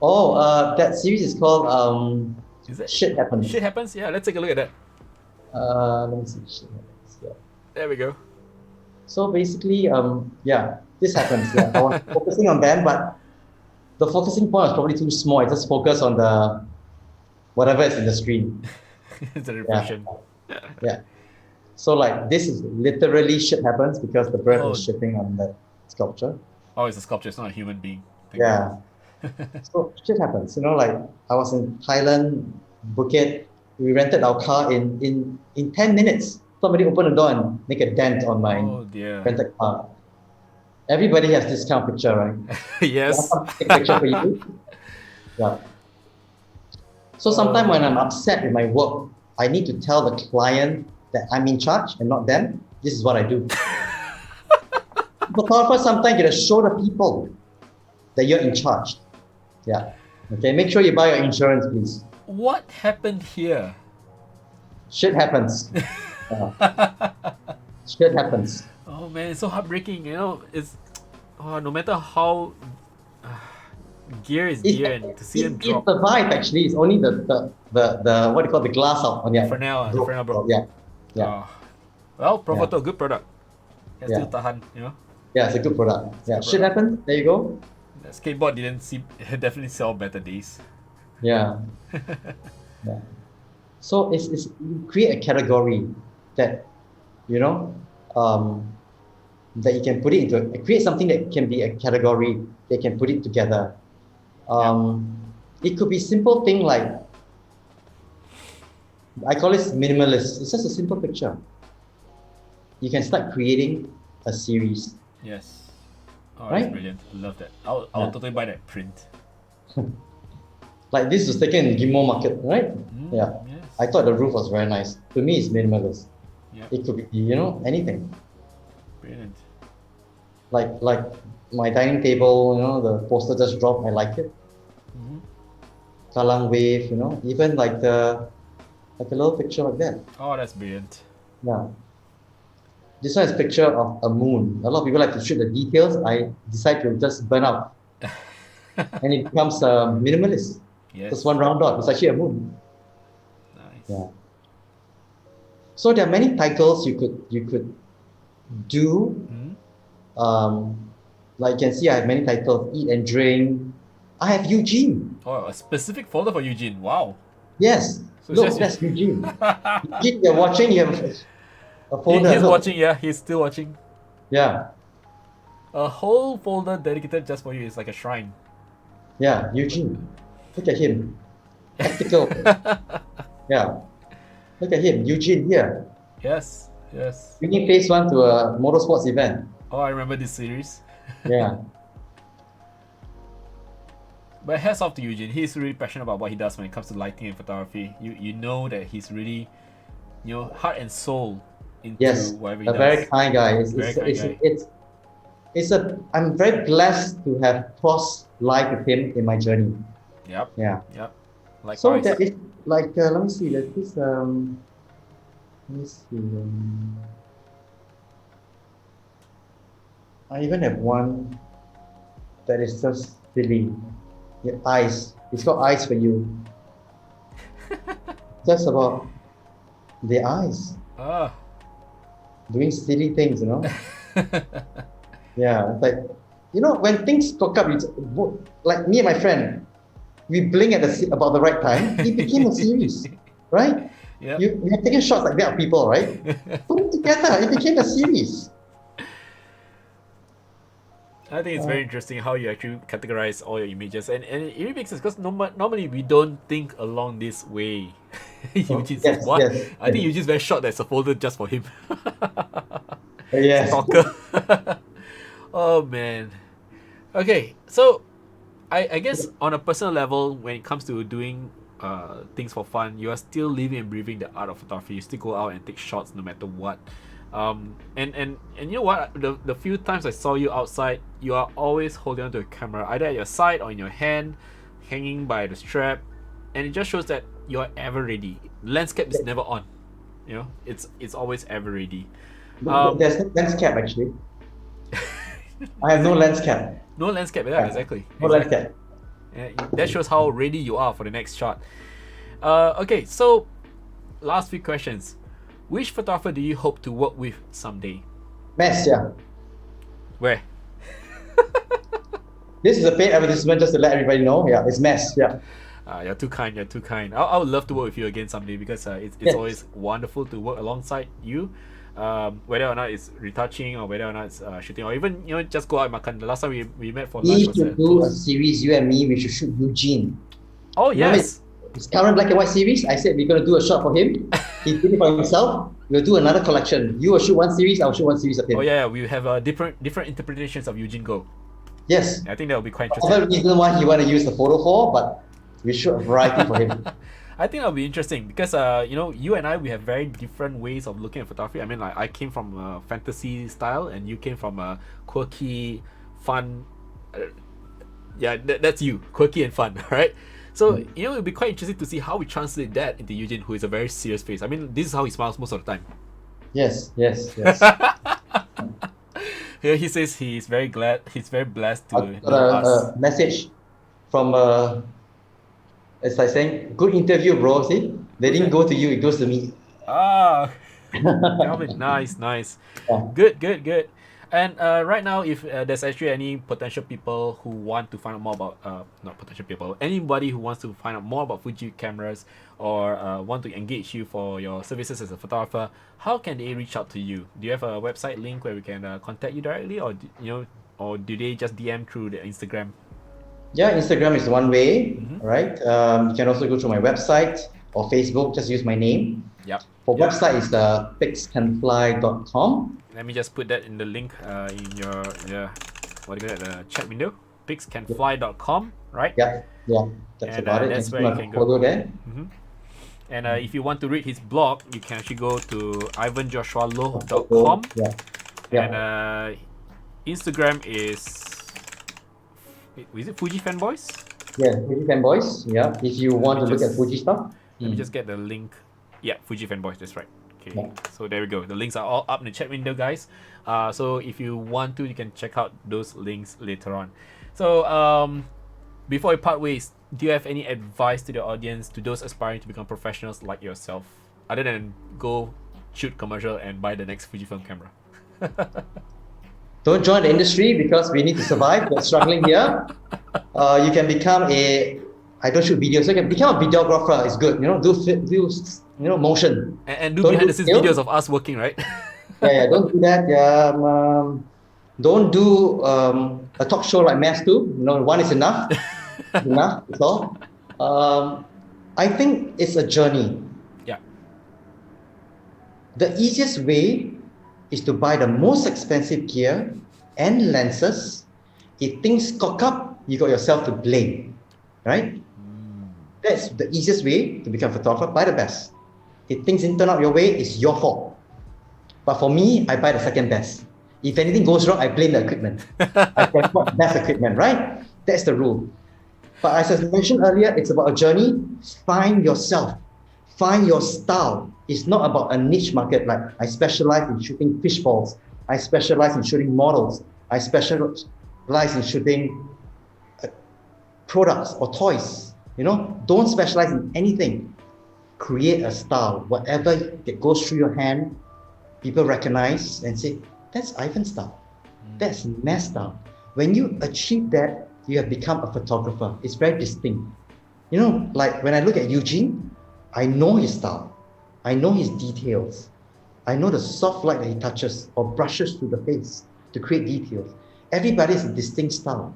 Oh, that series is called Is it? Shit Happens. Shit happens. Yeah, let's take a look at that. Let me see. Shit Happens. Yeah. There we go. So basically, yeah, this happens. Yeah, I was focusing on them, but the focusing point was probably too small. I just focus on the whatever is in the screen. It's a reflection. Yeah. So like this is literally shit happens because the bird Oh. was shitting on that sculpture. Oh, it's a sculpture. It's not a human being. Yeah. So shit happens. You know, like I was in Thailand, Phuket. We rented our car in 10 minutes. Somebody opened the door and make a dent on my Oh dear. rented car. Everybody has this kind of picture, right? Yes. Take a picture for you. Yeah. So sometimes when I'm upset with my work, I need to tell the client that I'm in charge and not them. This is what I do. Photographer sometimes you gotta show the people that you're in charge. Yeah. Okay. Make sure you buy your insurance, please. What happened here? Shit happens. Shit happens. Oh man, it's so heartbreaking. You know, it's no matter how gear is gear, and to see them It drop. survived actually. It's only the what do you call the glass out on The Fresnel broke. Yeah. Yeah. Well, Profoto, good product. Can Yeah. still tahan, you know. Yeah, it's a good product. Yeah. good Shit happens. There you go. The skateboard didn't see definitely saw better days. Yeah. Yeah. So it's you create a category that you know that you can put it into create something that can be a category they can put it together. It could be simple thing like I call it minimalist. It's just a simple picture. You can start creating a series. Yes. Oh, Right? that's brilliant. Love that. I'll Yeah. totally buy that print. Like this was taken in Gimmo Market, right? Yeah. Yes. I thought the roof was very nice. To me, it's minimalist. Yeah. It could be, anything. Brilliant. Like my dining table, the poster just dropped. I like it. Mhm. Kalang wave, even like a little picture like that. Oh, that's brilliant. Yeah. This one is a picture of a moon. A lot of people like to shoot the details. I decide to just burn out, and it becomes minimalist. Yes. Just one round dot. It's actually a moon. Nice. Yeah. So there are many titles you could do. Mhm. Like you can see, I have many titles. Eat and Drink. I have Eugene. Oh, a specific folder for Eugene. Wow. Yes. So Look, it's just- that's Eugene. Eugene, you're watching. You have a folder. He's look. watching. Yeah, he's still watching. Yeah. A whole folder dedicated just for you. It's like a shrine. Yeah. Eugene. Look at him. Tactical. Yeah. Look at him. Eugene here. Yes. Yes. Bringing phase one to a motorsports event. Oh, I remember this series. Yeah. But hats off to Eugene. He's really passionate about what he does when it comes to lighting and photography. You know that he's really, heart and soul into Yes. whatever he A does. very kind guy. Very kind guy. I'm very blessed to have crossed life with him in my journey. Yep. Yeah. Yep. Likewise. So there is like let me see. There's this let me see. I even have one that is just silly. Your eyes. It's got eyes for you. Just about the eyes Ah. doing silly things, Yeah, it's like when things cock up, like me and my friend, we blink at about the right time. It became a series, right? Yep. We have taken shots like that of people, right? Put it together. It became a series. I think it's very interesting how you actually categorize all your images, and it really makes sense because normally we don't think along this way. Eugene says, yes, "What?" yes, I think yes. Eugene's very shocked that's a folder just for him. Yes. Stalker. Oh man. Okay, so I guess on a personal level, when it comes to doing things for fun, you are still living and breathing the art of photography. You still go out and take shots no matter what. And you know what? The few times I saw you outside, you are always holding onto a camera, either at your side or in your hand, hanging by the strap. and it just shows that you're ever ready. Landscape is never on. You know, it's always ever ready. There's no lens cap actually. I have no lens cap. No landscape, yeah, exactly. No lens cap. Yeah, that shows how ready you are for the next shot. Okay, so last few questions. Which photographer do you hope to work with someday? A-MEZ, yeah. Where? This is a paid advertisement just to let everybody know. Yeah, it's A-MEZ, yeah. You're too kind. You're too kind. I would love to work with you again someday because it's Yes. always wonderful to work alongside you. Whether or not it's retouching or whether or not it's shooting or even just go out and makan. The last time we met for We lunch was should at do a Toast. series, you and me, we should shoot Eugene. Oh Remember yes. his current black and white series? I said we're going to do a shot for him. He did it for himself. We'll do another collection. You will shoot one series, I'll shoot one series of him. Oh yeah, we have different interpretations of Eugene Go. Yes. I think that will be quite Other interesting. reason why he want to use the photo for, but we shoot a variety for him. I think that'll be interesting because you and I, we have very different ways of looking at photography. I mean, like I came from a fantasy style and you came from a quirky, fun. That's you, quirky and fun, right? So it'll be quite interesting to see how we translate that into Eugene, who is a very serious face. I mean, this is how he smiles most of the time. Yes. Here he says he's very blessed to I know got us. a message from it's like saying, good interview, bro. See, they didn't go to you, it goes to me. Ah, Calvin, nice. Yeah. Good. And right now, if there's actually any potential people who want to find out more about, not potential people, anybody who wants to find out more about Fuji cameras or want to engage you for your services as a photographer, how can they reach out to you? Do you have a website link where we can contact you directly, or or do they just DM through the Instagram? Yeah, Instagram is one way, right? You can also go to my website or Facebook, just use my name. Yep. For website is picscanfly.com. Let me just put that in the link in your the chat window. Picscanfly.com, right? Yeah, that's And, about it. that's You where can you see can my go. photo there. And if you want to read his blog, you can actually go to ivanjoshualoh.com. Yeah. And Instagram is it Fuji Fanboys? Yeah, Fuji fanboys. Yeah, if you want to look at just- Fuji stuff. Let me just get the link. Yeah, Fuji Fanboys, that's right. Okay, Yeah. so there we go. The links are all up in the chat window, guys. So if you want to, you can check out those links later on. So before we part ways, do you have any advice to the audience, to those aspiring to become professionals like yourself, other than go shoot commercial and buy the next Fujifilm camera? Don't join the industry because we need to survive. We're struggling here. You can become I don't shoot videos, so you can become a videographer. It's good. Do motion. And do Don't behind do the scenes still? videos of us working, right? Yeah, don't do that. Don't do a talk show like A-MEZ too. One is enough. Enough, that's all. I think it's a journey. Yeah. The easiest way is to buy the most expensive gear and lenses. If things cock up, you got yourself to blame, right? That's the easiest way to become a photographer. Buy the best. If things didn't turn out your way, it's your fault. But for me, I buy the second best. If anything goes wrong, I blame the equipment. I bought the best equipment, right? That's the rule. But as I mentioned earlier, it's about a journey. Find yourself. Find your style. It's not about a niche market. Like I specialize in shooting fish balls. I specialize in shooting models. I specialize in shooting products or toys. Don't specialize in anything. Create a style. Whatever that goes through your hand, people recognize and say, that's Ivan's style. That's A-MEZ style. When you achieve that, you have become a photographer. It's very distinct. Like when I look at Eugene, I know his style. I know his details. I know the soft light that he touches or brushes through the face to create details. Everybody has a distinct style.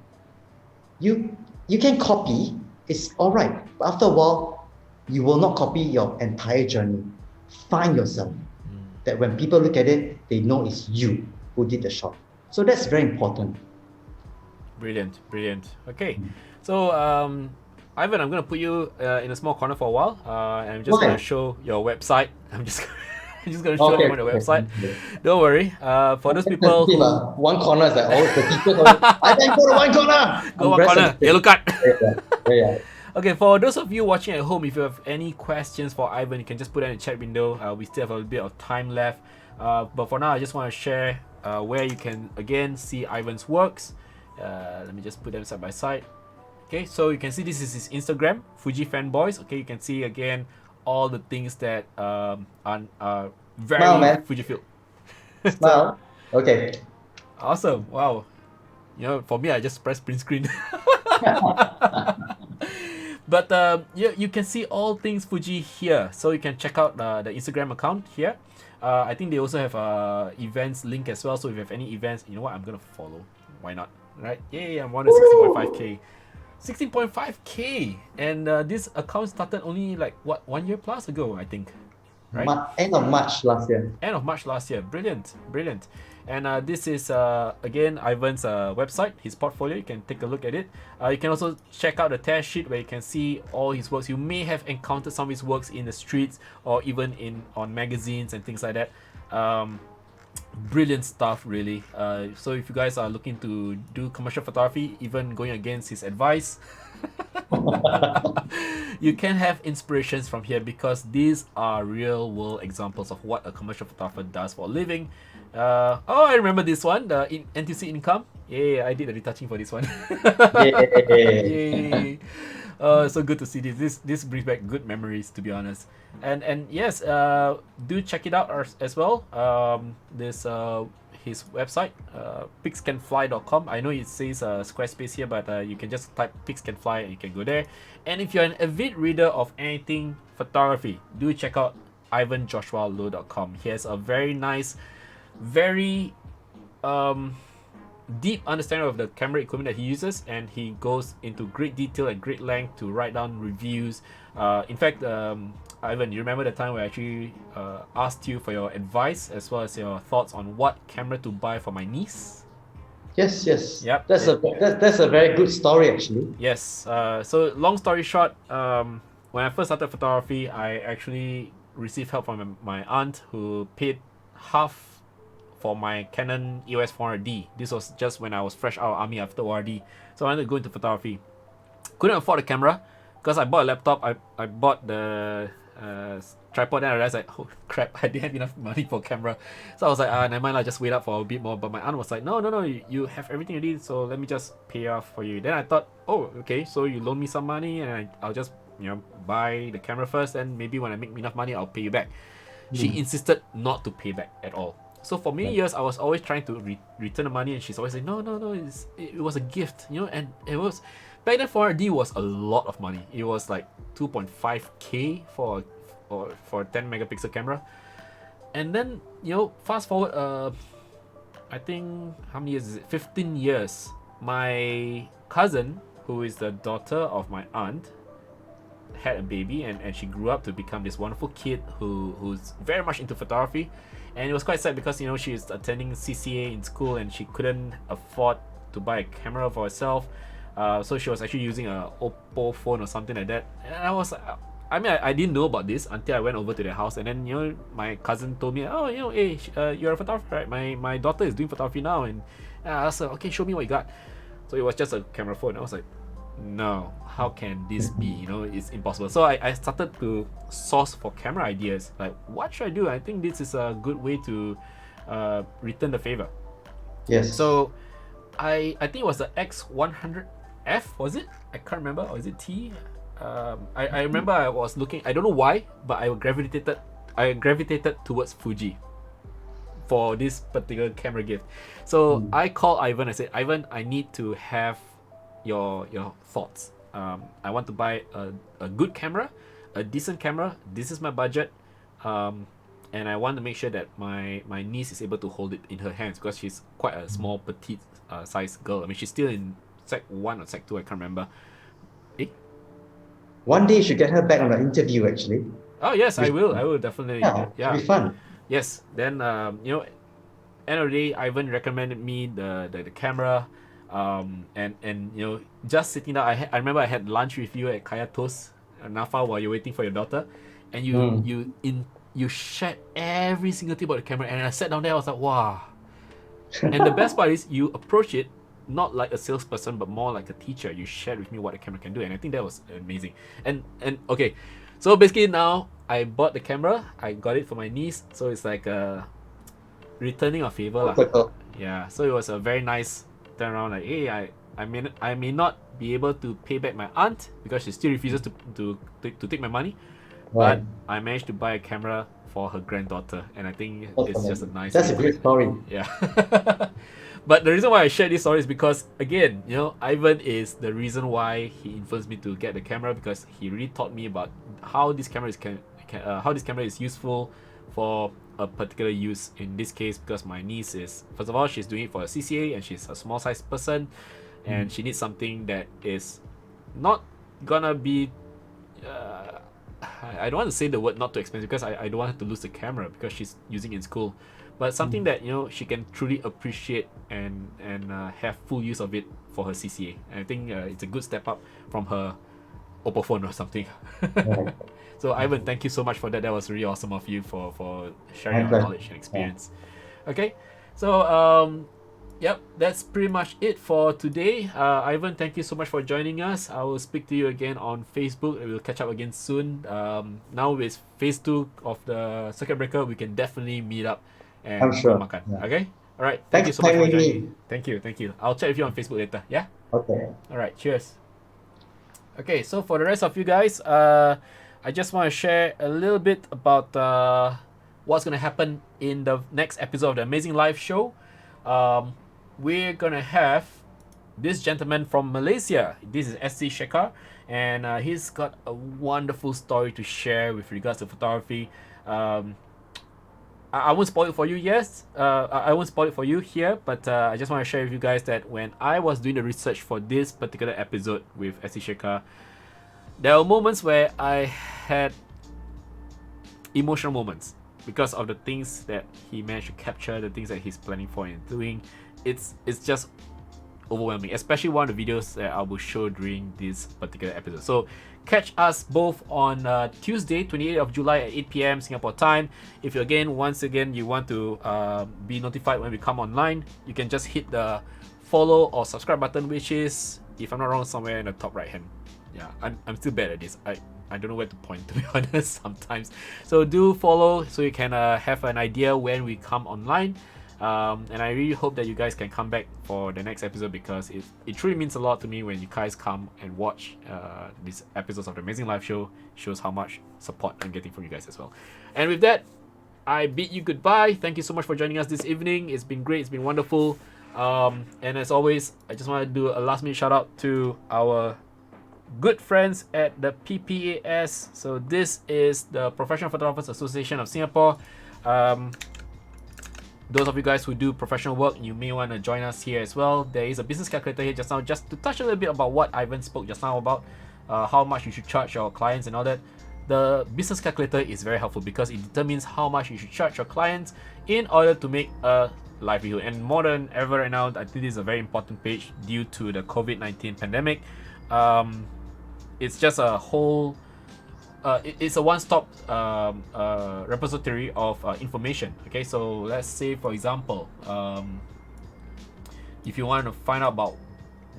You can copy, it's all right. But after a while, you will not copy your entire journey. Find yourself. That when people look at it, they know it's you who did the shot. So that's very important. Brilliant. Okay, so Ivan, I'm gonna put you in a small corner for a while. And I'm just Why? gonna show your website. I'm just gonna show you on the website. Okay. Don't worry. For those people who One corner is like, the teachers I can go to one corner. go one corner, yellow card. Yeah. Okay, for those of you watching at home, if you have any questions for Ivan, you can just put it in the chat window. We still have a bit of time left. But for now, I just want to share where you can again see Ivan's works. Let me just put them side by side. Okay, so you can see this is his Instagram, Fuji Fanboys. Okay, you can see again all the things that are very Smile, man. Fujifilm. Smile. Okay. Awesome! Wow. You know, for me, I just press print screen. But you can see all things Fuji here. So you can check out the Instagram account here. I think they also have events link as well. So if you have any events, you know what, I'm gonna follow. Why not? Right? Yay! I'm on 16.5k. 16.5k, and this account started only like what 1 year plus ago, I think. Right? End of March last year. End of March last year. Brilliant. And this is again Ivan's website, his portfolio. You can take a look at it. You can also check out the test sheet where you can see all his works. You may have encountered some of his works in the streets or even on magazines and things like that. Brilliant stuff, really. So if you guys are looking to do commercial photography, even going against his advice, you can have inspirations from here, because these are real world examples of what a commercial photographer does for a living. I remember this one, the NTC income. Yeah, I did the retouching for this one. Yay. So good to see this. This brings back good memories, to be honest. And yes, do check it out as well. This his website, picscanfly.com. I know it says Squarespace here, but you can just type picscanfly and you can go there. And if you're an avid reader of anything photography, do check out ivanjoshualoh.com. He has a very nice, very deep understanding of the camera equipment that he uses, and he goes into great detail and great length to write down reviews. In fact, Ivan, you remember the time where I actually asked you for your advice as well as your thoughts on what camera to buy for my niece? Yes. Yep. That's a very good story, actually. Yes. So long story short, when I first started photography, I actually received help from my aunt, who paid half for my Canon EOS 400D. This was just when I was fresh out of army after ORD. So I wanted to go into photography. Couldn't afford a camera because I bought a laptop. I bought the tripod, and I realized like, oh crap, I didn't have enough money for camera. So I was like, never mind, I'll just wait up for a bit more. But my aunt was like, no, you have everything you need, so let me just pay off for you. Then I thought, oh, okay, so you loan me some money and I'll just buy the camera first, and maybe when I make enough money, I'll pay you back. She insisted not to pay back at all. So for many years, I was always trying to return the money, and she's always like, no, it was a gift, and it was, back then 400D was a lot of money. It was like 2.5k for a 10 megapixel camera. And then, fast forward, I think, how many years is it? 15 years. My cousin, who is the daughter of my aunt, had a baby, and she grew up to become this wonderful kid who's very much into photography. And it was quite sad because she is attending CCA in school, and she couldn't afford to buy a camera for herself. So she was actually using a Oppo phone or something like that. And I didn't know about this until I went over to their house, and then my cousin told me, hey, you're a photographer, right? My daughter is doing photography now, and I was like, okay, show me what you got. So it was just a camera phone. I was like, no, how can this be? It's impossible. So I started to source for camera ideas. Like, what should I do? I think this is a good way to return the favor. Yes. So I think it was the X100F, was it? I can't remember. Or is it T? I remember I was looking. I don't know why, but I gravitated towards Fuji for this particular camera gift. So I called Ivan. I said, Ivan, I need to have your thoughts. I want to buy a good camera, a decent camera. This is my budget, and I want to make sure that my niece is able to hold it in her hands, because she's quite a small, petite size girl. I mean, she's still in Sec 1 or Sec 2, I can't remember. One day you should get her back on an interview, actually. Oh yes, I will definitely. Yeah, it'll be fun. Yes. Then end of the day, Ivan recommended me the camera. And just sitting down, I remember I had lunch with you at Kaya Toast, Nafa, while you're waiting for your daughter, and you shared every single thing about the camera, and I sat down there, I was like, wow. And the best part is, you approach it not like a salesperson, but more like a teacher. You shared with me what the camera can do, and I think that was amazing. And okay, so basically now I bought the camera. I got it for my niece, so it's like a returning a favor lah. Yeah, so it was a very nice turnaround. Like, hey, I may not be able to pay back my aunt because she still refuses to take my money, Right. but I managed to buy a camera for her granddaughter, and I think it's just a nice. That's a great story. Yeah. But the reason why I shared this story is because, again, you know, Ivan is the reason why he influenced me to get the camera, because he really taught me about how this camera is useful for a particular use. In this case, because my niece is, first of all, she's doing it for a CCA, and she's a small size person, and she needs something that is not gonna be I don't want to say the word not too expensive, because I don't want her to lose the camera because she's using it in school, but something that, you know, she can truly appreciate and have full use of it for her CCA. And I think it's a good step up from her Oppo phone or something. So Ivan, thank you so much for that. That was really awesome of you for sharing your knowledge and experience. Okay, so yep, that's pretty much it for today. Ivan, thank you so much for joining us. I will speak to you again on Facebook. We'll catch up again soon. Now with phase 2 of the circuit breaker, we can definitely meet up and I'm sure. makan. Yeah. Okay? Alright, thank you Thanks so much for for having joining. me. Thank you. I'll chat with you on Facebook later. Yeah? Okay. Alright, cheers. Okay, so for the rest of you guys, I just want to share a little bit about what's going to happen in the next episode of the Amazing Life show. We're going to have this gentleman from Malaysia. This is SC Shekhar, and he's got a wonderful story to share with regards to photography. I won't spoil it for you, I won't spoil it for you here, but I just want to share with you guys that when I was doing the research for this particular episode with SC Shekhar, there were moments where I had emotional moments because of the things that he managed to capture, the things that he's planning for and doing. It's just overwhelming, especially one of the videos that I will show during this particular episode. So catch us both on Tuesday, 28th of July at 8 p.m. Singapore time. If you once again you want to be notified when we come online, you can just hit the follow or subscribe button, which is, if I'm not wrong, somewhere in the top right hand. Yeah, I'm still bad at this. I don't know where to point, to be honest, sometimes. So do follow so you can have an idea when we come online. And I really hope that you guys can come back for the next episode, because it truly means a lot to me when you guys come and watch these episodes of the Amazing Life show. It shows how much support I'm getting from you guys as well. And with that, I bid you goodbye. Thank you so much for joining us this evening. It's been great. It's been wonderful. And as always, I just want to do a last minute shout out to our good friends at the PPAS. So this is the Professional Photographers Association of Singapore. Those of you guys who do professional work, you may want to join us here as well. There is a business calculator here just now, just to touch a little bit about what Ivan spoke just now about, how much you should charge your clients and all that. The business calculator is very helpful because it determines how much you should charge your clients in order to make a livelihood. And more than ever right now, I think this is a very important page due to the COVID-19 pandemic. It's just a whole it's a one-stop repository of information. Okay, so let's say, for example, if you want to find out about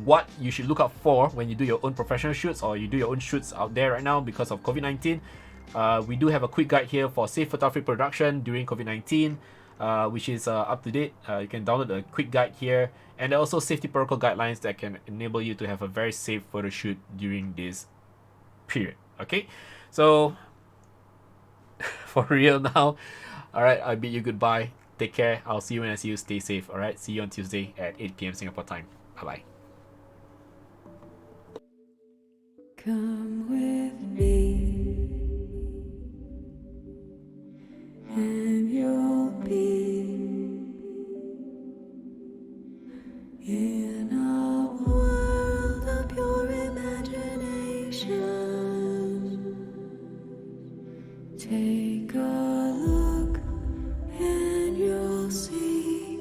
what you should look out for when you do your own professional shoots, or you do your own shoots out there right now because of COVID-19, we do have a quick guide here for safe photography production during COVID-19, which is up to date. You can download a quick guide here, and there are also safety protocol guidelines that can enable you to have a very safe photo shoot during this period. Okay, so for real now, alright, I bid you goodbye. Take care. I'll see you when I see you. Stay safe. Alright, see you on Tuesday at 8 p.m. Singapore time. Bye bye. Come with me, and you'll be in a world of pure imagination. Take a look, and you'll see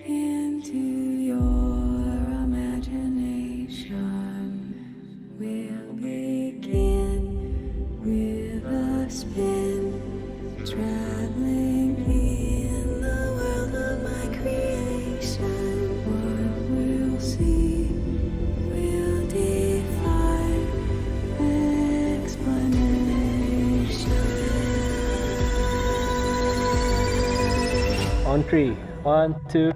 into your imagination. We'll begin with a spin, traveling in the world of my creation. What will 3. 1, 2.